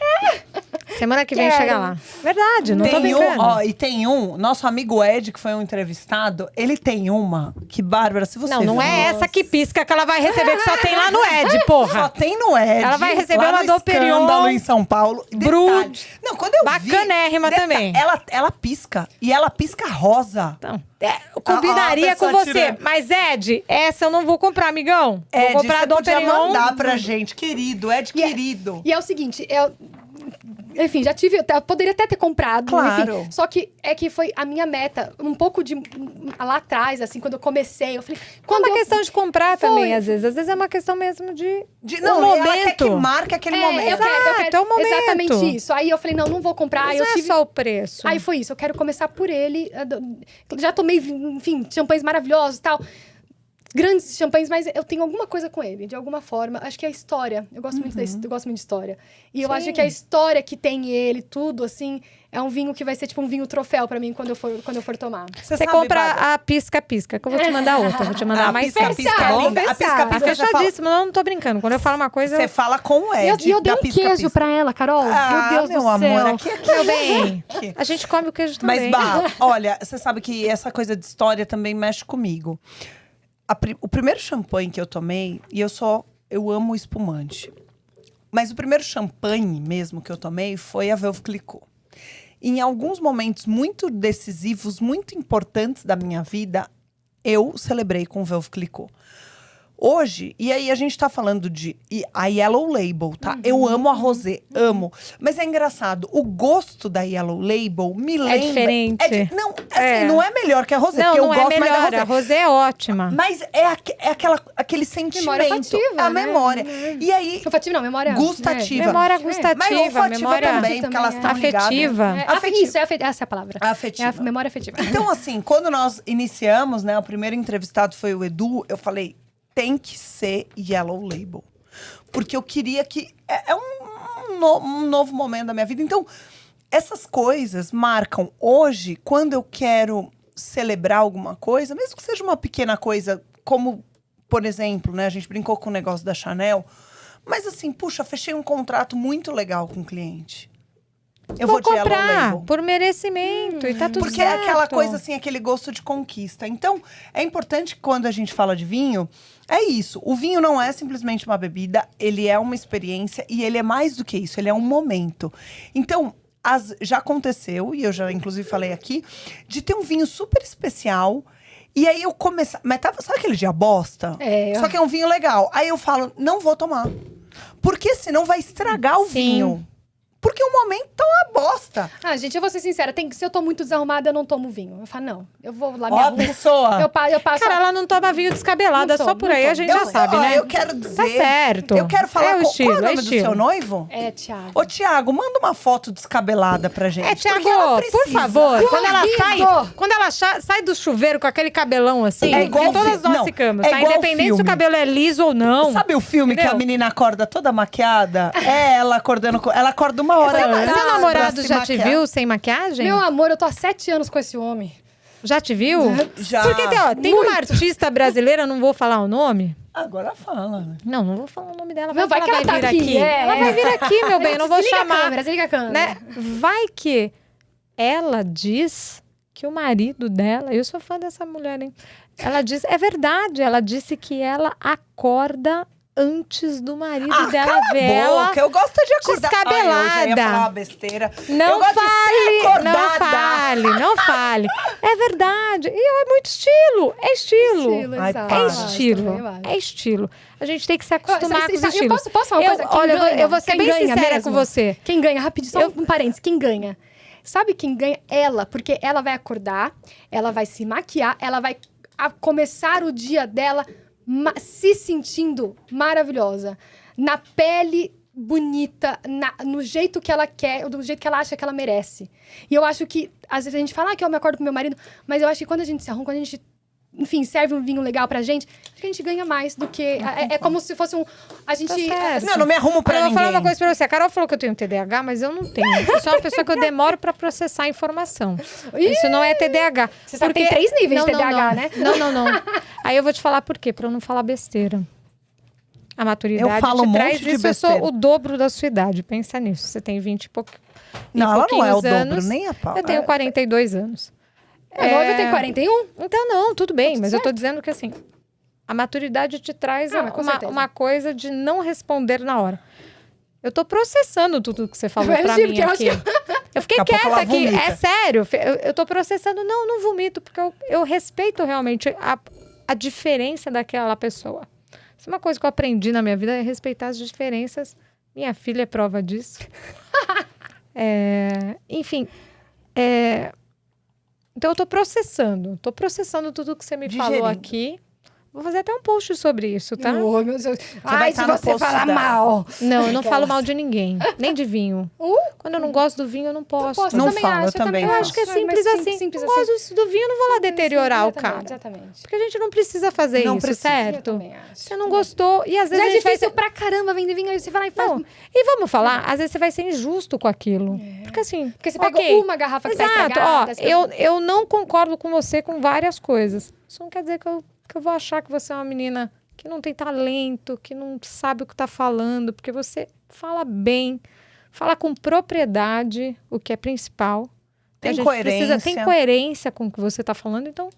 Semana que vem Quero. chega lá. Verdade, não tô Tem brincando. nosso amigo Ed, que foi um entrevistado, ele tem uma, que Bárbara, se você Não é viu, essa que pisca que ela vai receber, que só tem lá no Ed, porra. Só tem no Ed. Ela vai receber lá uma no Dom Perignon Escândalo em São Paulo. Brut. Detalhe. Não, quando eu vi... Bacanérrima também. Ela pisca. E ela pisca rosa. Então, eu combinaria a com pessoa você. tirando. Mas, Ed, essa eu não vou comprar, amigão. Ed, vou comprar você Dom podia Perignon. mandar pra gente. Querido, Ed, querido. E é o seguinte, enfim, já tive, eu poderia até ter comprado, Claro. enfim, só que foi a minha meta, um pouco de lá atrás, assim, quando eu comecei, eu falei, Não é quando uma questão de comprar Foi. também, às vezes é uma questão mesmo de Não, um ela quer que momento. marque aquele eu momento. quero é o momento. exatamente isso. Aí eu falei, não vou comprar, Mas aí eu não é tive só o preço. Aí foi isso, eu quero começar por ele. Já tomei, enfim, champanhes maravilhosos e tal. grandes champanhes, mas eu tenho alguma coisa com ele, de alguma forma. Acho que é a história. Eu gosto muito eu gosto muito de história. E eu acho que a história que tem ele, tudo, assim, é um vinho que vai ser tipo um vinho troféu pra mim quando eu for tomar. Você compra a pisca-pisca, que eu vou te mandar outra. Vou te mandar mais pisca-pisca é linda. A pisca-pisca fechadíssima, não tô brincando. Quando eu falo uma coisa... Você fala com o Ed. E eu dei um queijo pra ela, Carol. Meu Deus meu do amor, céu. aqui. Meu bem, a gente come o queijo também. Mas, olha, você sabe que essa coisa de história também mexe comigo. O primeiro champanhe que eu tomei, e eu amo espumante. Mas o primeiro champanhe mesmo que eu tomei foi a Veuve Clicquot. Em alguns momentos muito decisivos, muito importantes da minha vida, eu celebrei com Veuve Clicquot. Hoje, e aí a gente tá falando de a Yellow Label, tá? Eu amo a rosé, amo. Mas é engraçado, o gosto da Yellow Label me lembra... É diferente. Não, assim, não é melhor que a rosé, Não, porque eu não gosto é mais da melhor. rosé. A rosé é ótima. Mas é aquele sentimento. Memória afetiva, a né? memória. E aí, Olfativa não, memória... gustativa. Memória Mas gustativa, olfativa memória também, porque elas estão afetiva. Essa é a palavra. Afetiva. É a memória afetiva. Então, assim, quando nós iniciamos, né, o primeiro entrevistado foi o Edu, eu falei, tem que ser Yellow Label. Porque eu queria que... É um novo momento da minha vida. Então, essas coisas marcam hoje, quando eu quero celebrar alguma coisa, mesmo que seja uma pequena coisa, como, por exemplo, né, a gente brincou com o negócio da Chanel, mas assim, puxa, fechei um contrato muito legal com o cliente. Eu vou de Yellow comprar Label. por merecimento e tá tudo Porque certo. é aquela coisa assim, aquele gosto de conquista. Então, é importante que quando a gente fala de vinho, é isso. O vinho não é simplesmente uma bebida, ele é uma experiência e ele é mais do que isso, ele é um momento. Então, já aconteceu, e eu já inclusive falei aqui, de ter um vinho super especial. E aí eu começar. Mas sabe aquele dia bosta? Só que é um vinho legal. Aí eu falo, não vou tomar. Porque senão vai estragar o vinho. Porque o momento tá uma bosta. Gente, eu vou ser sincera. Se eu tô muito desarrumada, eu não tomo vinho. Eu falo, não. Eu vou lá, me Ó, a arrumo. pessoa. Eu passo... Cara, ela não toma vinho descabelada, Não só tomo, por não aí a tomo. gente já sabe, né? Eu quero dizer... Tá certo. Eu quero falar o estilo, qual é o nome do estilo. seu noivo? É, Thiago. Ô, Tiago, manda uma foto descabelada pra gente. Thiago, porque ela por precisa. favor, Duvido. quando ela sai do chuveiro com aquele cabelão assim, É igual que todas nós não, ficamos, é tá? igual Independente se filme. o cabelo é liso ou não. Sabe o filme que Entendeu? a menina acorda toda maquiada? É ela acordando... Ela acorda uma hora antes. Seu namorado pra se já te maquiar. viu sem maquiagem? Meu amor, eu tô há 7 anos com esse homem. Já te viu? Já. Porque tem uma artista brasileira, não vou falar o nome. Agora fala, né? Não vou falar o nome dela. Não, vai vai que que ela vai ela tá vir aqui, aqui. é. Ela vai vir aqui, meu bem, eu não vou Desliga chamar. a câmera, desliga a câmera. Né? Vai que ela diz que o marido dela... Eu sou fã dessa mulher, hein? Ela diz... É verdade, ela disse que ela acorda antes do marido dela cala a ver ela boca, eu gosto de acordar. descabelada. Ai, eu já ia falar uma besteira. Eu Não gosto de ser fale, acordada. não fale. É verdade. E é muito estilo. É estilo. Ai, exato. para. É Eu estilo. acho. É estilo. A gente tem que se acostumar com os Eu estilos. posso falar uma coisa? Quem Olha, ganha? eu vou ser Quem bem ganha sincera mesmo? com você. Quem ganha? Rapidinho, só um parênteses. Quem ganha? Sabe quem ganha? Ela. Porque ela vai acordar, ela vai se maquiar, ela vai começar o dia dela se sentindo maravilhosa. Na pele bonita, no jeito que ela quer, do jeito que ela acha que ela merece. E eu acho que, às vezes a gente fala que eu me acordo com meu marido, mas eu acho que quando a gente se arruma, quando a gente, enfim, serve um vinho legal pra gente, acho que a gente ganha mais do que... É como se fosse a gente... certo. Não me arrumo pra Eu vou ninguém. falar uma coisa pra você. A Carol falou que eu tenho TDAH, mas eu não tenho. Eu sou uma pessoa que eu demoro pra processar a informação. Isso não é TDAH. Você sabe que tem 3 níveis de TDAH, né? Não. Aí eu vou te falar por quê. Pra eu não falar besteira. A maturidade Eu falo um te traz monte de isso. Eu besteira. sou o dobro da sua idade. Pensa nisso. Você tem 20 e pouco. Não, ela não é o pouquinhos dobro, anos. nem a pau. Eu tenho 42 anos. A noiva tem 41? Então, não, tudo bem. Tudo Mas eu tô certo. dizendo que, assim, a maturidade te traz mas com certeza. uma coisa de não responder na hora. Eu tô processando tudo que você falou Eu pra imagino, mim porque eu aqui. acho Eu fiquei Daqui a pouco quieta ela aqui. vomita. É sério. Eu tô processando. Não vomito, porque eu respeito realmente a diferença daquela pessoa. Isso é uma coisa que eu aprendi na minha vida, é respeitar as diferenças. Minha filha é prova disso. Enfim, então eu tô processando tudo que você me falou Digerindo. aqui. Vou fazer até um post sobre isso, tá? Oh, meu Deus. vai Ai, se estar no você post falar dela. mal. Não, eu não falo mal de ninguém, nem de vinho. Quando eu não gosto do vinho, eu não posso. Posso, Não eu também falo, eu acho, também Eu faço. acho que é Mas simples assim. simples não gosto do vinho, eu não vou lá deteriorar o Exatamente, cara. Exatamente. Porque a gente não precisa fazer Não isso, precisa. Eu certo? também acho. Você não gostou. E às vezes Já a é gente vai difícil ser... pra caramba vender vinho, aí você vai lá e faz. Não. E vamos falar, às vezes você vai ser injusto com aquilo. Porque assim... Porque você pega ok, uma garrafa que tá exato, estragada. eu não concordo com você com várias coisas. Isso não quer dizer que eu vou achar que você é uma menina que não tem talento, que não sabe o que tá falando, porque você fala bem, fala com propriedade, o que é principal. Tem A gente coerência. tem coerência com o que você tá falando, então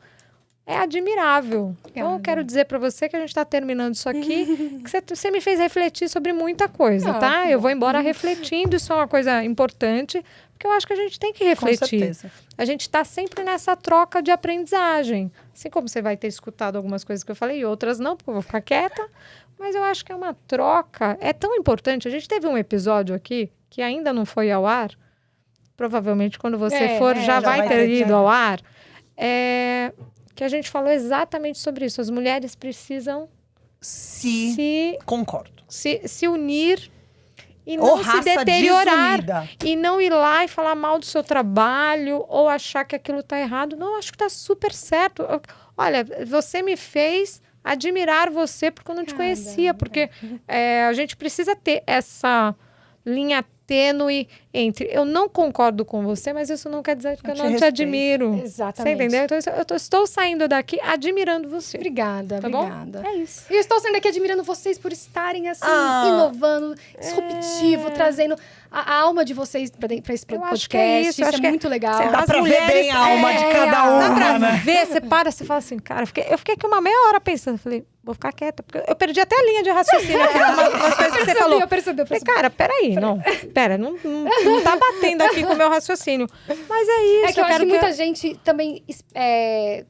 é admirável. Então eu quero dizer para você que a gente tá terminando isso aqui, que você me fez refletir sobre muita coisa, tá? que Eu bom. vou embora refletindo, isso é uma coisa importante, porque eu acho que a gente tem que Com refletir. certeza. A gente está sempre nessa troca de aprendizagem. Assim como você vai ter escutado algumas coisas que eu falei e outras não, porque eu vou ficar quieta. Mas eu acho que é uma troca. É tão importante. A gente teve um episódio aqui que ainda não foi ao ar. Provavelmente quando você for já vai ter ido ao ar. Que a gente falou exatamente sobre isso. As mulheres precisam Concordo. se unir e Ou não se raça deteriorar. desunida. E não ir lá e falar mal do seu trabalho ou achar que aquilo está errado. Não, acho que está super certo. Olha, você me fez admirar você porque eu não te conhecia. Porque a gente precisa ter essa linha tênue entre eu não concordo com você, mas isso não quer dizer que eu não te respeito. admiro. Exatamente. Você entendeu? Então estou saindo daqui admirando você. Obrigada, Tá bom? obrigada. É isso. E eu estou saindo aqui admirando vocês por estarem assim, Ah. inovando, disruptivo, trazendo a alma de vocês para esse Eu podcast. acho que é isso, eu acho que muito legal. Cê- Dá As pra ver mulheres- bem a alma de cada Dá uma, pra né? ver, você para, você fala assim, cara, eu fiquei aqui uma meia hora pensando, falei, vou ficar quieta, porque eu perdi até a linha de raciocínio aqui, umas coisas que você falou. Eu percebi. Falei, cara, peraí, não tá batendo aqui com o meu raciocínio. Mas é isso, É que eu acho quero que muita gente também. É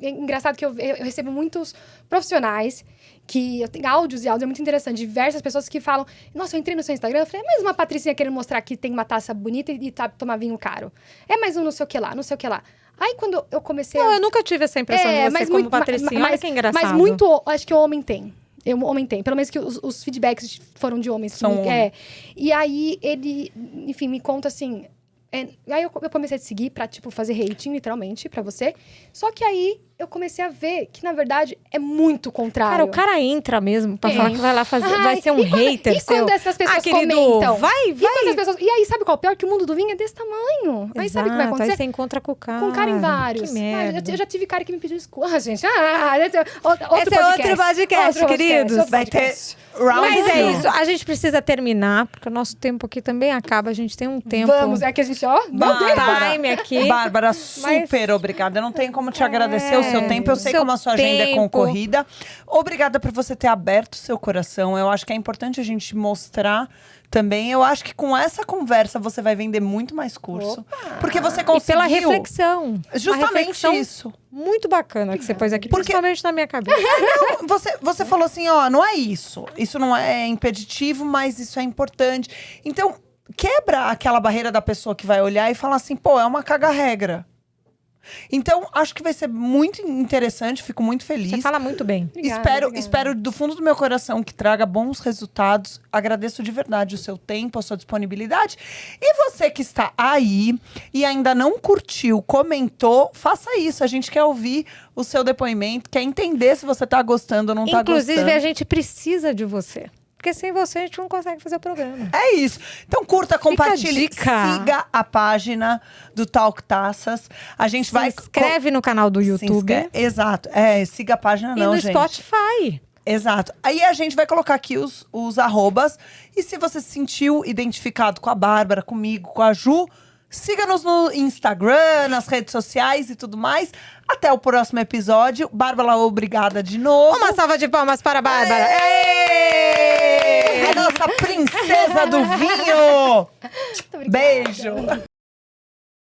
engraçado que eu recebo muitos profissionais que eu tenho áudios e áudios, é muito interessante. Diversas pessoas que falam, nossa, eu entrei no seu Instagram, eu falei, é mais uma Patricinha querendo mostrar que tem uma taça bonita e tá tomar vinho caro. É mais um não sei o que lá, não sei o que lá. Aí quando eu comecei Não, eu nunca tive essa impressão de você como Patricinha. Olha que engraçado. Mas muito, acho que o homem tem. O homem tem. Pelo menos que os feedbacks foram de homens. São homens. E aí, ele, enfim, me conta assim... aí eu comecei a te seguir pra, tipo, fazer rating, literalmente, pra você. Só que aí, eu comecei a ver que, na verdade, é muito contrário. Cara, o cara entra mesmo pra falar que vai lá fazer, vai ser um e quando- hater e quando seu. essas pessoas querido, comentam? vai. E quando as pessoas... E aí, sabe qual é o pior? Que o mundo do vinho é desse tamanho. Aí sabe o que vai Exato, acontecer? Aí você encontra com o cara. Com cara em vários. Que merda. Eu já tive cara que me pediu desculpa, gente. Outro Esse é outro podcast, queridos. outro Vai ter podcast. round Mas é two. isso, a gente precisa terminar, porque o nosso tempo aqui também acaba, a gente tem um tempo. Vamos, é que a gente, ó... Meu Deus! time aqui. Bárbara, super obrigada. Eu não tenho como te agradecer o seu tempo. Eu sei seu como a sua agenda é tempo. concorrida. Obrigada por você ter aberto o seu coração. Eu acho que é importante a gente mostrar também. Eu acho que com essa conversa você vai vender muito mais curso. Porque você E conseguiu... pela reflexão. Uma Justamente reflexão isso. muito bacana que você pôs aqui, Porque- principalmente na minha cabeça. Não, você falou assim, ó, não é isso. Isso não é impeditivo, mas isso é importante. Então, quebra aquela barreira da pessoa que vai olhar e falar assim, pô, é uma caga-regra. Então, acho que vai ser muito interessante, fico muito feliz. Você fala muito bem. Obrigada. Espero do fundo do meu coração que traga bons resultados. Agradeço de verdade o seu tempo, a sua disponibilidade. E você que está aí e ainda não curtiu, comentou, faça isso. A gente quer ouvir o seu depoimento, quer entender se você está gostando ou não está gostando. Inclusive, a gente precisa de você. Porque sem você a gente não consegue fazer o programa. É isso. Então curta, compartilhe, dica. siga a página do Talk Taças. A gente vai... Se inscreve no canal do Se YouTube inscreve. Exato. Siga a página e não, no gente. Spotify. Exato. Aí a gente vai colocar aqui os arrobas. E se você se sentiu identificado com a Bárbara, comigo, com a Ju, siga-nos no Instagram, nas redes sociais e tudo mais. Até o próximo episódio. Bárbara, obrigada de novo. Uma salva de palmas para a Bárbara. Aê! A nossa princesa do vinho! Muito obrigada. Beijo!